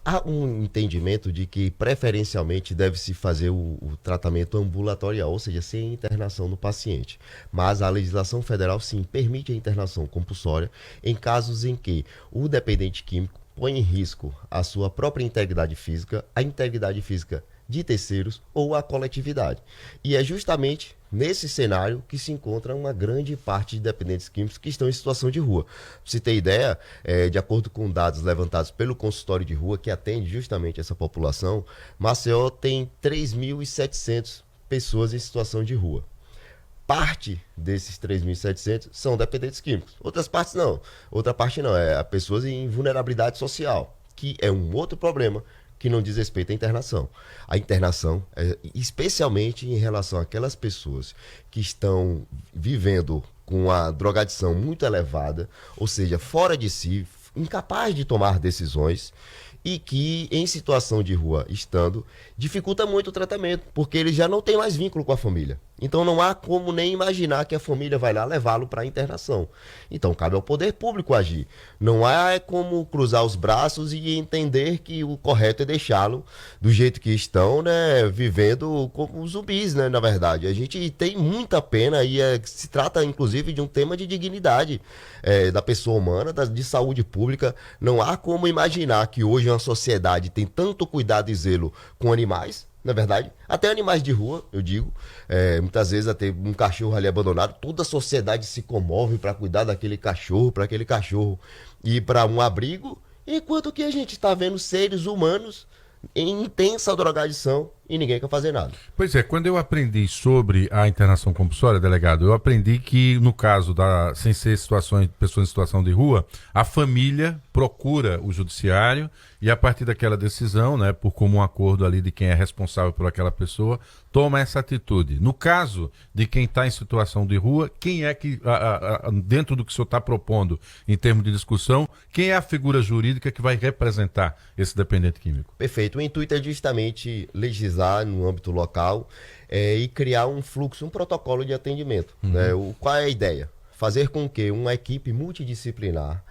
Há um entendimento de que preferencialmente deve-se fazer o tratamento ambulatorial, ou seja, sem internação do paciente. Mas a legislação federal, sim, permite a internação compulsória em casos em que o dependente químico põe em risco a sua própria integridade física, a integridade física de terceiros ou a coletividade. E é justamente nesse cenário que se encontra uma grande parte de dependentes químicos que estão em situação de rua. Pra você ter ideia, de acordo com dados levantados pelo consultório de rua, que atende justamente essa população, Maceió tem 3.700 pessoas em situação de rua. Parte desses 3.700 são dependentes químicos. Outras partes não. Outra parte não. É pessoas em vulnerabilidade social, que é um outro problema que não diz respeito à internação. A internação, especialmente em relação àquelas pessoas que estão vivendo com a drogadição muito elevada, ou seja, fora de si, incapaz de tomar decisões, e que, em situação de rua estando, dificulta muito o tratamento, porque ele já não tem mais vínculo com a família. Então não há como nem imaginar que a família vai lá levá-lo para a internação. Então cabe ao poder público agir. Não há como cruzar os braços e entender que o correto é deixá-lo do jeito que estão, né, vivendo como zumbis, né, na verdade. A gente tem muita pena e se trata inclusive de um tema de dignidade da pessoa humana, de saúde pública. Não há como imaginar que hoje uma sociedade tem tanto cuidado e zelo com animais, na verdade, até animais de rua, eu digo, muitas vezes até um cachorro ali abandonado, toda a sociedade se comove para cuidar daquele cachorro, para aquele cachorro ir para um abrigo, enquanto que a gente está vendo seres humanos em intensa drogadição e ninguém quer fazer nada. Pois é, quando eu aprendi sobre a internação compulsória, delegado, eu aprendi que no caso sem ser pessoas em situação de rua, a família procura o judiciário e a partir daquela decisão, né, por comum acordo ali de quem é responsável por aquela pessoa, toma essa atitude. No caso de quem está em situação de rua, quem é que, dentro do que o senhor está propondo em termos de discussão, quem é a figura jurídica que vai representar esse dependente químico? Perfeito. O intuito é justamente legislar no âmbito local e criar um fluxo, um protocolo de atendimento. Né? Qual é a ideia? Fazer com que uma equipe multidisciplinar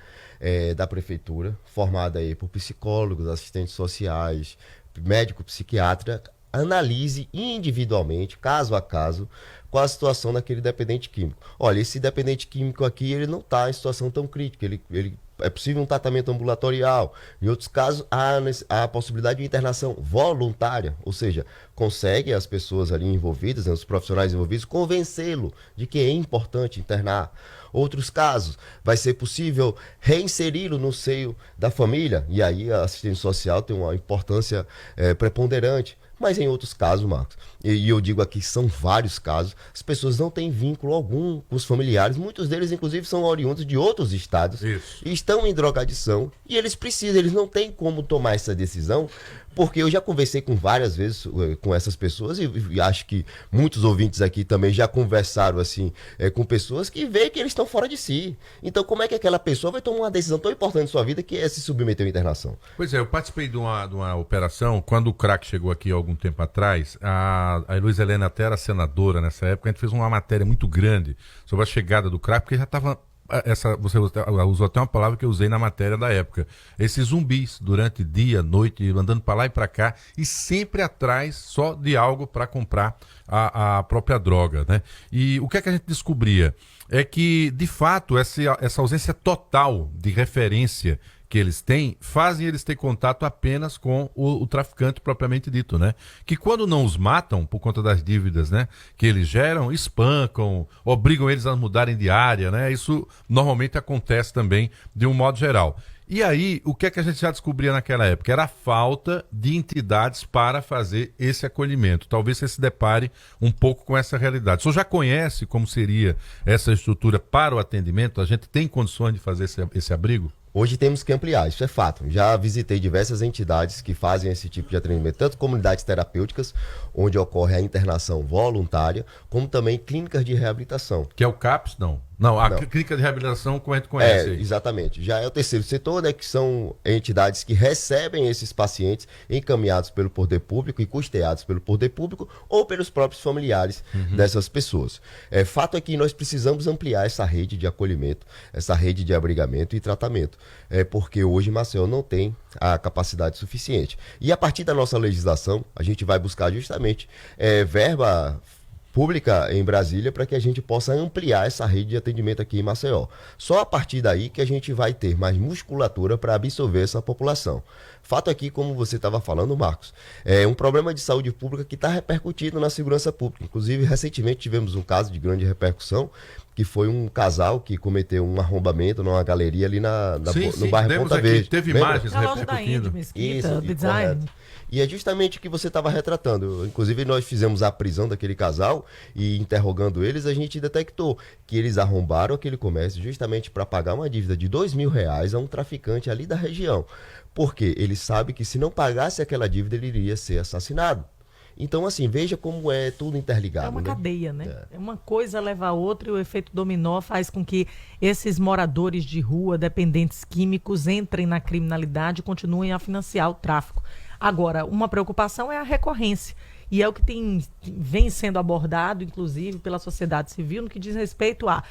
da prefeitura, formada aí por psicólogos, assistentes sociais, médico, psiquiatra, analise individualmente, caso a caso, qual a situação daquele dependente químico. Olha, esse dependente químico aqui, ele não está em situação tão crítica, ele é possível um tratamento ambulatorial. Em outros casos, há a possibilidade de internação voluntária, ou seja, consegue as pessoas ali envolvidas, os profissionais envolvidos, convencê-lo de que é importante internar. Outros casos, vai ser possível reinseri-lo no seio da família, e aí a assistência social tem uma importância preponderante. Mas em outros casos, Marcos, e eu digo aqui, são vários casos, as pessoas não têm vínculo algum com os familiares, muitos deles inclusive são oriundos de outros estados. Isso. E estão em drogadição e eles não têm como tomar essa decisão, porque eu já conversei com várias vezes com essas pessoas e acho que muitos ouvintes aqui também já conversaram assim com pessoas que veem que eles estão fora de si. Então como é que aquela pessoa vai tomar uma decisão tão importante em sua vida que é se submeter à internação? Pois é, eu participei de uma operação, quando o crack chegou aqui há algum tempo atrás, a Luiz Helena até era senadora nessa época, a gente fez uma matéria muito grande sobre a chegada do crack, porque já estava... você usou até uma palavra que eu usei na matéria da época. Esses zumbis, durante dia, noite, andando para lá e para cá, e sempre atrás só de algo para comprar a própria droga, né? E o que é que a gente descobria? É que, de fato, essa ausência total de referência que eles têm, fazem eles ter contato apenas com o traficante propriamente dito, né? Que quando não os matam, por conta das dívidas, né, que eles geram, espancam, obrigam eles a mudarem de área, né? Isso normalmente acontece também de um modo geral. E aí, o que é que a gente já descobria naquela época? Era a falta de entidades para fazer esse acolhimento. Talvez você se depare um pouco com essa realidade. O senhor já conhece como seria essa estrutura para o atendimento? A gente tem condições de fazer esse abrigo? Hoje temos que ampliar, isso é fato. Já visitei diversas entidades que fazem esse tipo de atendimento, tanto comunidades terapêuticas, onde ocorre a internação voluntária, como também clínicas de reabilitação. Que é o CAPS, não? Não, a clínica de reabilitação como a gente conhece. Exatamente. Já é o terceiro setor, né, que são entidades que recebem esses pacientes encaminhados pelo poder público e custeados pelo poder público ou pelos próprios familiares dessas pessoas. Fato é que nós precisamos ampliar essa rede de acolhimento, essa rede de abrigamento e tratamento, porque hoje Maceió não tem a capacidade suficiente. E a partir da nossa legislação, a gente vai buscar justamente verba pública em Brasília para que a gente possa ampliar essa rede de atendimento aqui em Maceió. Só a partir daí que a gente vai ter mais musculatura para absorver essa população. Fato aqui, como você estava falando, Marcos, é um problema de saúde pública que está repercutindo na segurança pública. Inclusive, recentemente tivemos um caso de grande repercussão, que foi um casal que cometeu um arrombamento numa galeria ali no bairro Ponta Verde. Teve imagens repercutindo. Isso, design. E é justamente o que você estava retratando. Inclusive, nós fizemos a prisão daquele casal e, interrogando eles, a gente detectou que eles arrombaram aquele comércio justamente para pagar uma dívida de R$2.000 a um traficante ali da região. Porque ele sabe que se não pagasse aquela dívida, ele iria ser assassinado. Então, assim, veja como é tudo interligado. É uma né? cadeia, né? É uma coisa leva a outra e o efeito dominó faz com que esses moradores de rua, dependentes químicos, entrem na criminalidade e continuem a financiar o tráfico. Agora, uma preocupação é a recorrência. E é o que vem sendo abordado, inclusive, pela sociedade civil, no que diz respeito a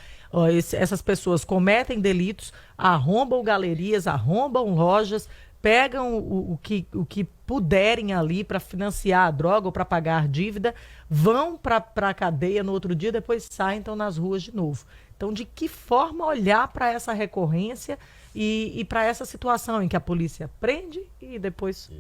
essas pessoas cometem delitos, arrombam galerias, arrombam lojas, pegam o que puderem ali para financiar a droga ou para pagar a dívida, vão para a cadeia no outro dia, depois saem, estão nas ruas de novo. Então, de que forma olhar para essa recorrência e para essa situação em que a polícia prende e depois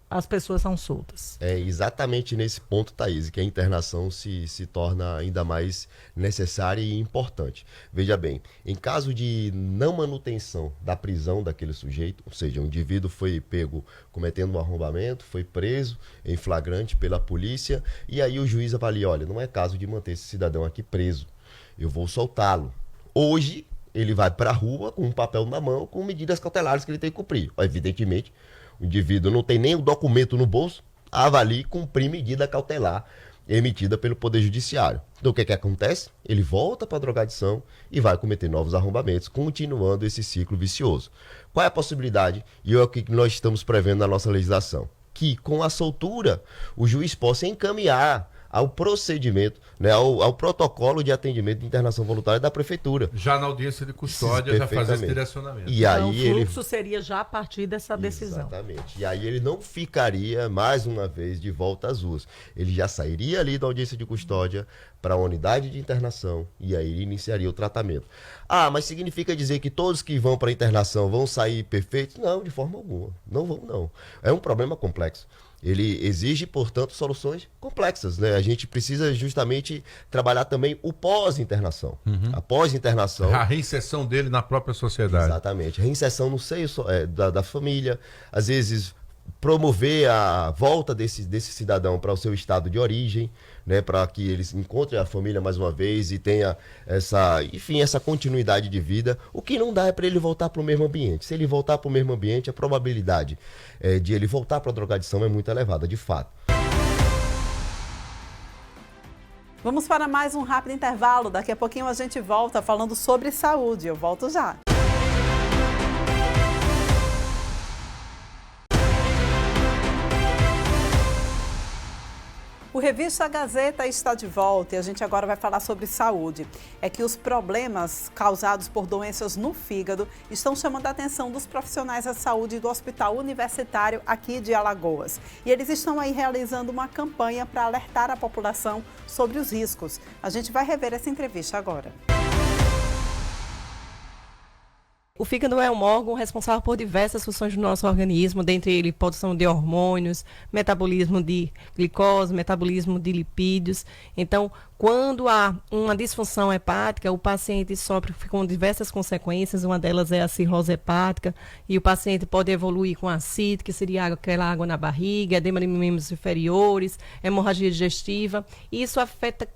as pessoas são soltas? É exatamente nesse ponto, Thaís, que a internação se torna ainda mais necessária e importante. Veja bem, em caso de não manutenção da prisão daquele sujeito, ou seja, o indivíduo foi pego cometendo um arrombamento, foi preso em flagrante pela polícia, e aí o juiz avalia, olha, não é caso de manter esse cidadão aqui preso, eu vou soltá-lo. Hoje, ele vai para a rua com um papel na mão, com medidas cautelares que ele tem que cumprir. Evidentemente, o indivíduo não tem nem o documento no bolso, avalie cumprir medida cautelar emitida pelo Poder Judiciário. Então o que acontece? Ele volta para a drogadição e vai cometer novos arrombamentos, continuando esse ciclo vicioso. Qual é a possibilidade? E é o que nós estamos prevendo na nossa legislação. Que com a soltura, o juiz possa encaminhar ao procedimento, né, ao protocolo de atendimento de internação voluntária da prefeitura. Já na audiência de custódia, já faz esse direcionamento. E então, aí o fluxo seria já a partir dessa decisão. Exatamente. E aí ele não ficaria, mais uma vez, de volta às ruas. Ele já sairia ali da audiência de custódia para a unidade de internação e aí ele iniciaria o tratamento. Ah, mas significa dizer que todos que vão para a internação vão sair perfeitos? Não, de forma alguma. Não vão, não. É um problema complexo. Ele exige, portanto, soluções complexas, né? A gente precisa justamente trabalhar também o pós-internação. A pós-internação... A reinserção dele na própria sociedade. Exatamente. Reinserção no seio da família, às vezes promover a volta desse cidadão para o seu estado de origem, né, para que eles encontrem a família mais uma vez e tenha essa continuidade de vida. O que não dá é para ele voltar para o mesmo ambiente. Se ele voltar para o mesmo ambiente, a probabilidade de ele voltar para a drogadição é muito elevada, de fato. Vamos para mais um rápido intervalo. Daqui a pouquinho a gente volta falando sobre saúde. Eu volto já. O Revista Gazeta está de volta e a gente agora vai falar sobre saúde. É que os problemas causados por doenças no fígado estão chamando a atenção dos profissionais da saúde do Hospital Universitário aqui de Alagoas. E eles estão aí realizando uma campanha para alertar a população sobre os riscos. A gente vai rever essa entrevista agora. O fígado é um órgão responsável por diversas funções do nosso organismo, dentre eles produção de hormônios, metabolismo de glicose, metabolismo de lipídios. Então, quando há uma disfunção hepática, o paciente sofre com diversas consequências, uma delas é a cirrose hepática, e o paciente pode evoluir com ascite, que seria aquela água na barriga, edema de membros inferiores, hemorragia digestiva, e isso afeta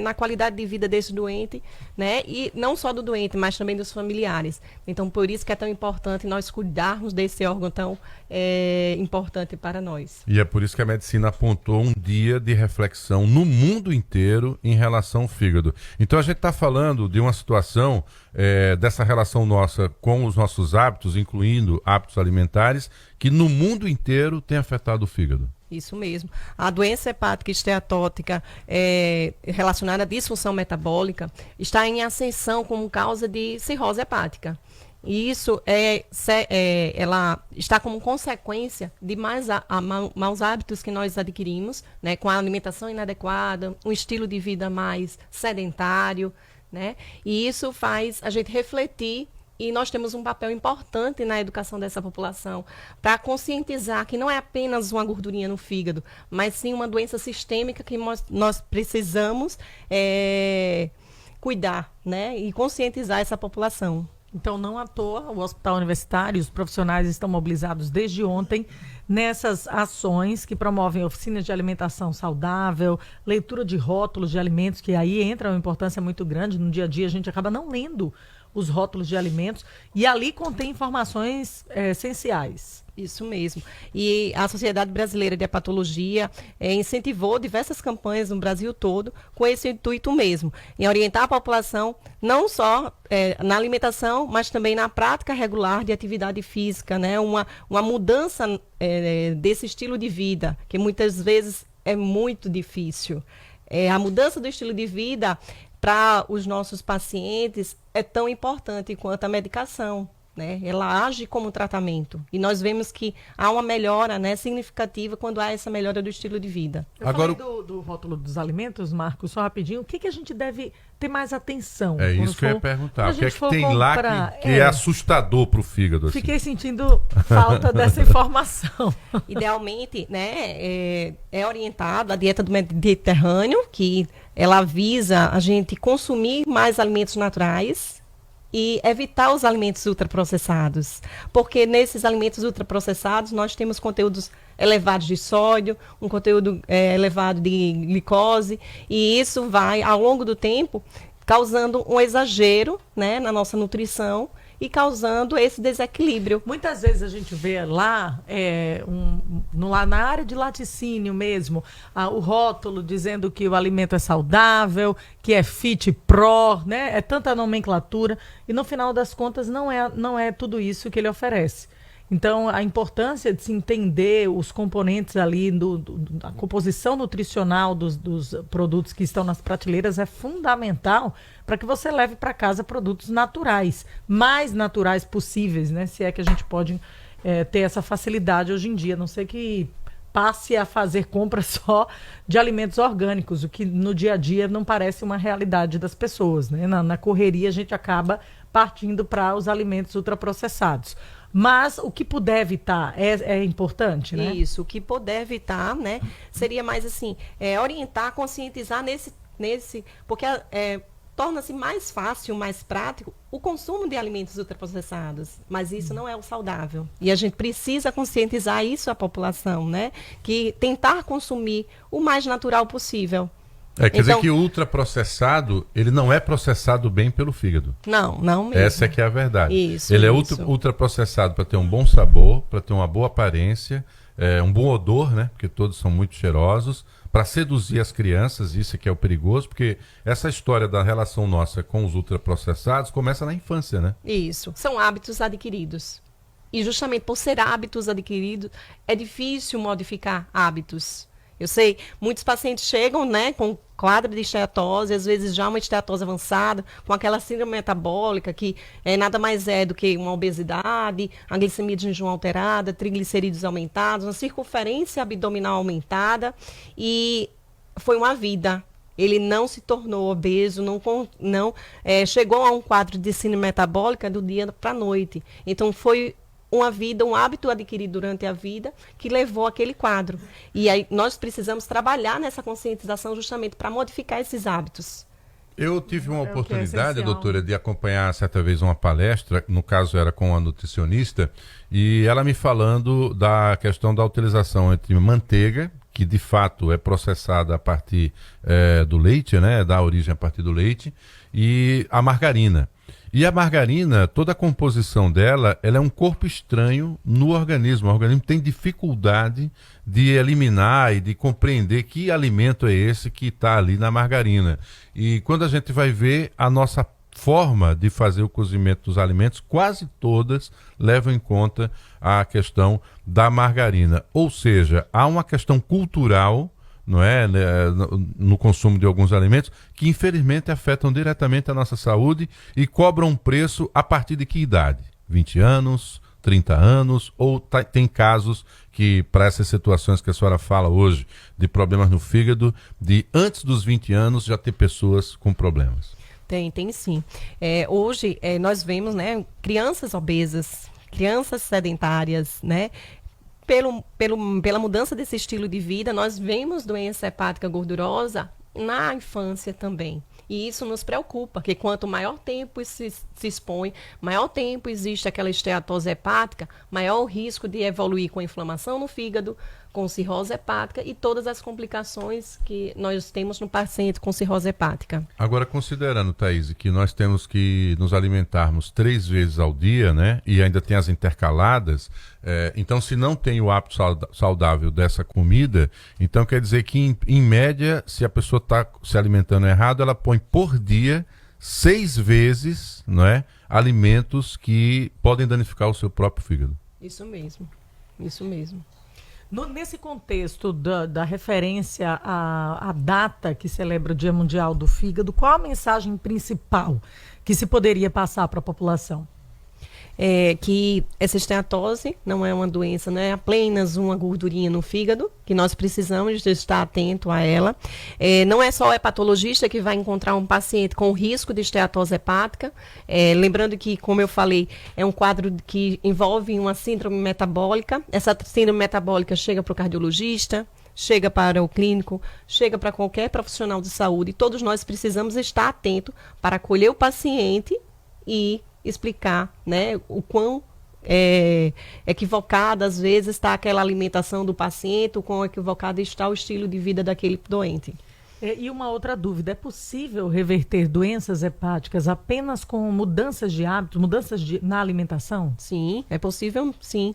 na qualidade de vida desse doente, né? E não só do doente, mas também dos familiares. Então, por isso que é tão importante nós cuidarmos desse órgão tão importante para nós. E é por isso que a medicina apontou um dia de reflexão no mundo inteiro em relação ao fígado. Então, a gente está falando de uma situação dessa relação nossa com os nossos hábitos, incluindo hábitos alimentares, que no mundo inteiro tem afetado o fígado. Isso mesmo. A doença hepática esteatótica relacionada à disfunção metabólica está em ascensão como causa de cirrose hepática. E isso ela está como consequência de maus hábitos que nós adquirimos, né, com a alimentação inadequada, um estilo de vida mais sedentário, né? E isso faz a gente refletir. E nós temos um papel importante na educação dessa população para conscientizar que não é apenas uma gordurinha no fígado, mas sim uma doença sistêmica que nós precisamos cuidar, né? E conscientizar essa população. Então, não à toa, o Hospital Universitário, os profissionais estão mobilizados desde ontem nessas ações que promovem oficinas de alimentação saudável, leitura de rótulos de alimentos, que aí entra uma importância muito grande. No dia a dia, a gente acaba não lendo os rótulos de alimentos, e ali contém informações essenciais. Isso mesmo. E a Sociedade Brasileira de Hepatologia incentivou diversas campanhas no Brasil todo com esse intuito mesmo, em orientar a população não só na alimentação, mas também na prática regular de atividade física, né? Uma mudança desse estilo de vida, que muitas vezes é muito difícil. A mudança do estilo de vida para os nossos pacientes é tão importante quanto a medicação. Né? Ela age como tratamento. E nós vemos que há uma melhora, né, significativa quando há essa melhora do estilo de vida. Agora, falei do rótulo dos alimentos, Marcos, só rapidinho. O que a gente deve ter mais atenção? É isso que eu ia perguntar. O que é que tem lá que é assustador para o fígado? Assim? Fiquei sentindo falta dessa informação. Idealmente, né, é orientado a dieta do Mediterrâneo, que ela visa a gente consumir mais alimentos naturais e evitar os alimentos ultraprocessados, porque nesses alimentos ultraprocessados nós temos conteúdos elevados de sódio, um conteúdo elevado de glicose, e isso vai, ao longo do tempo, causando um exagero, né, na nossa nutrição e causando esse desequilíbrio. Muitas vezes a gente vê lá, na área de laticínio mesmo, o rótulo dizendo que o alimento é saudável, que é fit pro, né? É tanta nomenclatura, e no final das contas não é tudo isso que ele oferece. Então, a importância de se entender os componentes ali, da composição nutricional dos produtos que estão nas prateleiras é fundamental para que você leve para casa produtos naturais, mais naturais possíveis, né? Se é que a gente pode ter essa facilidade hoje em dia, a não ser que passe a fazer compra só de alimentos orgânicos, o que no dia a dia não parece uma realidade das pessoas, né? Na correria a gente acaba partindo para os alimentos ultraprocessados. Mas o que puder evitar é importante, né? Isso, o que puder evitar, né? Seria mais assim, orientar, conscientizar nesse porque torna-se mais fácil, mais prático o consumo de alimentos ultraprocessados, mas isso não é o saudável. E a gente precisa conscientizar isso à população, né? Que tentar consumir o mais natural possível. Quer dizer que o ultraprocessado, ele não é processado bem pelo fígado. Não mesmo. Essa é que é a verdade. Isso, ele é ultraprocessado para ter um bom sabor, para ter uma boa aparência, um bom odor, né? Porque todos são muito cheirosos, para seduzir as crianças, isso é que é o perigoso, porque essa história da relação nossa com os ultraprocessados começa na infância, né? Isso, são hábitos adquiridos. E justamente por ser hábitos adquiridos, é difícil modificar hábitos. Eu sei, muitos pacientes chegam, né, com quadro de esteatose, às vezes já uma esteatose avançada, com aquela síndrome metabólica, que nada mais é do que uma obesidade, a glicemia de jejum alterada, triglicerídeos aumentados, uma circunferência abdominal aumentada, e foi uma vida. Ele não se tornou obeso, não chegou a um quadro de síndrome metabólica do dia para a noite. Então, foi uma vida, um hábito adquirido durante a vida que levou àquele quadro. E aí nós precisamos trabalhar nessa conscientização justamente para modificar esses hábitos. Eu tive uma oportunidade, doutora, de acompanhar certa vez uma palestra, no caso era com a nutricionista, e ela me falando da questão da utilização entre manteiga, que de fato é processada a partir do leite, né, dá origem a partir do leite, e a margarina. E a margarina, toda a composição dela, ela é um corpo estranho no organismo. O organismo tem dificuldade de eliminar e de compreender que alimento é esse que está ali na margarina. E quando a gente vai ver, a nossa forma de fazer o cozimento dos alimentos, quase todas levam em conta a questão da margarina. Ou seja, há uma questão cultural, não é, no consumo de alguns alimentos, que infelizmente afetam diretamente a nossa saúde e cobram um preço a partir de que idade? 20 anos, 30 anos, ou tem casos que, para essas situações que a senhora fala hoje, de problemas no fígado, de antes dos 20 anos já ter pessoas com problemas? Tem sim. Hoje nós vemos, né, crianças obesas, crianças sedentárias, né? Pela mudança desse estilo de vida, nós vemos doença hepática gordurosa na infância também. E isso nos preocupa, porque quanto maior tempo se expõe, maior tempo existe aquela esteatose hepática, maior o risco de evoluir com inflamação no fígado, com cirrose hepática e todas as complicações que nós temos no paciente com cirrose hepática. Agora, considerando, Thaís, que nós temos que nos alimentarmos 3 vezes ao dia, né? E ainda tem as intercaladas, então se não tem o hábito saudável dessa comida, então quer dizer que, em média, se a pessoa está se alimentando errado, ela põe por dia 6 vezes, não é, alimentos que podem danificar o seu próprio fígado. Isso mesmo, isso mesmo. Nesse contexto da referência à data que celebra o Dia Mundial do Fígado, qual a mensagem principal que se poderia passar para a população? Que essa esteatose não é uma doença, não é apenas uma gordurinha no fígado, que nós precisamos de estar atento a ela. Não é só o hepatologista que vai encontrar um paciente com risco de esteatose hepática. Lembrando que, como eu falei, é um quadro que envolve uma síndrome metabólica. Essa síndrome metabólica chega para o cardiologista, chega para o clínico, chega para qualquer profissional de saúde. Todos nós precisamos estar atentos para acolher o paciente e explicar, né, o quão equivocada às vezes está aquela alimentação do paciente, o quão equivocado está o estilo de vida daquele doente. E uma outra dúvida, é possível reverter doenças hepáticas apenas com mudanças de hábitos, na alimentação? Sim, é possível, sim.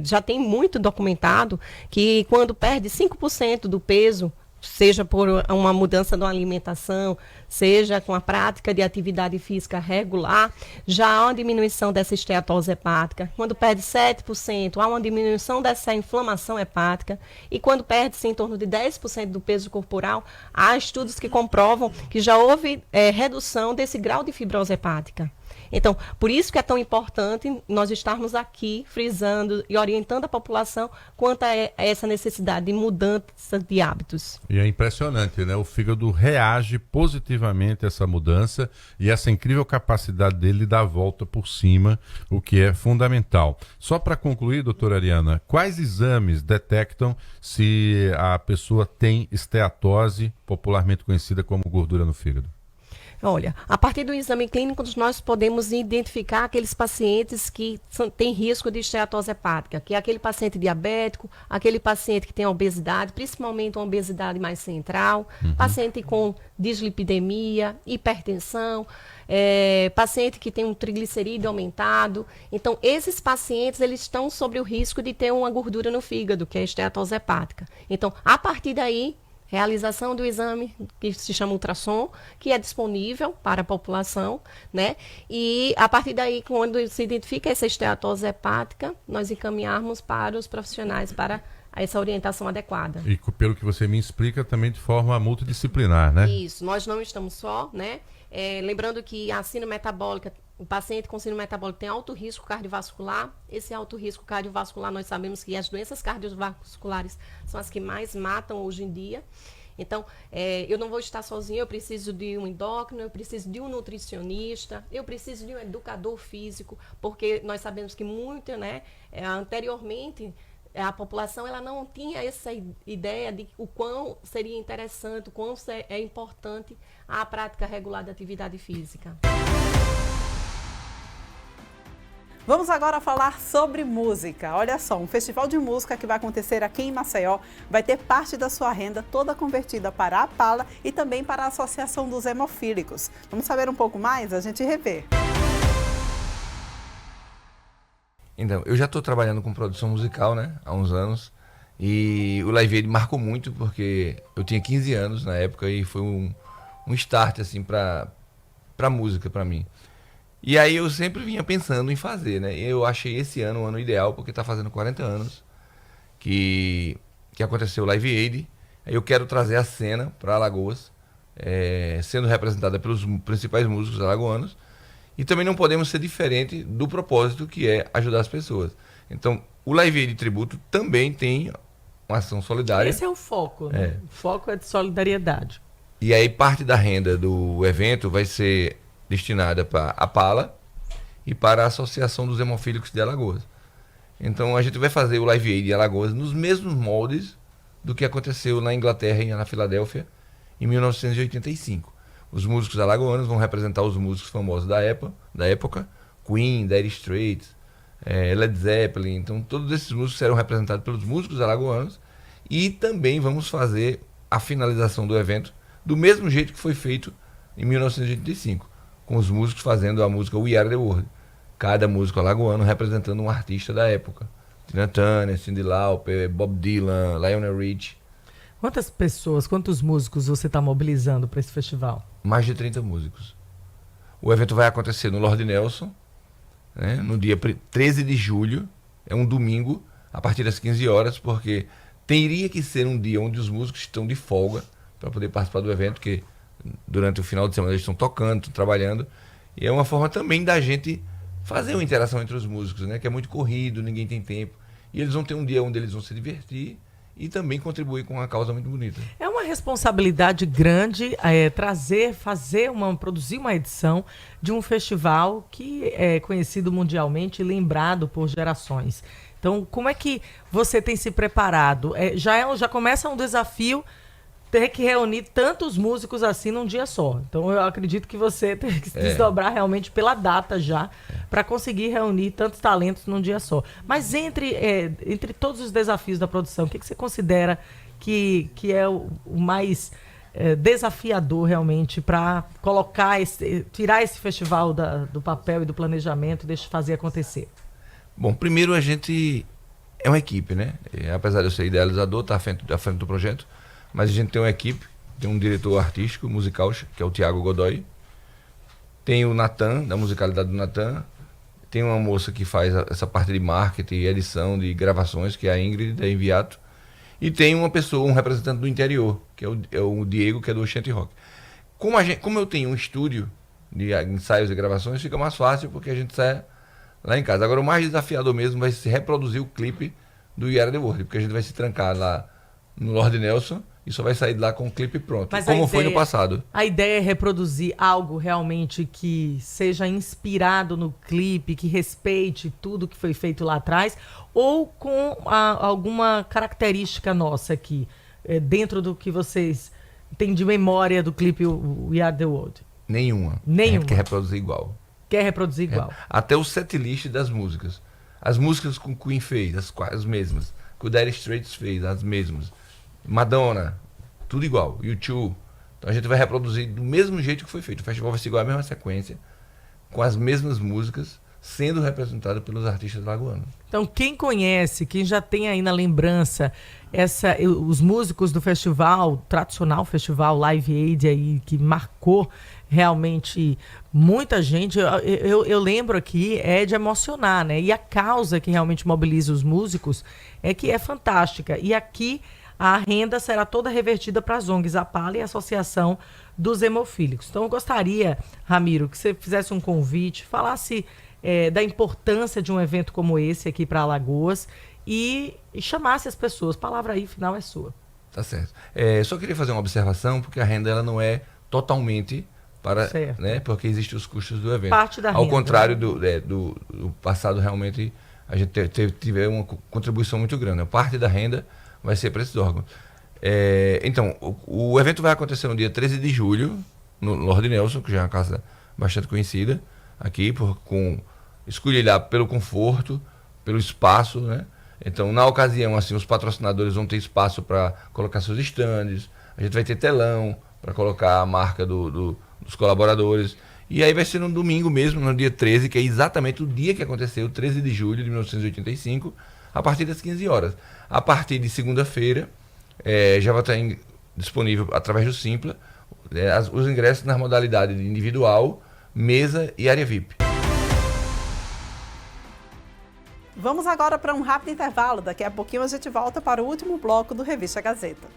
Já tem muito documentado que quando perde 5% do peso, seja por uma mudança da alimentação, seja com a prática de atividade física regular, já há uma diminuição dessa esteatose hepática. Quando perde 7%, há uma diminuição dessa inflamação hepática. E quando perde-se em torno de 10% do peso corporal, há estudos que comprovam que já houve redução desse grau de fibrose hepática. Então, por isso que é tão importante nós estarmos aqui frisando e orientando a população quanto a essa necessidade de mudança de hábitos. E é impressionante, né? O fígado reage positivamente a essa mudança e essa incrível capacidade dele dar a volta por cima, o que é fundamental. Só para concluir, doutora Ariana, quais exames detectam se a pessoa tem esteatose, popularmente conhecida como gordura no fígado? Olha, a partir do exame clínico, nós podemos identificar aqueles pacientes que têm risco de esteatose hepática, que é aquele paciente diabético, aquele paciente que tem obesidade, principalmente uma obesidade mais central, paciente com dislipidemia, hipertensão, paciente que tem um triglicerídeo aumentado. Então, esses pacientes, eles estão sobre o risco de ter uma gordura no fígado, que é a esteatose hepática. Então, a partir daí, realização do exame que se chama ultrassom, que é disponível para a população, né? E a partir daí, quando se identifica essa esteatose hepática, nós encaminharmos para os profissionais para essa orientação adequada. E pelo que você me explica, também de forma multidisciplinar, né? Isso, nós não estamos só, né? Lembrando que a síndrome metabólica, o paciente com síndrome metabólica tem alto risco cardiovascular. Esse alto risco cardiovascular, nós sabemos que as doenças cardiovasculares são as que mais matam hoje em dia. Então, eu não vou estar sozinha, eu preciso de um endócrino, eu preciso de um nutricionista, eu preciso de um educador físico, porque nós sabemos que muito, né, anteriormente, a população ela não tinha essa ideia de o quão seria interessante, o quão é importante a prática regular de atividade física. Vamos agora falar sobre música. Olha só, um festival de música que vai acontecer aqui em Maceió vai ter parte da sua renda toda convertida para a Pala e também para a Associação dos Hemofílicos. Vamos saber um pouco mais? A gente revê. Então, eu já estou trabalhando com produção musical, né, há uns anos, e o Live Aid marcou muito porque eu tinha 15 anos na época e foi um start, assim, para música para mim. E aí eu sempre vinha pensando em fazer, né, eu achei esse ano o ano ideal porque está fazendo 40 anos que aconteceu o Live Aid, aí eu quero trazer a cena para Alagoas, sendo representada pelos principais músicos alagoanos. E também não podemos ser diferente do propósito que é ajudar as pessoas. Então, o Live Aid Tributo também tem uma ação solidária. Esse é o foco, né? O foco é de solidariedade. E aí parte da renda do evento vai ser destinada para a Pala e para a Associação dos Hemofílicos de Alagoas. Então, a gente vai fazer o Live Aid de Alagoas nos mesmos moldes do que aconteceu na Inglaterra e na Filadélfia em 1985. Os músicos alagoanos vão representar os músicos famosos da época, Queen, Dire Straits, Led Zeppelin. Então, todos esses músicos serão representados pelos músicos alagoanos. E também vamos fazer a finalização do evento do mesmo jeito que foi feito em 1985, com os músicos fazendo a música We Are The World. Cada músico alagoano representando um artista da época. Tina Turner, Cyndi Lauper, Bob Dylan, Lionel Richie. Quantas pessoas, quantos músicos você está mobilizando para esse festival? Mais de 30 músicos. O evento vai acontecer no Lord Nelson, né, no dia 13 de julho, é um domingo, a partir das 15 horas, porque teria que ser um dia onde os músicos estão de folga para poder participar do evento, porque durante o final de semana eles estão tocando, estão trabalhando, e é uma forma também da gente fazer uma interação entre os músicos, né, que é muito corrido, ninguém tem tempo, e eles vão ter um dia onde eles vão se divertir e também contribuir com uma causa muito bonita. É uma responsabilidade grande produzir uma edição de um festival que é conhecido mundialmente e lembrado por gerações. Então, como é que você tem se preparado? Já começa um desafio ter que reunir tantos músicos assim num dia só. Então, eu acredito que você tem que se desdobrar realmente pela data já, para conseguir reunir tantos talentos num dia só. Mas entre todos os desafios da produção, o que você considera que é o mais desafiador realmente para tirar esse festival do papel e do planejamento e fazer acontecer? Bom, primeiro a gente é uma equipe, né? Apesar de eu ser idealizador, estar à frente do projeto, mas a gente tem uma equipe, tem um diretor artístico, musical, que é o Tiago Godoy, tem o Natan, da musicalidade do Natan, tem uma moça que faz essa parte de marketing e edição de gravações, que é a Ingrid, da Enviato, e tem uma pessoa, um representante do interior, que é o Diego, que é do Oxente Rock. Como eu tenho um estúdio de ensaios e gravações, fica mais fácil, porque a gente sai lá em casa. Agora, o mais desafiador mesmo vai ser reproduzir o clipe do We Are The World, porque a gente vai se trancar lá no Lord Nelson e só vai sair de lá com o clipe pronto, como foi no passado. A ideia é reproduzir algo realmente que seja inspirado no clipe, que respeite tudo que foi feito lá atrás, ou com alguma característica nossa aqui, dentro do que vocês têm de memória do clipe We Are The World? Nenhuma. A gente quer reproduzir igual. Quer reproduzir igual. Até o setlist das músicas. As músicas que o Queen fez, as mesmas. Que o Dire Straits fez, as mesmas. Madonna, tudo igual. U2. Então a gente vai reproduzir do mesmo jeito que foi feito. O festival vai seguir a mesma sequência, com as mesmas músicas, sendo representado pelos artistas lagoanos. Então, quem conhece, quem já tem aí na lembrança os músicos do festival, tradicional festival Live Aid aí, que marcou realmente muita gente, eu lembro aqui, é de emocionar, né? E a causa que realmente mobiliza os músicos é que é fantástica. E aqui a renda será toda revertida para as ONGs Apala e a Associação dos Hemofílicos. Então, eu gostaria, Ramiro, que você fizesse um convite, falasse da importância de um evento como esse aqui para Alagoas e chamasse as pessoas. A palavra aí final é sua. Tá certo. Só queria fazer uma observação, porque a renda ela não é totalmente para, né, porque existem os custos do evento. Parte da renda. Ao contrário do passado, realmente a gente teve uma contribuição muito grande. Parte da renda vai ser para esses órgãos. Então, o evento vai acontecer no dia 13 de julho, no Lord Nelson, que já é uma casa bastante conhecida aqui, escolher pelo conforto, pelo espaço, né? Então, na ocasião, assim, os patrocinadores vão ter espaço para colocar seus estandes, a gente vai ter telão para colocar a marca dos colaboradores. E aí vai ser no domingo mesmo, no dia 13, que é exatamente o dia que aconteceu, 13 de julho de 1985, a partir das 15 horas. A partir de segunda-feira, já vai estar disponível através do Simpla, os ingressos na modalidade de individual, mesa e área VIP. Vamos agora para um rápido intervalo. Daqui a pouquinho a gente volta para o último bloco do Revista Gazeta.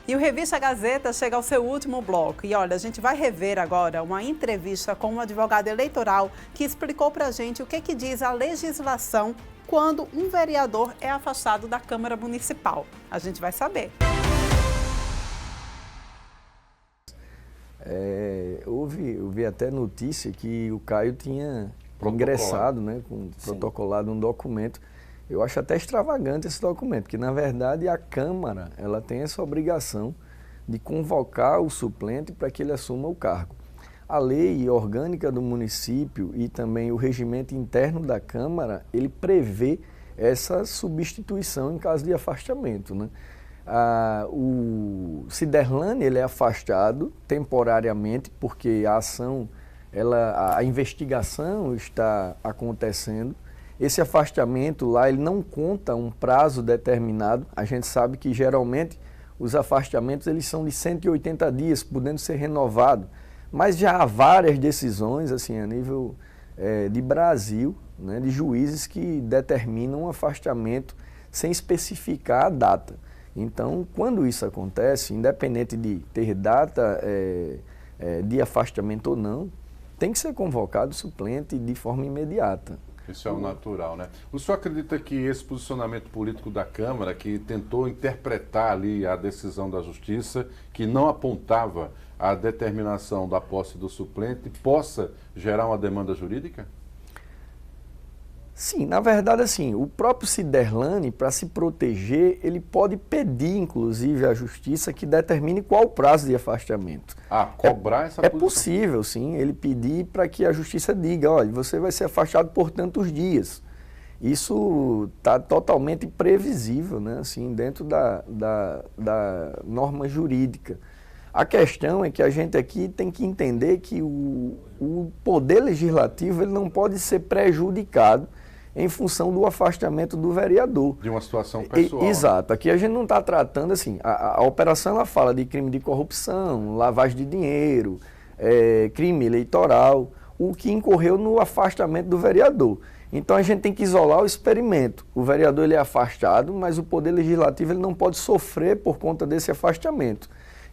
E o Revista Gazeta chega ao seu último bloco. E olha, a gente vai rever agora uma entrevista com um advogado eleitoral que explicou para a gente o que diz a legislação quando um vereador é afastado da Câmara Municipal. A gente vai saber. Houve até notícia que o Caio tinha ingressado, né, protocolado um documento. Eu acho até extravagante esse documento, porque na verdade a Câmara ela tem essa obrigação de convocar o suplente para que ele assuma o cargo. A lei orgânica do município e também o regimento interno da Câmara, ele prevê essa substituição em caso de afastamento, né? O Ciderlane, ele é afastado temporariamente porque a ação, a investigação está acontecendo. Esse afastamento lá, ele não conta um prazo determinado. A gente sabe que geralmente os afastamentos eles são de 180 dias, podendo ser renovados. Mas já há várias decisões, assim, a nível de Brasil, né, de juízes que determinam um afastamento sem especificar a data. Então, quando isso acontece, independente de ter data de afastamento ou não, tem que ser convocado o suplente de forma imediata. Isso é o natural, né? O senhor acredita que esse posicionamento político da Câmara, que tentou interpretar ali a decisão da Justiça, que não apontava a determinação da posse do suplente, possa gerar uma demanda jurídica? Sim, na verdade, assim, o próprio Ciderlane, para se proteger, ele pode pedir, inclusive, à Justiça que determine qual o prazo de afastamento. Cobrar essa posição? É possível, sim, ele pedir para que a Justiça diga, olha, você vai ser afastado por tantos dias. Isso está totalmente previsível, né, assim, dentro da norma jurídica. A questão é que a gente aqui tem que entender que o Poder Legislativo ele não pode ser prejudicado em função do afastamento do vereador. De uma situação pessoal. Exato. Aqui a gente não está tratando assim, a operação ela fala de crime de corrupção, lavagem de dinheiro, crime eleitoral, o que incorreu no afastamento do vereador. Então a gente tem que isolar o experimento. O vereador ele é afastado, mas o Poder Legislativo ele não pode sofrer por conta desse afastamento.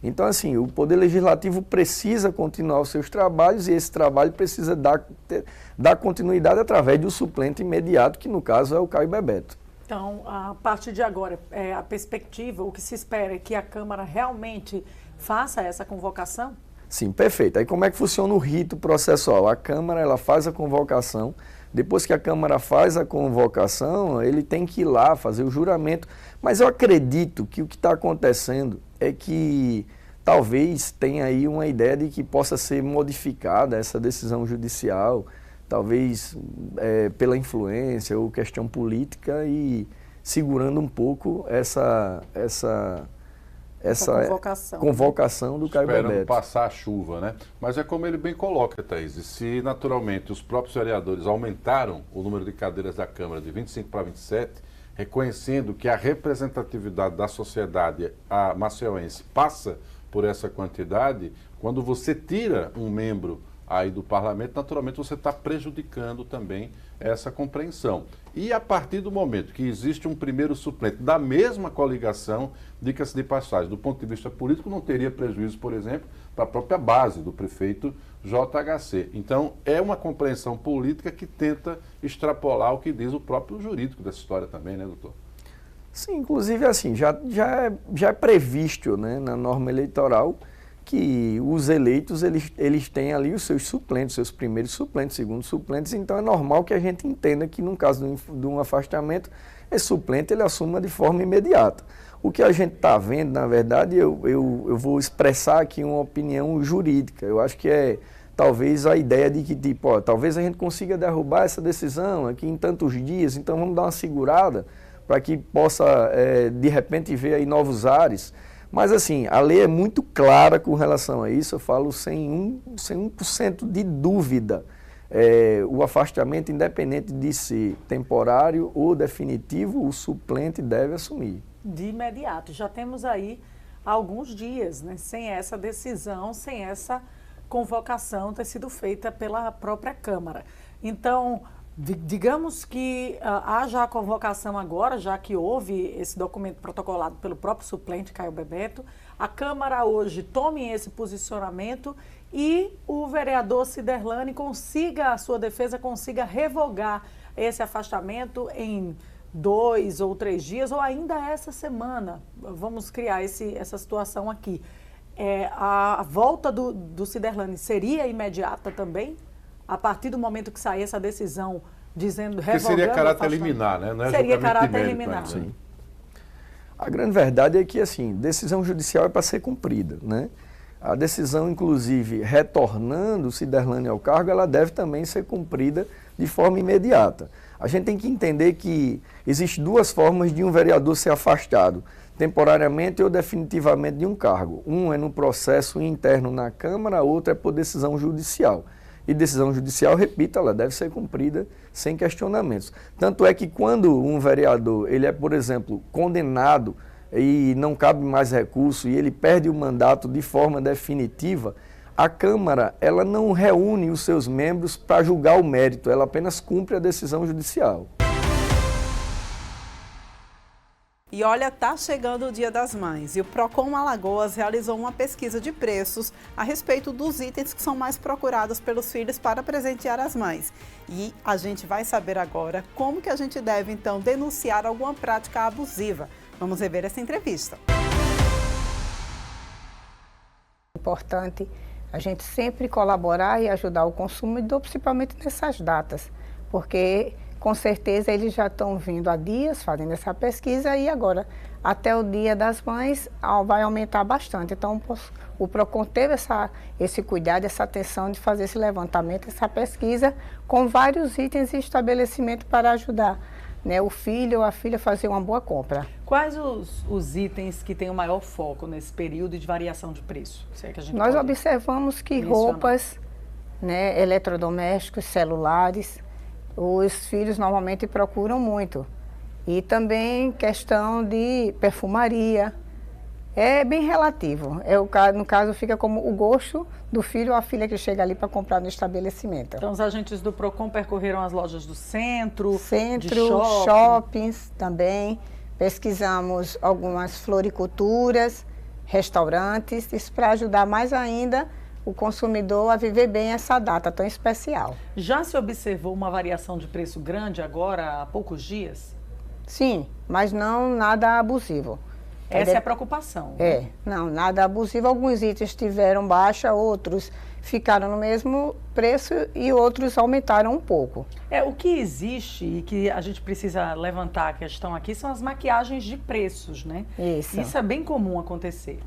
Então, assim, o Poder Legislativo precisa continuar os seus trabalhos e esse trabalho precisa dar continuidade através do suplente imediato, que no caso é o Caio Bebeto. Então, a partir de agora, a perspectiva, o que se espera é que a Câmara realmente faça essa convocação? Sim, perfeito. Aí como é que funciona o rito processual? A Câmara ela faz a convocação, depois que a Câmara faz a convocação, ele tem que ir lá fazer o juramento. Mas eu acredito que o que está acontecendo é que talvez tenha aí uma ideia de que possa ser modificada essa decisão judicial, talvez pela influência ou questão política e segurando um pouco essa convocação do Caio Bebeto. Esperando passar a chuva, né? Mas é como ele bem coloca, Thaís, se naturalmente os próprios vereadores aumentaram o número de cadeiras da Câmara de 25 para 27, reconhecendo que a representatividade da sociedade maceiense passa por essa quantidade, quando você tira um membro aí do parlamento, naturalmente você está prejudicando também essa compreensão. E a partir do momento que existe um primeiro suplente da mesma coligação, diga-se de passagem, do ponto de vista político, não teria prejuízo, por exemplo, para a própria base do prefeito JHC. Então, é uma compreensão política que tenta extrapolar o que diz o próprio jurídico dessa história também, né, doutor? Sim, inclusive, assim, já é previsto, né, na norma eleitoral que os eleitos, eles têm ali os seus suplentes, seus primeiros suplentes, segundos suplentes, então é normal que a gente entenda que, no caso de um afastamento, esse suplente ele assuma de forma imediata. O que a gente está vendo, na verdade, eu vou expressar aqui uma opinião jurídica. Eu acho que talvez a ideia de que, tipo, ó, talvez a gente consiga derrubar essa decisão aqui em tantos dias, então vamos dar uma segurada para que possa, de repente, ver aí novos ares. Mas, assim, a lei é muito clara com relação a isso, eu falo sem 1% de dúvida. O afastamento, independente de ser temporário ou definitivo, o suplente deve assumir. De imediato. Já temos aí alguns dias, né, sem essa decisão, sem essa convocação ter sido feita pela própria Câmara. Então, digamos que haja a convocação agora, já que houve esse documento protocolado pelo próprio suplente Caio Bebeto, a Câmara hoje tome esse posicionamento e o vereador Ciderlane consiga, a sua defesa consiga revogar esse afastamento em 2 ou 3 dias, ou ainda essa semana. Vamos criar essa situação aqui. A volta do Ciderlane seria imediata também? A partir do momento que sair essa decisão dizendo, revogando... Porque seria caráter liminar, né? Não é seria caráter mérito, liminar. Sim. A grande verdade é que, assim, decisão judicial é para ser cumprida, né? A decisão, inclusive, retornando Ciderlane ao cargo, ela deve também ser cumprida de forma imediata. A gente tem que entender que existem duas formas de um vereador ser afastado, temporariamente ou definitivamente de um cargo. Um é no processo interno na Câmara, outro é por decisão judicial. E decisão judicial, repito, ela deve ser cumprida sem questionamentos. Tanto é que quando um vereador, ele é, por exemplo, condenado e não cabe mais recurso e ele perde o mandato de forma definitiva, a Câmara, ela não reúne os seus membros para julgar o mérito, ela apenas cumpre a decisão judicial. E olha, tá chegando o Dia das Mães e o Procon Alagoas realizou uma pesquisa de preços a respeito dos itens que são mais procurados pelos filhos para presentear as mães. E a gente vai saber agora como que a gente deve, então, denunciar alguma prática abusiva. Vamos rever essa entrevista. Importante a gente sempre colaborar e ajudar o consumidor, principalmente nessas datas, porque com certeza eles já estão vindo há dias fazendo essa pesquisa e agora até o Dia das Mães vai aumentar bastante. Então o Procon teve esse cuidado, essa atenção de fazer esse levantamento, essa pesquisa com vários itens e estabelecimento para ajudar, né, o filho ou a filha a fazer uma boa compra. Quais os itens que têm o maior foco nesse período de variação de preço? Se é que a gente Nós pode observamos que mencionar. roupas, né, eletrodomésticos, celulares, os filhos normalmente procuram muito. E também questão de perfumaria. É bem relativo. No caso, fica como o gosto do filho ou a filha que chega ali para comprar no estabelecimento. Então, os agentes do Procon percorreram as lojas do centro, de shoppings também. Pesquisamos algumas floriculturas, restaurantes, isso para ajudar mais ainda o consumidor a viver bem essa data tão especial. Já se observou uma variação de preço grande agora, há poucos dias? Sim, mas não nada abusivo. Essa é a preocupação. É, não, nada abusivo. Alguns itens tiveram baixa, outros ficaram no mesmo preço e outros aumentaram um pouco. O que existe e que a gente precisa levantar a questão aqui são as maquiagens de preços, né? Isso é bem comum acontecer.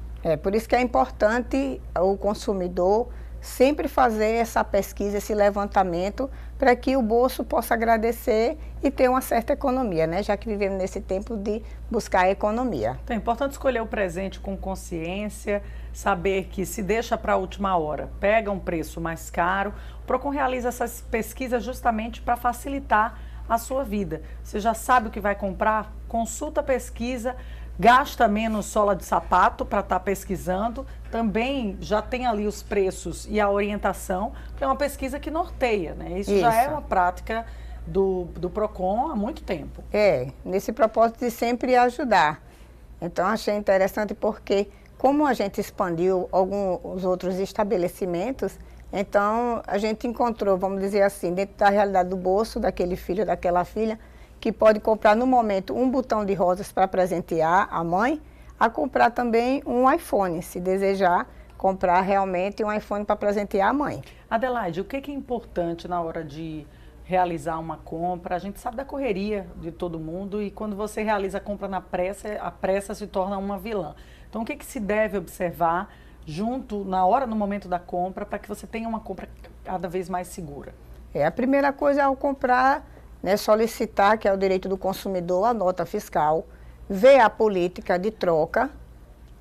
Por isso que é importante o consumidor sempre fazer essa pesquisa, esse levantamento, para que o bolso possa agradecer e ter uma certa economia, né? Já que vivemos nesse tempo de buscar a economia. Então é importante escolher o presente com consciência, saber que se deixa para a última hora, pega um preço mais caro. O Procon realiza essas pesquisas justamente para facilitar a sua vida. Você já sabe o que vai comprar? Consulta a pesquisa, gasta menos sola de sapato para estar pesquisando, também já tem ali os preços e a orientação, que é uma pesquisa que norteia, né? Isso já é uma prática do Procon há muito tempo. Nesse propósito de sempre ajudar. Então, achei interessante porque, como a gente expandiu alguns outros estabelecimentos, então a gente encontrou, vamos dizer assim, dentro da realidade do bolso daquele filho, daquela filha, que pode comprar no momento um botão de rosas para presentear a mãe, a comprar também um iPhone, se desejar comprar realmente um iPhone para presentear a mãe. Adelaide, o que é importante na hora de realizar uma compra? A gente sabe da correria de todo mundo e quando você realiza a compra na pressa, a pressa se torna uma vilã. Então, o que se deve observar junto, no momento da compra, para que você tenha uma compra cada vez mais segura? A primeira coisa é ao comprar, né, solicitar, que é o direito do consumidor, a nota fiscal, ver a política de troca,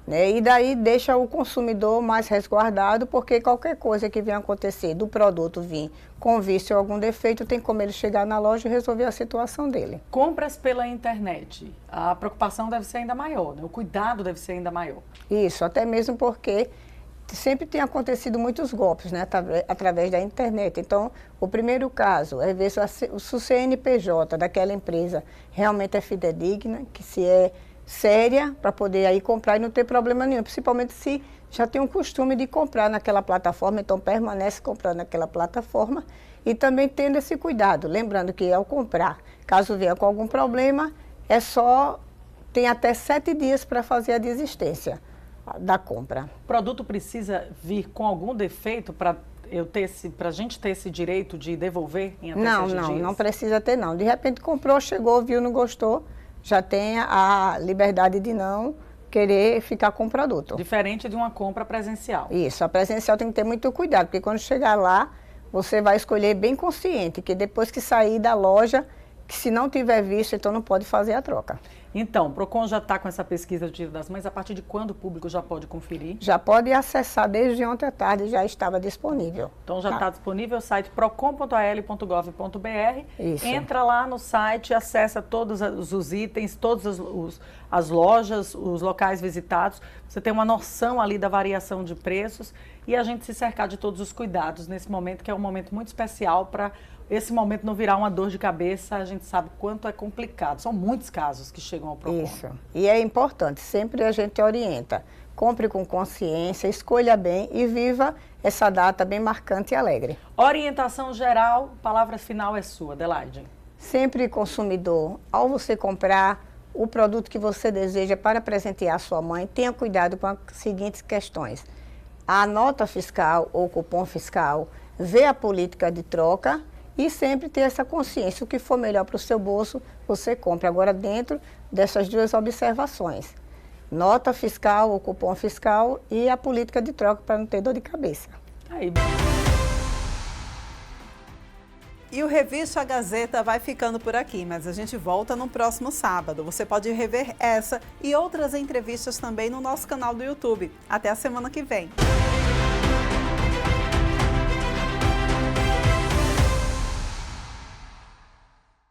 né, e daí deixa o consumidor mais resguardado, porque qualquer coisa que venha acontecer do produto vir com vício ou algum defeito, tem como ele chegar na loja e resolver a situação dele. Compras pela internet, a preocupação deve ser ainda maior, né? O cuidado deve ser ainda maior. Isso, até mesmo porque sempre tem acontecido muitos golpes, né, através da internet. Então, o primeiro caso é ver se o CNPJ daquela empresa realmente é fidedigna, que se é séria, para poder aí comprar e não ter problema nenhum, principalmente se já tem um costume de comprar naquela plataforma, então permanece comprando naquela plataforma e também tendo esse cuidado, lembrando que ao comprar, caso venha com algum problema, tem até 7 dias para fazer a desistência da compra. O produto precisa vir com algum defeito para a gente ter esse direito de devolver em até 7 dias? Não precisa ter não. De repente comprou, chegou, viu, não gostou, já tem a liberdade de não querer ficar com o produto. Diferente de uma compra presencial. Isso, a presencial tem que ter muito cuidado, porque quando chegar lá, você vai escolher bem consciente, que depois que sair da loja, que se não tiver visto, então não pode fazer a troca. Então, o PROCON já está com essa pesquisa do Dia das Mães, a partir de quando o público já pode conferir? Já pode acessar desde ontem à tarde, já estava disponível. Então já está disponível o site procon.al.gov.br. Isso. Entra lá no site, acessa todos os itens, todas as lojas, os locais visitados. Você tem uma noção ali da variação de preços e a gente se cercar de todos os cuidados nesse momento, que é um momento muito especial para esse momento não virar uma dor de cabeça. A gente sabe quanto é complicado. São muitos casos que chegam ao PROCON. Isso. E é importante, sempre a gente orienta. Compre com consciência, escolha bem e viva essa data bem marcante e alegre. Orientação geral, palavra final é sua, Adelaide. Sempre consumidor, ao você comprar o produto que você deseja para presentear a sua mãe, tenha cuidado com as seguintes questões. A nota fiscal ou cupom fiscal, vê a política de troca e sempre ter essa consciência. O que for melhor para o seu bolso, você compra. Agora, dentro dessas duas observações. Nota fiscal ou cupom fiscal e a política de troca para não ter dor de cabeça. Aí. E o Revista Gazeta vai ficando por aqui, mas a gente volta no próximo sábado. Você pode rever essa e outras entrevistas também no nosso canal do YouTube. Até a semana que vem.